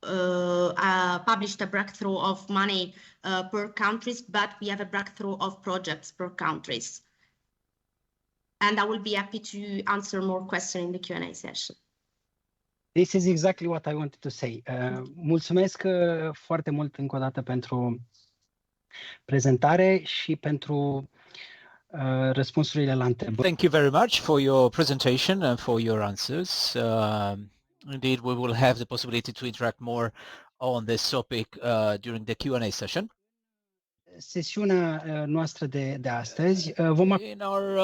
published a breakthrough of money per countries, but we have a breakthrough of projects per countries. And I will be happy to answer more questions in the Q&A session. This is exactly what I wanted to say. Mulțumesc foarte mult încă o dată pentru prezentare și pentru răspunsurile la întrebări. Thank you very much for your presentation and for your answers. Indeed, we will have the possibility to interact more on this topic during the Q&A session. Sesiunea noastră de astăzi vom In our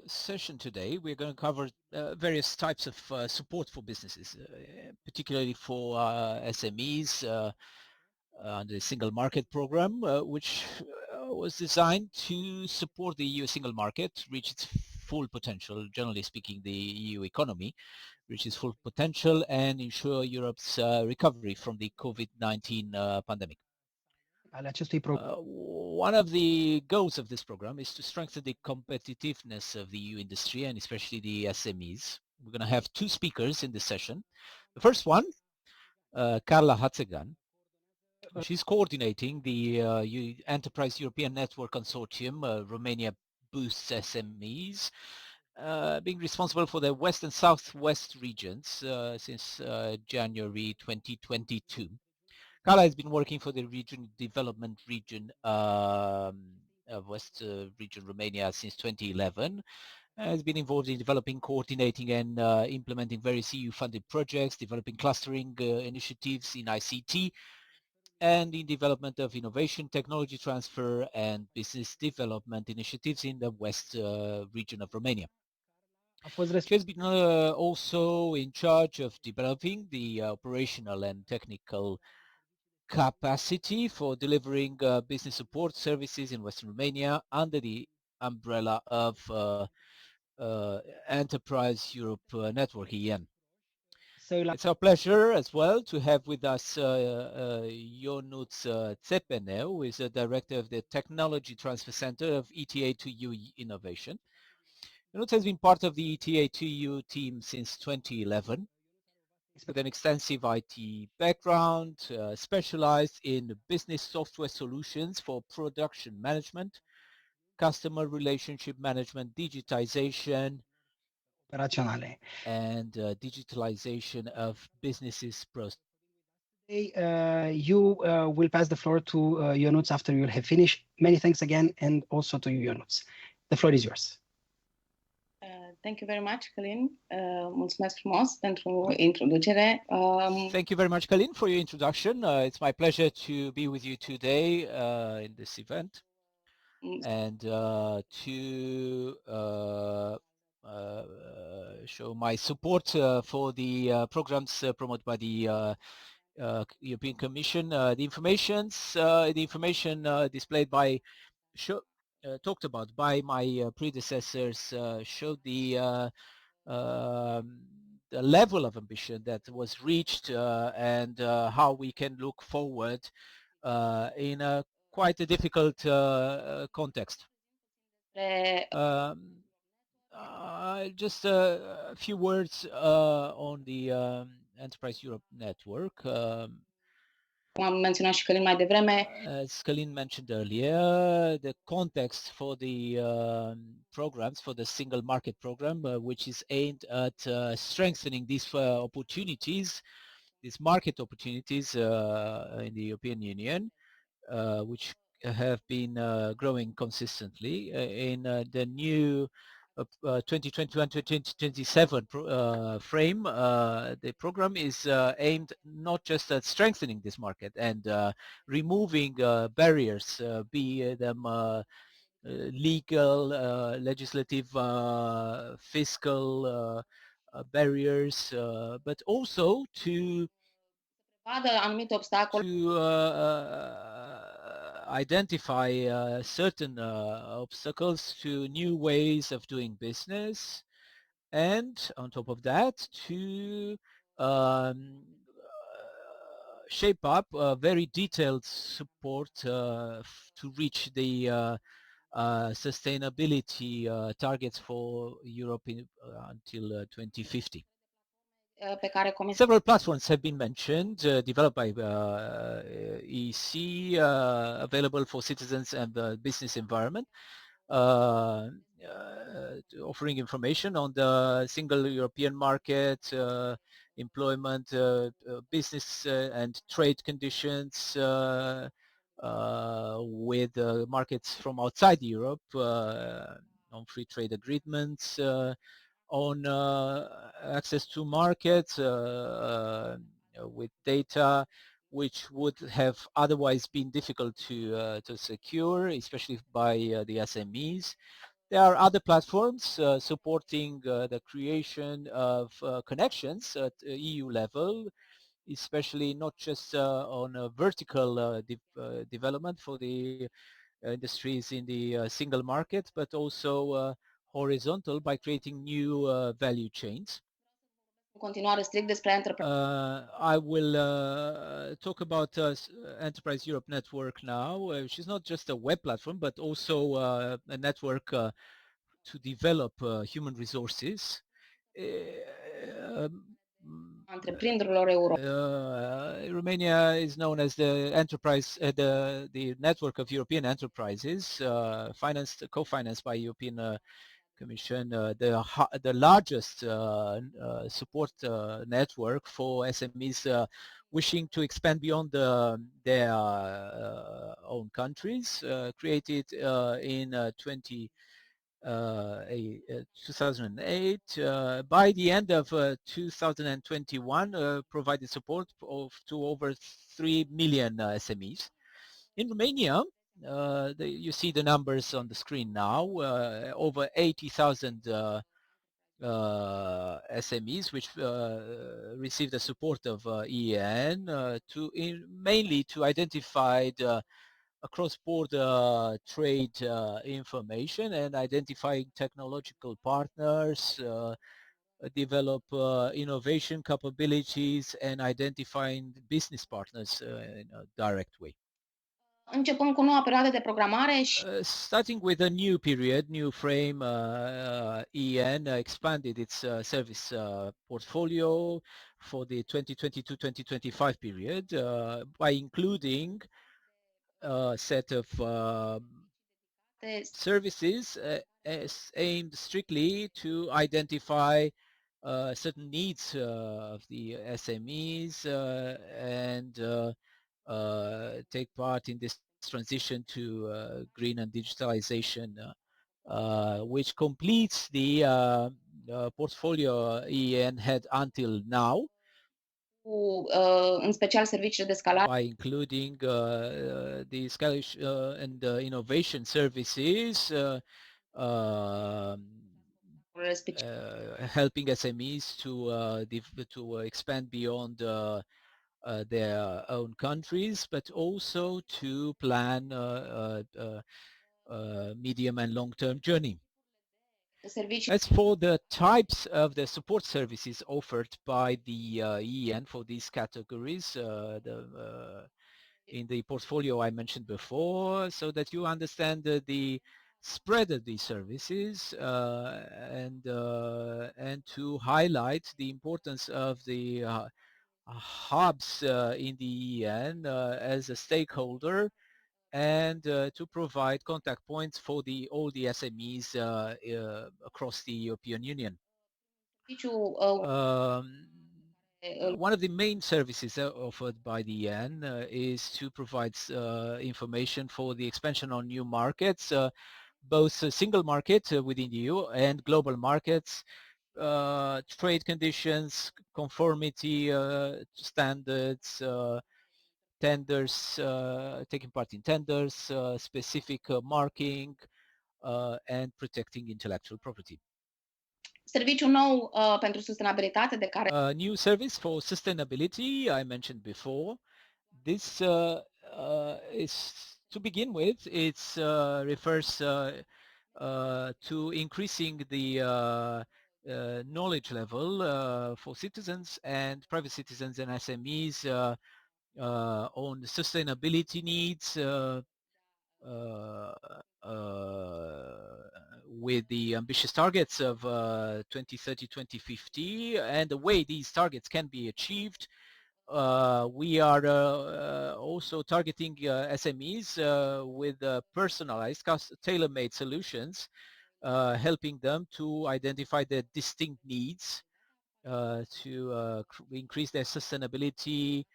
session today, we're going to cover various types of support for businesses, particularly for SMEs under the Single Market Program, which was designed to support the EU single market reach its full potential. Generally speaking, the EU economy reach its full potential and ensure Europe's recovery from the COVID-19 pandemic. One of the goals of this program is to strengthen the competitiveness of the EU industry and especially the SMEs. We're going to have two speakers in this session. The first one, Carla Hatzegan. She's coordinating the Enterprise European Network Consortium, Romania Boosts SMEs, being responsible for the West and Southwest regions since January 2022. Carla has been working for the Regional Development Region of West Region Romania since 2011. Has been involved in developing, coordinating and implementing various EU-funded projects, developing clustering initiatives in ICT, and in development of innovation, technology transfer and business development initiatives in the West region of Romania. She has been also in charge of developing the operational and technical capacity for delivering business support services in Western Romania under the umbrella of Enterprise Europe Network, EN. It's our pleasure as well to have with us Ionuț Țepeneu, who is the director of the Technology Transfer Center of ETA2EU Innovation. Ionuț has been part of the ETA2EU team since 2011 with an extensive IT background, specialized in business software solutions for production management, customer relationship management, digitization, and digitalization of businesses process. You will pass the floor to Ionuț after you have finished. Many thanks again, and also to you, Ionuț. The floor is yours. Thank you very much, Călin. Mulțumesc frumos pentru introducere. Thank you very much, Călin, for your introduction. It's my pleasure to be with you today in this event and to show my support for the programs promoted by the European Commission. The information displayed by talked about by my predecessors showed the level of ambition that was reached and how we can look forward in a quite a difficult context. Just a few words on the Enterprise Europe Network. Cum am menționat și Călin mai devreme, As Călin mentioned earlier, the context for the programs, for the single market program, which is aimed at strengthening these opportunities, these market opportunities in the European Union, which have been growing consistently in the new 2021-2027 frame. The program is aimed not just at strengthening this market and removing barriers, be them legal, legislative, fiscal barriers, but also to identify certain obstacles to new ways of doing business, and on top of that to shape up very detailed support to reach the sustainability targets for Europe until 2050. Several platforms have been mentioned, developed by EC, available for citizens and the business environment, offering information on the single European market, employment, business and trade conditions with markets from outside Europe, on free trade agreements, on access to markets with data which would have otherwise been difficult to secure, especially by the SMEs. There are other platforms supporting the creation of connections at EU level, especially not just on a vertical development for the industries in the single market, but also horizontal by creating new value chains. I will talk about Enterprise Europe Network now, which is not just a web platform, but also a network to develop human resources. Romania is known as the enterprise, the network of European enterprises, co-financed by European Commission, the largest support network for SMEs wishing to expand beyond their own countries, created in 2008. By the end of 2021, provided support to over 3 million SMEs. In Romania, you see the numbers on the screen now, over 80,000 SMEs which received the support of EN mainly to identify cross-border trade information and identifying technological partners, develop innovation capabilities, and identifying business partners in a direct way. Începând cu noua perioadă de programare și starting with a new period, new frame, EN expanded its service portfolio for the 2022-2025 period by including a set of services aimed strictly to identify certain needs of the SMEs and take part in this transition to green and digitalization, which completes the portfolio EN had until now, în special serviciile de scalare, by including the scalation and innovation services, helping SMEs to expand beyond their own countries, but also to plan medium and long-term journey. As for the types of the support services offered by the EN for these categories, in the portfolio I mentioned before, so that you understand the spread of these services and to highlight the importance of the hubs in the EN as a stakeholder, and to provide contact points for all the SMEs across the European Union. One of the main services offered by the EN is to provide information for the expansion on new markets, both single market within the EU and global markets, trade conditions, conformity standards, tenders, taking part in tenders, specific marking, and protecting intellectual property. Serviciul nou pentru sustenabilitate de care new service for sustainability I mentioned before. This is, to begin with, it refers to increasing the knowledge level for citizens and private citizens and SMEs on sustainability needs with the ambitious targets of 2030-2050 and the way these targets can be achieved. We are also targeting SMEs with personalized, tailor-made solutions, helping them to identify their distinct needs to increase their sustainability,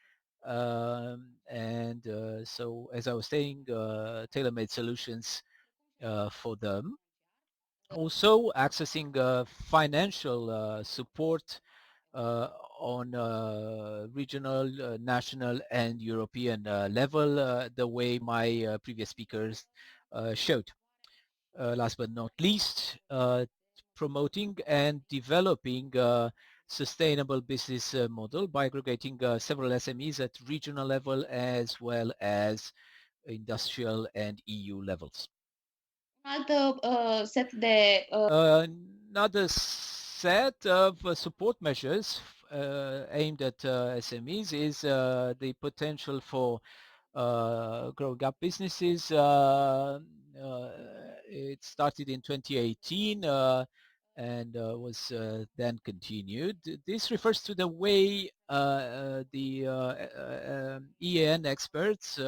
and so, as I was saying, tailor-made solutions for them. Also, accessing financial support on regional, national, and European level, the way my previous speakers showed. Last but not least, promoting and developing sustainable business model by aggregating several SMEs at regional level as well as industrial and EU levels. Another set of support measures aimed at SMEs is the potential for growing up businesses. It started in 2018 and was then continued. This refers to the way the EAN experts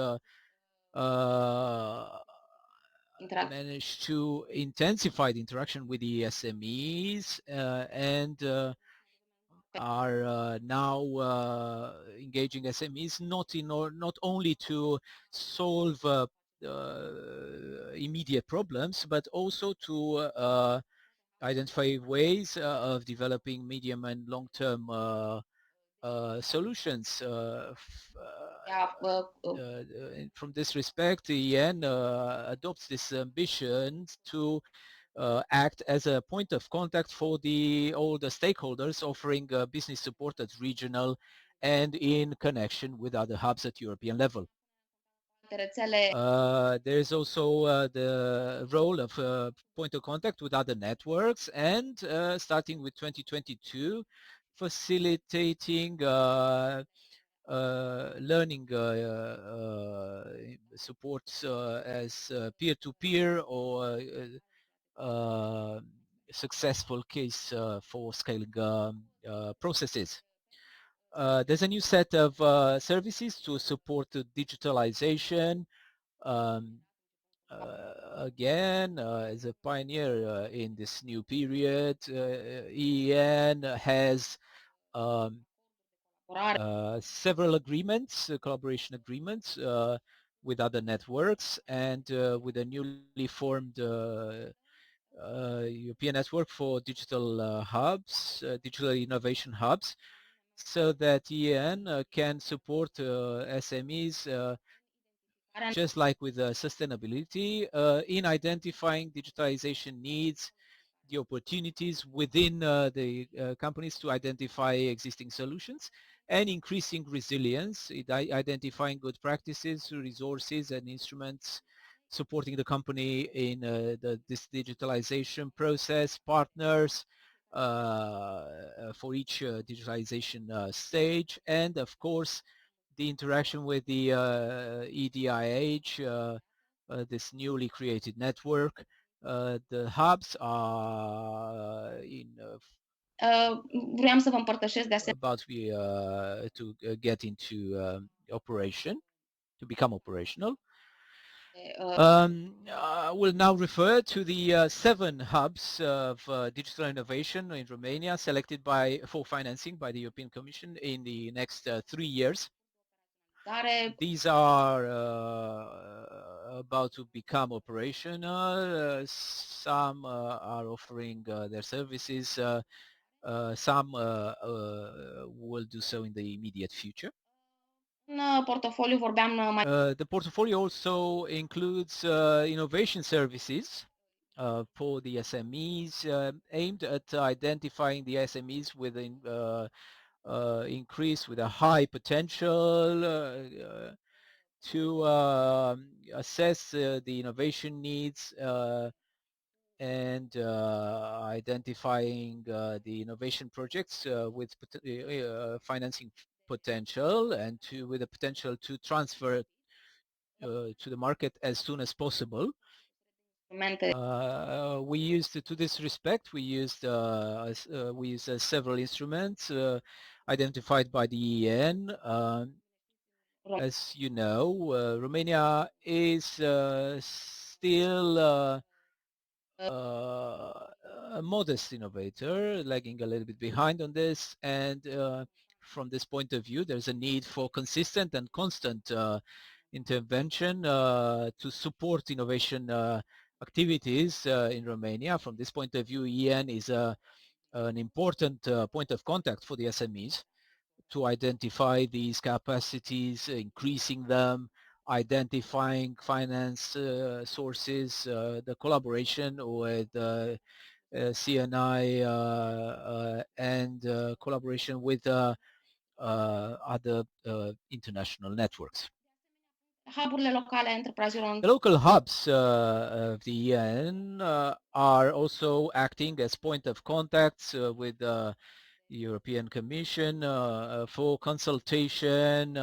managed to intensify the interaction with the SMEs and are now engaging SMEs not only to solve immediate problems, but also to identify ways of developing medium and long-term solutions. From this respect, the EN adopts this ambition to act as a point of contact for all the stakeholders, offering business support at regional and in connection with other hubs at European level. There's also the role of point of contact with other networks, and starting with 2022, facilitating learning support as peer-to-peer or successful case for scaling processes. There's a new set of services to support digitalization. Again, as a pioneer in this new period, EN has several agreements, collaboration agreements with other networks, and with a newly formed European network for digital hubs, digital innovation hubs, so that EN can support SMEs just like with sustainability in identifying digitalization needs, the opportunities within the companies to identify existing solutions, and increasing resilience, identifying good practices, resources, and instruments supporting the company in this digitalization process, partners for each digitalization stage, and of course the interaction with the EDIH, this newly created network, The hubs are Vreau să vă împărtășesc de asemenea about to get into operation, to become operational. We'll now refer to the 7 hubs of digital innovation in Romania selected for financing by the European Commission in the next 3 years. These are about to become operational. Some are offering their services. Some will do so in the immediate future. portofoliu vorbeam mai The portfolio also includes innovation services for the SMEs aimed at identifying the SMEs with increase with a high potential to assess the innovation needs and identifying the innovation projects with financing potential and with the potential to transfer to the market as soon as possible. We used, to this respect, we used several instruments identified by the EN. As you know, Romania is still a modest innovator, lagging a little bit behind on this, and from this point of view, there's a need for consistent and constant intervention to support innovation activities in Romania. From this point of view, EN is an important point of contact for the SMEs to identify these capacities, increasing them, identifying finance sources, the collaboration with CNI and collaboration with other international networks. Hub-urile locale a enterpriselor. The local hubs of the EN are also acting as point of contacts with the European Commission for consultation,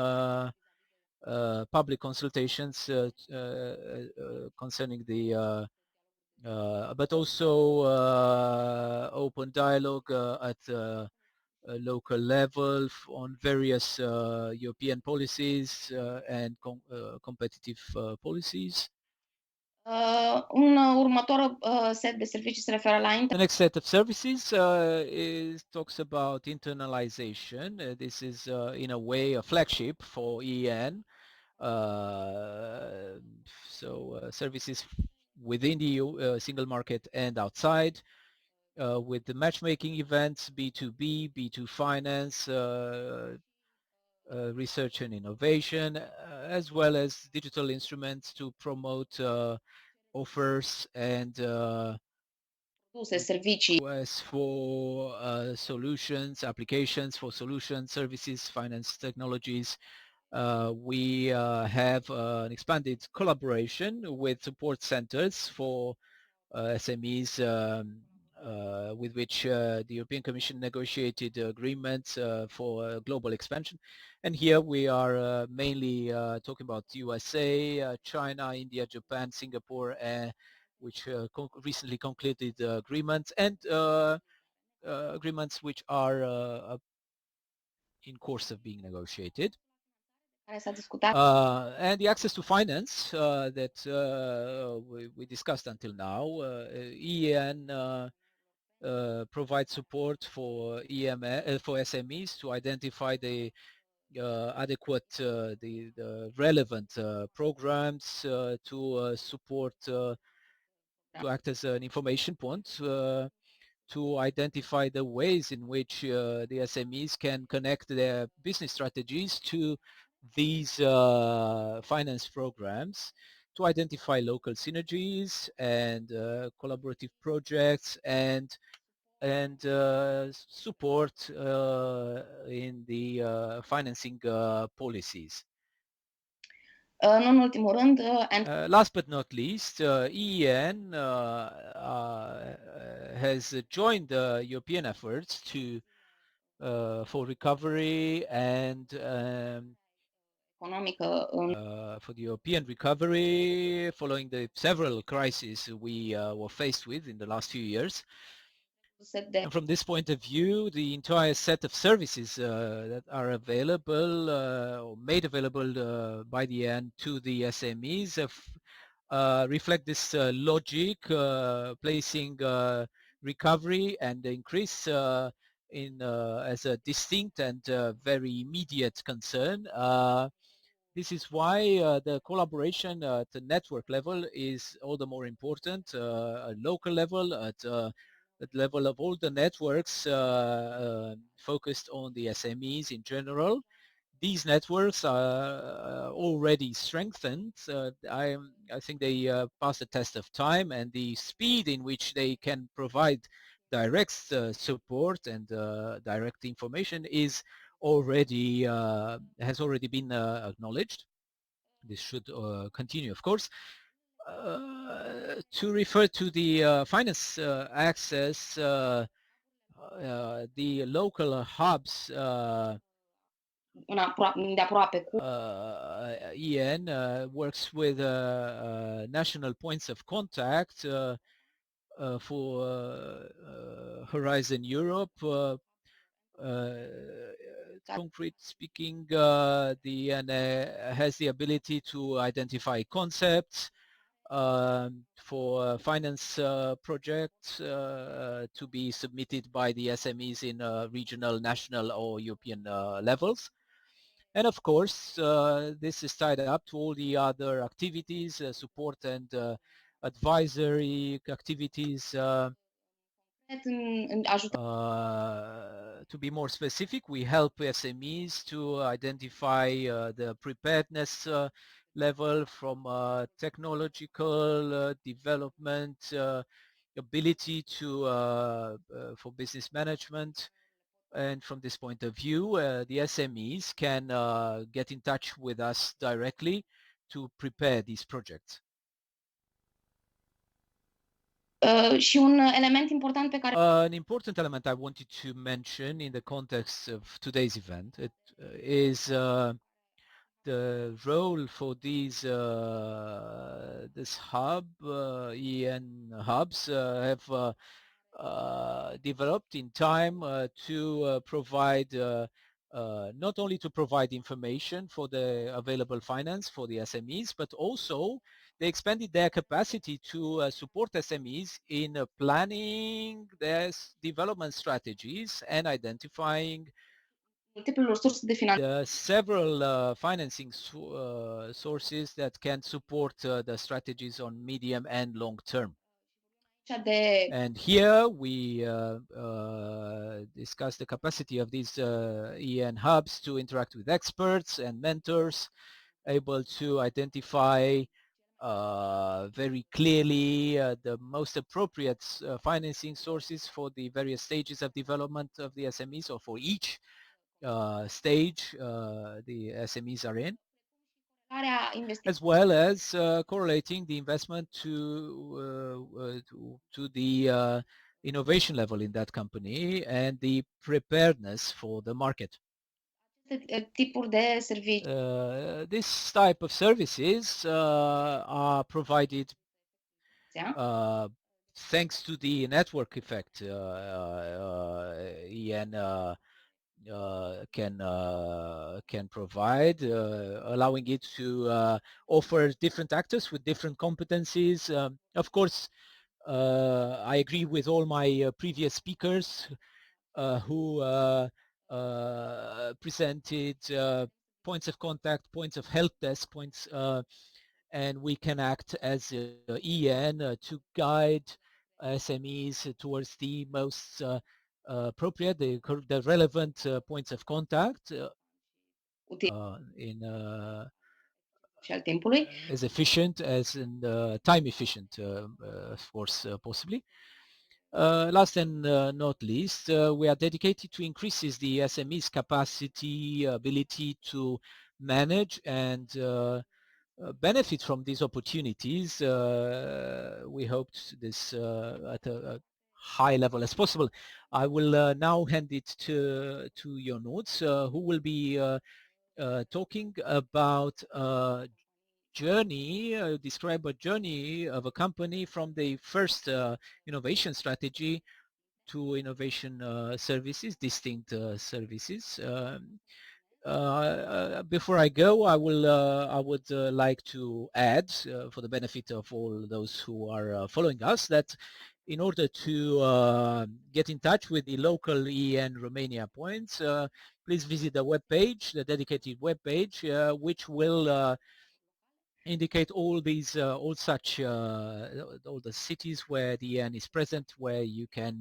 public consultations concerning the, but also open dialogue at local level on various European policies and competitive policies. Un următor set de servicii se referă la The next set of services talks about internalization. This is in a way a flagship for EN. Services within the EU single market and outside, with the matchmaking events, B2B, B2 finance, research and innovation, as well as digital instruments to promote offers and requests for solutions, applications for solutions, services, finance technologies. We have an expanded collaboration with support centers for SMEs with which the European Commission negotiated agreements for global expansion. And here we are mainly talking about USA, China, India, Japan, Singapore, which recently concluded agreements, and agreements which are in course of being negotiated. And the access to finance that we discussed until now, EN provides support for for SMEs to identify the adequate, the relevant programs to support, to act as an information point, to identify the ways in which the SMEs can connect their business strategies to these finance programs, to identify local synergies and collaborative projects and support in the financing policies. Nu în ultimul rând, last but not least, EN has joined the European efforts to for recovery and for the European recovery following the several crises we were faced with in the last few years. And from this point of view, the entire set of services that are available or made available by the end to the SMEs reflect this logic, placing recovery and increase as a distinct and very immediate concern. This is why the collaboration at the network level is all the more important, at local level, at level of all the networks focused on the SMEs in general. These networks are already strengthened. I think they pass the test of time, and the speed in which they can provide direct support and direct information is already has already been acknowledged. This should continue, of course. To refer to the finance access, the local hubs EN works with national points of contact for Horizon Europe. Concrete speaking, the EN has the ability to identify concepts for finance projects to be submitted by the SMEs in regional, national or European levels. And of course, this is tied up to all the other activities, support and advisory activities. To be more specific, we help SMEs to identify the preparedness level from technological development, ability to for business management. And from this point of view, the SMEs can get in touch with us directly to prepare these projects. An important element I wanted to mention in the context of today's event is the role for these this hub, EN hubs have developed in time to provide not only to provide information for the available finance for the SMEs, but also they expanded their capacity to support SMEs in planning their development strategies and identifying the several financing sources that can support the strategies on medium and long term. And here we discuss the capacity of these EN hubs to interact with experts and mentors, able to identify very clearly the most appropriate financing sources for the various stages of development of the SMEs, or for each stage the SMEs are in, as well as correlating the investment to the innovation level in that company and the preparedness for the market. This type of services are provided thanks to the network effect EN can provide, allowing it to offer different actors with different competencies. Of course, I agree with all my previous speakers who presented points of contact, points of help desk, points, and we can act as EN to guide SMEs towards the most appropriate, the relevant points of contact in as efficient as in time efficient, of course, possibly. Last and not least, we are dedicated to increases the SME's capacity, ability to manage and benefit from these opportunities. We hoped this at a high level as possible. I will now hand it to your notes, who will be talking about journey, describe a journey of a company from the first innovation strategy to innovation services, distinct services. Before I go, I would like to add, for the benefit of all those who are following us, that in order to get in touch with the local EN Romania points, please visit the webpage, the dedicated webpage, which will indicate all these, all the cities where the EN is present, where you can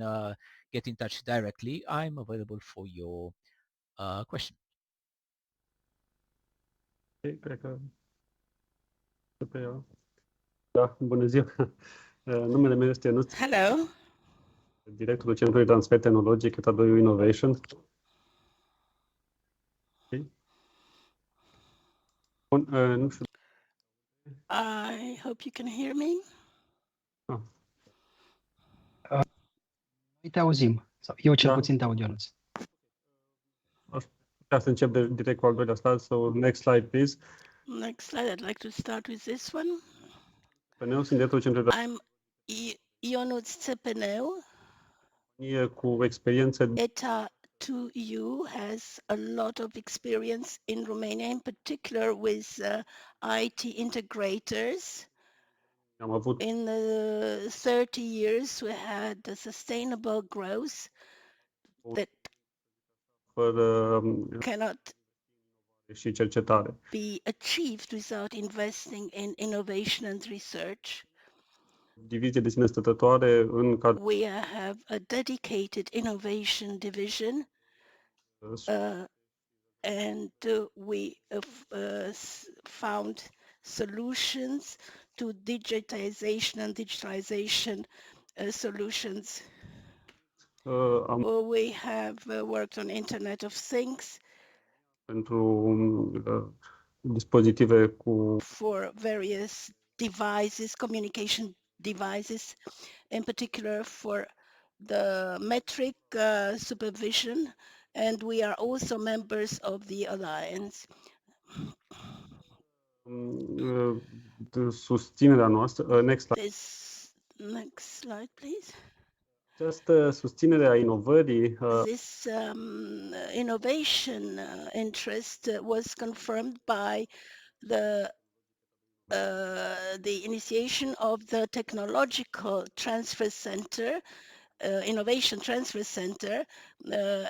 get in touch directly. I'm available for your question. Cred că da, bună ziua. Numele meu este Ionuț. Hello. Directorul Centrului Transfer Tehnologic, InvestEU Innovation. Okay. Nu știu. I hope you can hear me. Noi te auzim. Sau eu cel puțin te aud, Ionuț. Aș putea să încep direct cu al doilea slide. So, next slide, please. Next slide, I'd like to start with this one. Eu sunt directorul Centrului I'm Ionuț Țepeneu. cu experiență. InvestEU has a lot of experience in Romania, in particular with IT integrators. In the 30 years, we had a sustainable growth that cannot și cercetare. be achieved without investing in innovation and research. Divizie de sine stătătoare în cadrul. We have a dedicated innovation division, and we found solutions to digitization and digitalization solutions. We have worked on Internet of Things pentru dispozitive cu for various devices, communication devices, in particular for the metric supervision, and we are also members of the alliance. Susținerea noastră. Next slide. Next slide, please. Această susținere a inovării. This innovation interest was confirmed by the initiation of the Technological Transfer Center, Innovation Transfer Center,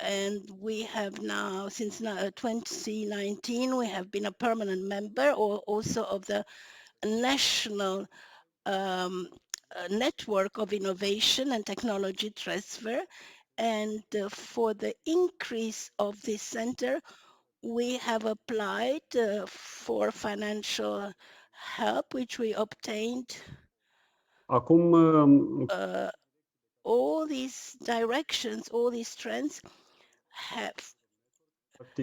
and we have now, since 2019, we have been a permanent member also of the National Network of Innovation and Technology Transfer. And for the increase of this center, we have applied for financial help, which we obtained. Acum, all these directions, all these trends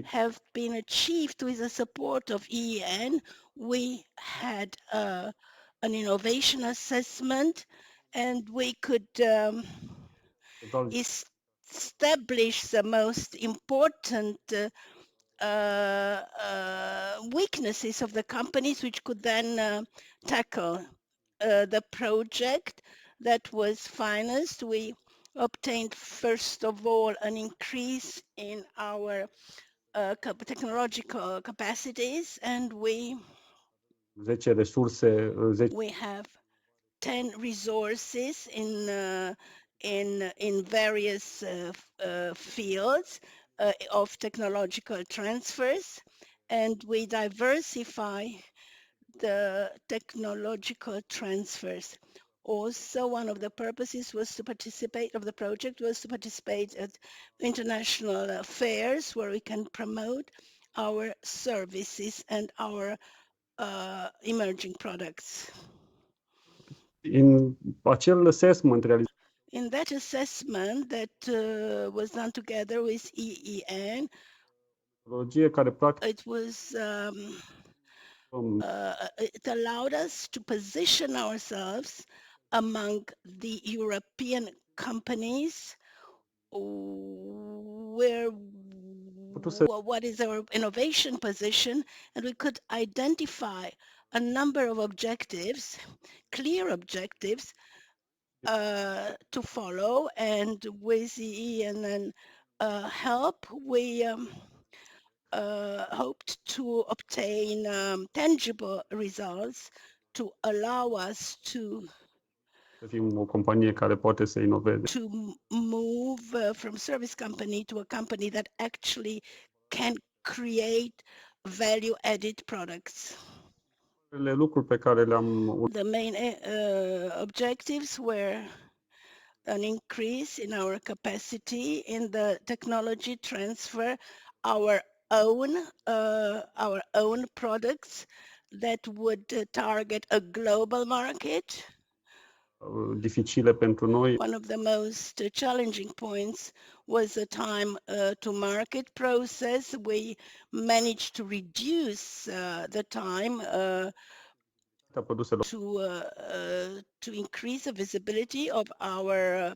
have been achieved with the support of EN. We had an innovation assessment, and we could establish the most important weaknesses of the companies, which could then tackle the project that was financed. We obtained, first of all, an increase in our technological capacities, and we have 10 resources in various fields of technological transfers, and we diversify the technological transfers. Also, one of the purposes was to participate of the project was to participate at international fairs where we can promote our services and our emerging products. In acel assessment realizat. In that assessment that was done together with EEN, it was it allowed us to position ourselves among the European companies where what is our innovation position, and we could identify a number of objectives, clear objectives to follow, and with the ENN help, we hoped to obtain tangible results to allow us to să fim o companie care poate să inoveze. to move from service company to a company that actually can create value-added products. Lucruri pe care le-am The main objectives were an increase in our capacity in the technology transfer, our own products that would target a global market. Dificile pentru noi. One of the most challenging points was the time to market process. We managed to reduce the time to increase the visibility of our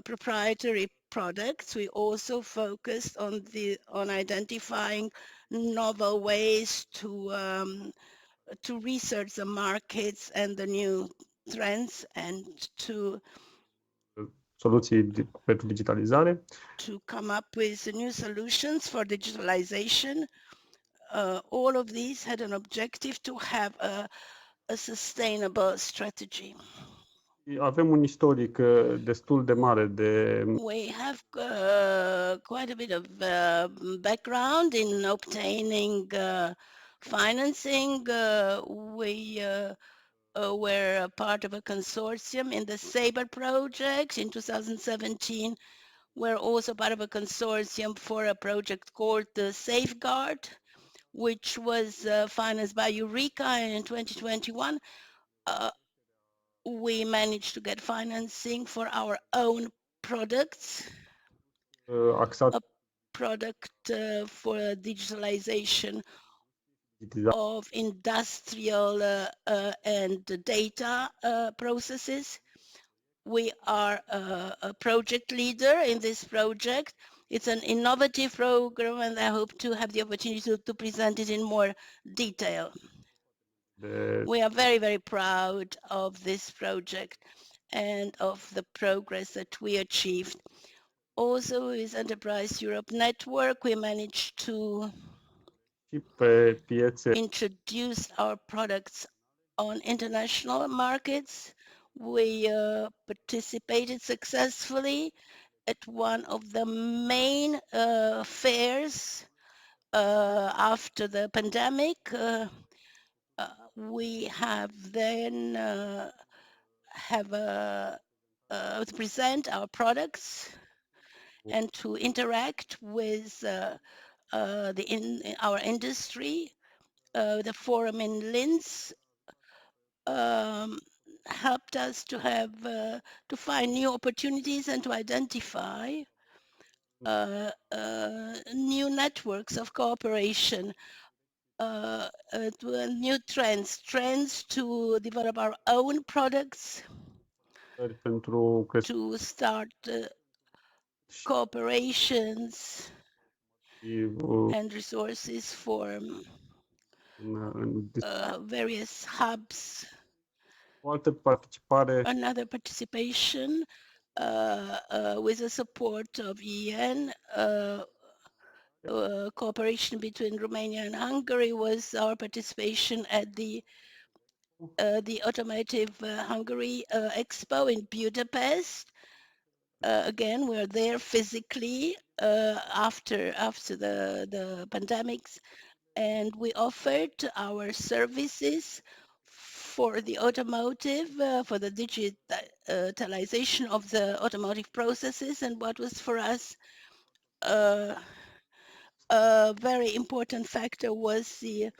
proprietary products. We also focused on identifying novel ways to research the markets and the new trends and to soluții pentru digitalizare. To come up with new solutions for digitalization. All of these had an objective to have a sustainable strategy. Avem un istoric destul de mare de. We have quite a bit of background in obtaining financing. We were a part of a consortium in the Sabre project in 2017. We're also part of a consortium for a project called the Safeguard, which was financed by Eureka in 2021. We managed to get financing for our own products, a product for digitalization of industrial and data processes. We are a project leader in this project. It's an innovative program, and I hope to have the opportunity to present it in more detail. We are very, very proud of this project and of the progress that we achieved. Also, with Enterprise Europe Network, we managed to introduce our products on international markets. We participated successfully at one of the main fairs after the pandemic. We have then to present our products and to interact with our industry. The forum in Linz helped us to find new opportunities and to identify new networks of cooperation, new trends to develop our own products, to start cooperations and resources for various hubs. Another participation with the support of EN, cooperation between Romania and Hungary was our participation at the Automotive Hungary Expo in Budapest. Again, we're there physically after the pandemics, and we offered our services for the automotive, for the digitalization of the automotive processes. And what was for us a very important factor was the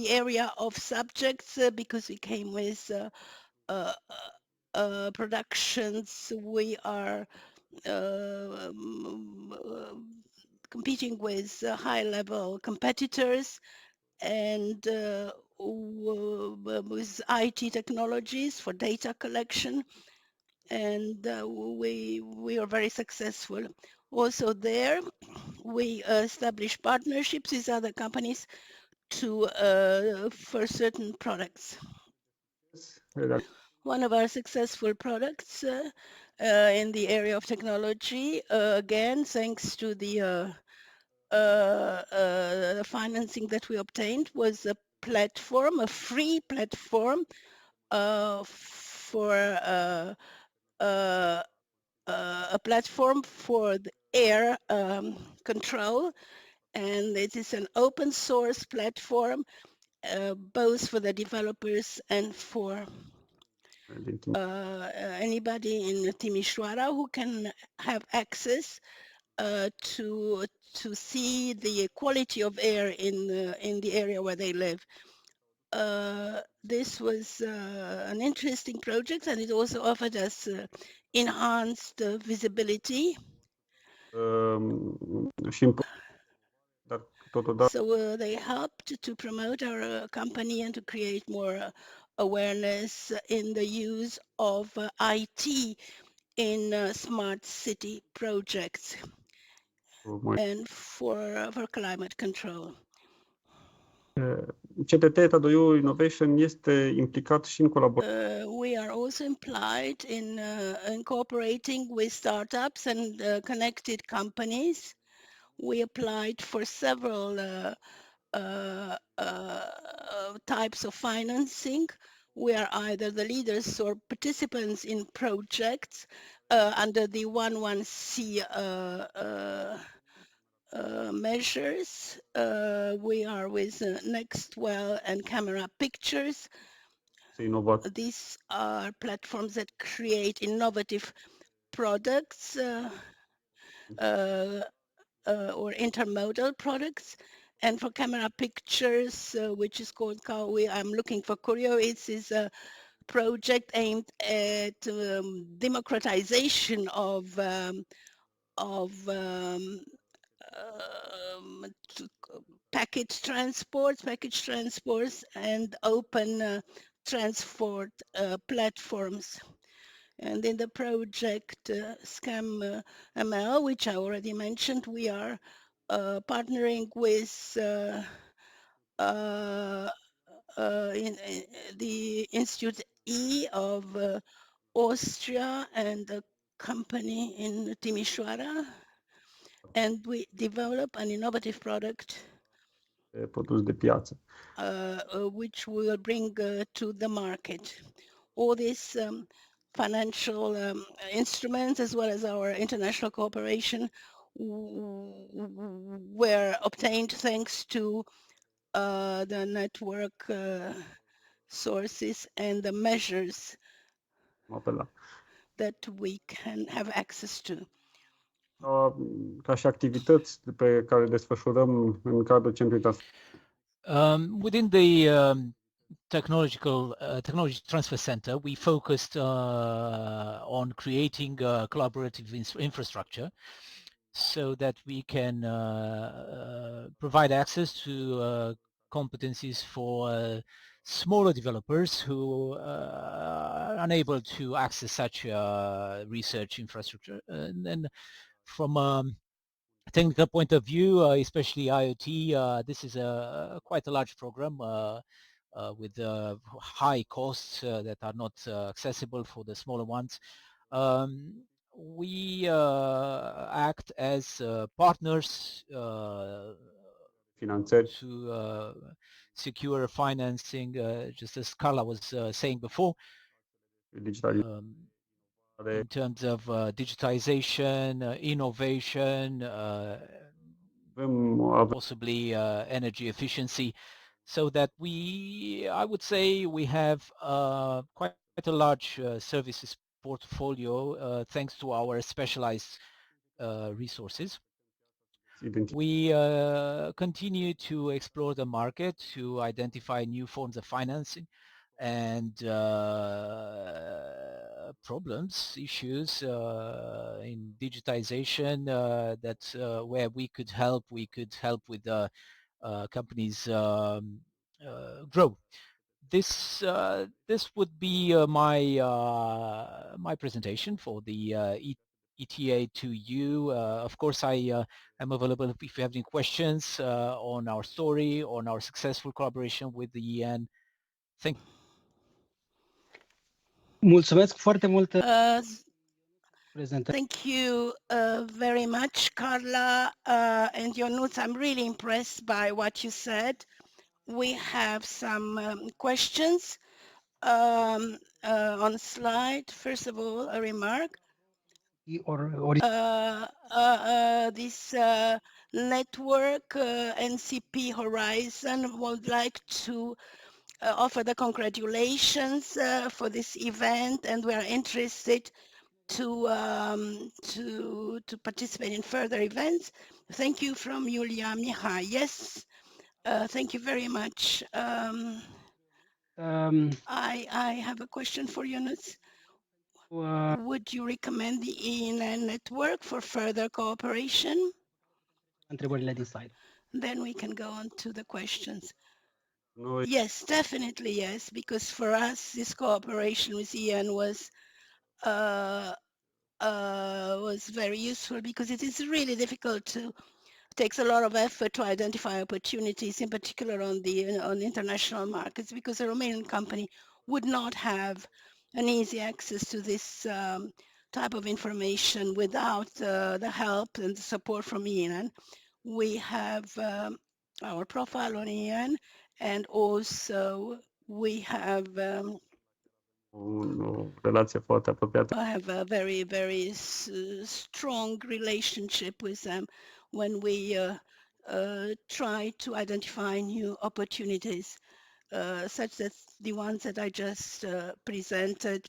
area of subjects, because we came with productions. We are competing with high-level competitors and with IT technologies for data collection. and we are very successful. Also there, we establish partnerships with other companies to for certain products. One of our successful products in the area of technology, again, thanks to the financing that we obtained, was a platform, a free platform for a platform for the air control, and it is an open source platform both for the developers and for anybody in Timișoara who can have access to see the quality of air in the area where they live. This was an interesting project, and it also offered us enhanced visibility. So they helped to promote our company and to create more awareness in the use of IT in smart city projects and for climate control. CTT-EU Innovation este implicat și în colaborare. We are also implied in cooperating with startups and connected companies. We applied for several types of financing. We are either the leaders or participants in projects under the 11C measures. We are with Nextwell and Camera Pictures. These are platforms that create innovative products or intermodal products. And for Camera Pictures, which is called I'm Looking for Curio, it is a project aimed at democratization of package transports and open transport platforms. And in the project Scam ML, which I already mentioned, we are partnering with the Institute E of Austria and a company in Timișoara, and we develop an innovative product Produs de piață. Which we will bring to the market. All these financial instruments, as well as our international cooperation, were obtained thanks to the network sources and the measures that we can have access to. Ca și activități pe care le desfășurăm în cadrul Centrului Within the Technology Transfer Center, we focused on creating collaborative infrastructure so that we can provide access to competencies for smaller developers who are unable to access such research infrastructure. And then from a technical point of view, especially IoT, this is quite a large program with high costs that are not accessible for the smaller ones. We act as partners to secure financing, just as Carla was saying before, in terms of digitization, innovation, possibly energy efficiency, so that I would say we have quite a large services portfolio thanks to our specialized resources. We continue to explore the market to identify new forms of financing and problems, issues in digitization where we could help with companies grow. this would be my presentation for the ETA2U. Of course, I am available if you have any questions on our story, on our successful collaboration with the EN. Thank Mulțumesc foarte mult. Thank you very much, Carla, and your notes. I'm really impressed by what you said. We have some questions on slide. First of all, a remark. This network, NCP Horizon, would like to offer the congratulations for this event, and we are interested to participate in further events. Thank you from Yulia Miha. Yes, thank you very much. I have a question for Yunus. Would you recommend the ENN network for further cooperation? Întrebările din slide. Then we can go on to the questions. No. Yes, definitely yes, because for us this cooperation with EN was very useful, because it is really difficult to takes a lot of effort to identify opportunities, in particular on international markets, because a Romanian company would not have an easy access to this type of information without the help and the support from EN. We have our profile on EN, and also we have relație foarte apropiată. I have a very, very strong relationship with them when we try to identify new opportunities, such as the ones that I just presented,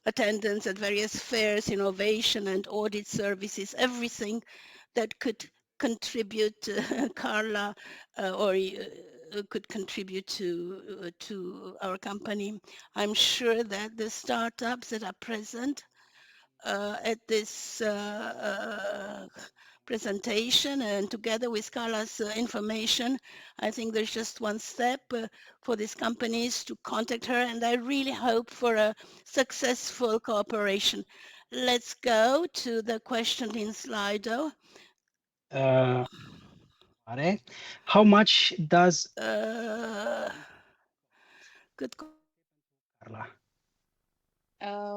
attendance at various fairs, innovation and audit services, everything that could contribute, Carla, or could contribute to our company. I'm sure that the startups that are present at this presentation, and together with Carla's information, I think there's just one step for these companies to contact her, and I really hope for a successful cooperation. Let's go to the question in Slido. How much does good Carla.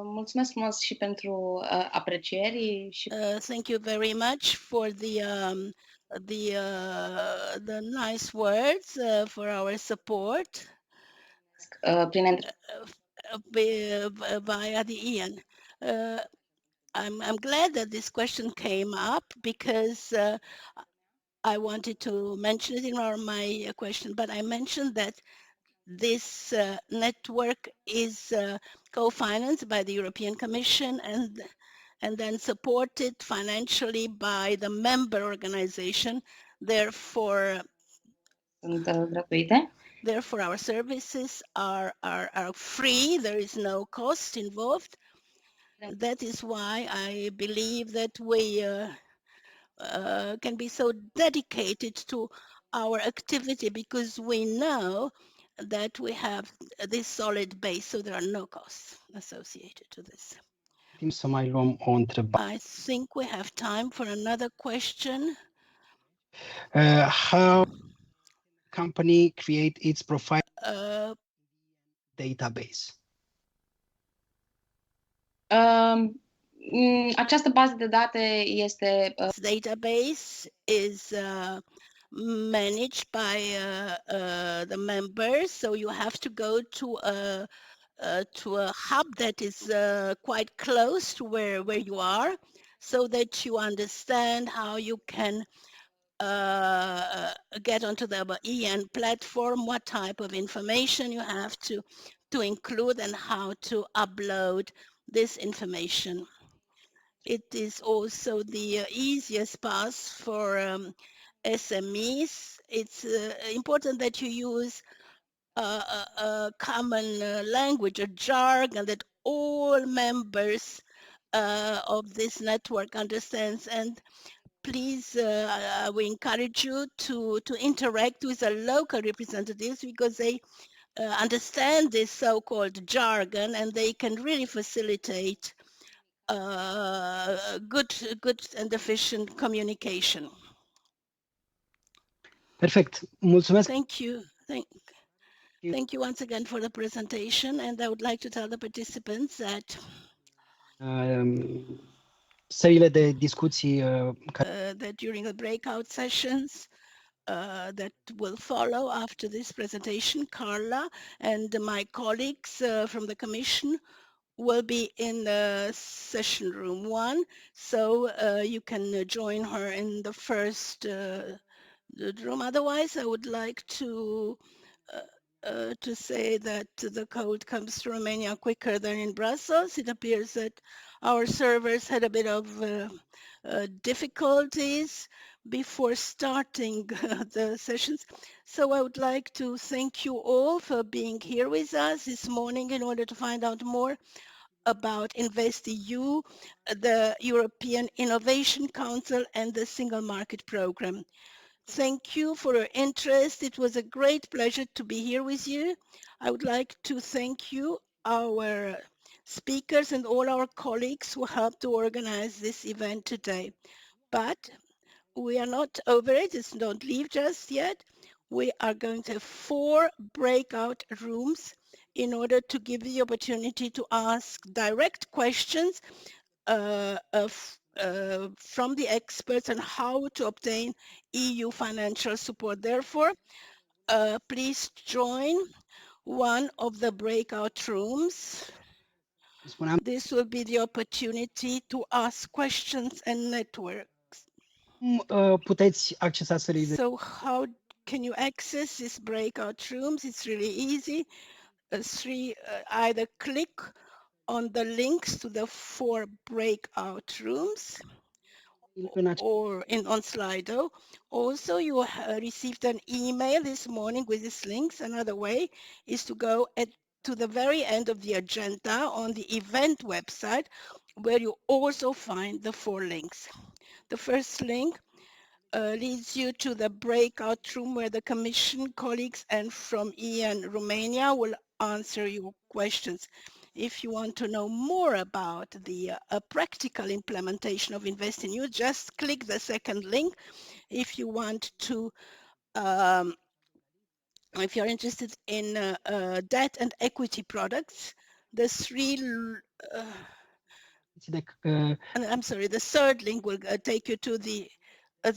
Mulțumesc frumos și pentru aprecieri și thank you very much for the nice words for our support via the EN. I'm glad that this question came up, because I wanted to mention it in my question, but I mentioned that this network is co-financed by the European Commission and then supported financially by the member organization. Therefore, our services are free. There is no cost involved. That is why I believe that we can be so dedicated to our activity, because we know that we have this solid base, so there are no costs associated to this. I think we have time for another question. How company create its profile database? Această bază de date este database is managed by the members, so you have to go to a hub that is quite close to where you are, so that you understand how you can get onto the EN platform, what type of information you have to include, and how to upload this information. It is also the easiest path for SMEs. It's important that you use a common language, a jargon that all members of this network understands. And please, we encourage you to interact with the local representatives, because they understand this so-called jargon, and they can really facilitate good and efficient communication. Perfect. Mulțumesc. Thank you. Thank you once again for the presentation, and I would like to tell the participants that Sările de discuții that during the breakout sessions that will follow after this presentation, Carla and my colleagues from the Commission will be in the session room 1, so you can join her in the first room. Otherwise, I would like to say that the code comes to Romania quicker than in Brussels. It appears that our servers had a bit of difficulties before starting the sessions. So I would like to thank you all for being here with us this morning in order to find out more about InvestEU, the European Innovation Council, and the Single Market Programme. Thank you for your interest. It was a great pleasure to be here with you. I would like to thank you, our speakers, and all our colleagues who helped to organize this event today. But we are not over it. Don't leave just yet. We are going to have 4 breakout rooms in order to give you the opportunity to ask direct questions from the experts on how to obtain EU financial support. Therefore, please join one of the breakout rooms. This will be the opportunity to ask questions and network. Puteți accesa sările. So how can you access these breakout rooms? It's really easy. Either click on the links to the 4 breakout rooms or on Slido. Also, you received an email this morning with these links. Another way is to go to the very end of the agenda on the event website, where you also find the 4 links. The first link leads you to the breakout room where the Commission colleagues and from EN Romania will answer your questions. If you want to know more about the practical implementation of InvestEU, just click the second link. If you want to, if you're interested in debt and equity products, the 3 I'm sorry, the third link will take you to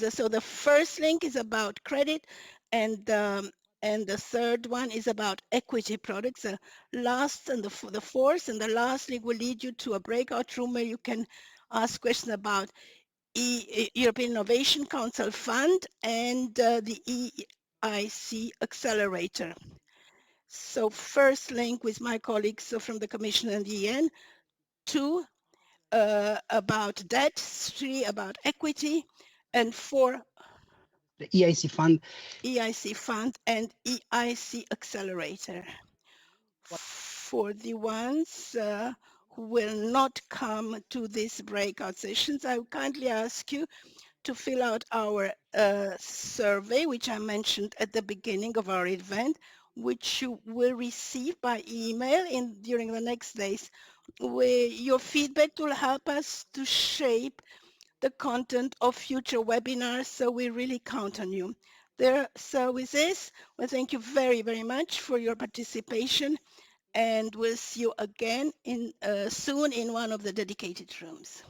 so the first link is about credit, and the third one is about equity products. The last and the fourth and the last link will lead you to a breakout room where you can ask questions about European Innovation Council Fund and the EIC Accelerator. So first link with my colleagues from the Commission and the EN, 2 about debt, 3 about equity, and 4 the EIC fund and EIC Accelerator. For the ones who will not come to these breakout sessions, I would kindly ask you to fill out our survey, which I mentioned at the beginning of our event, which you will receive by email during the next days. Your feedback will help us to shape the content of future webinars, so we really count on you. So with this, we thank you very, very much for your participation, and we'll see you again soon in one of the dedicated rooms.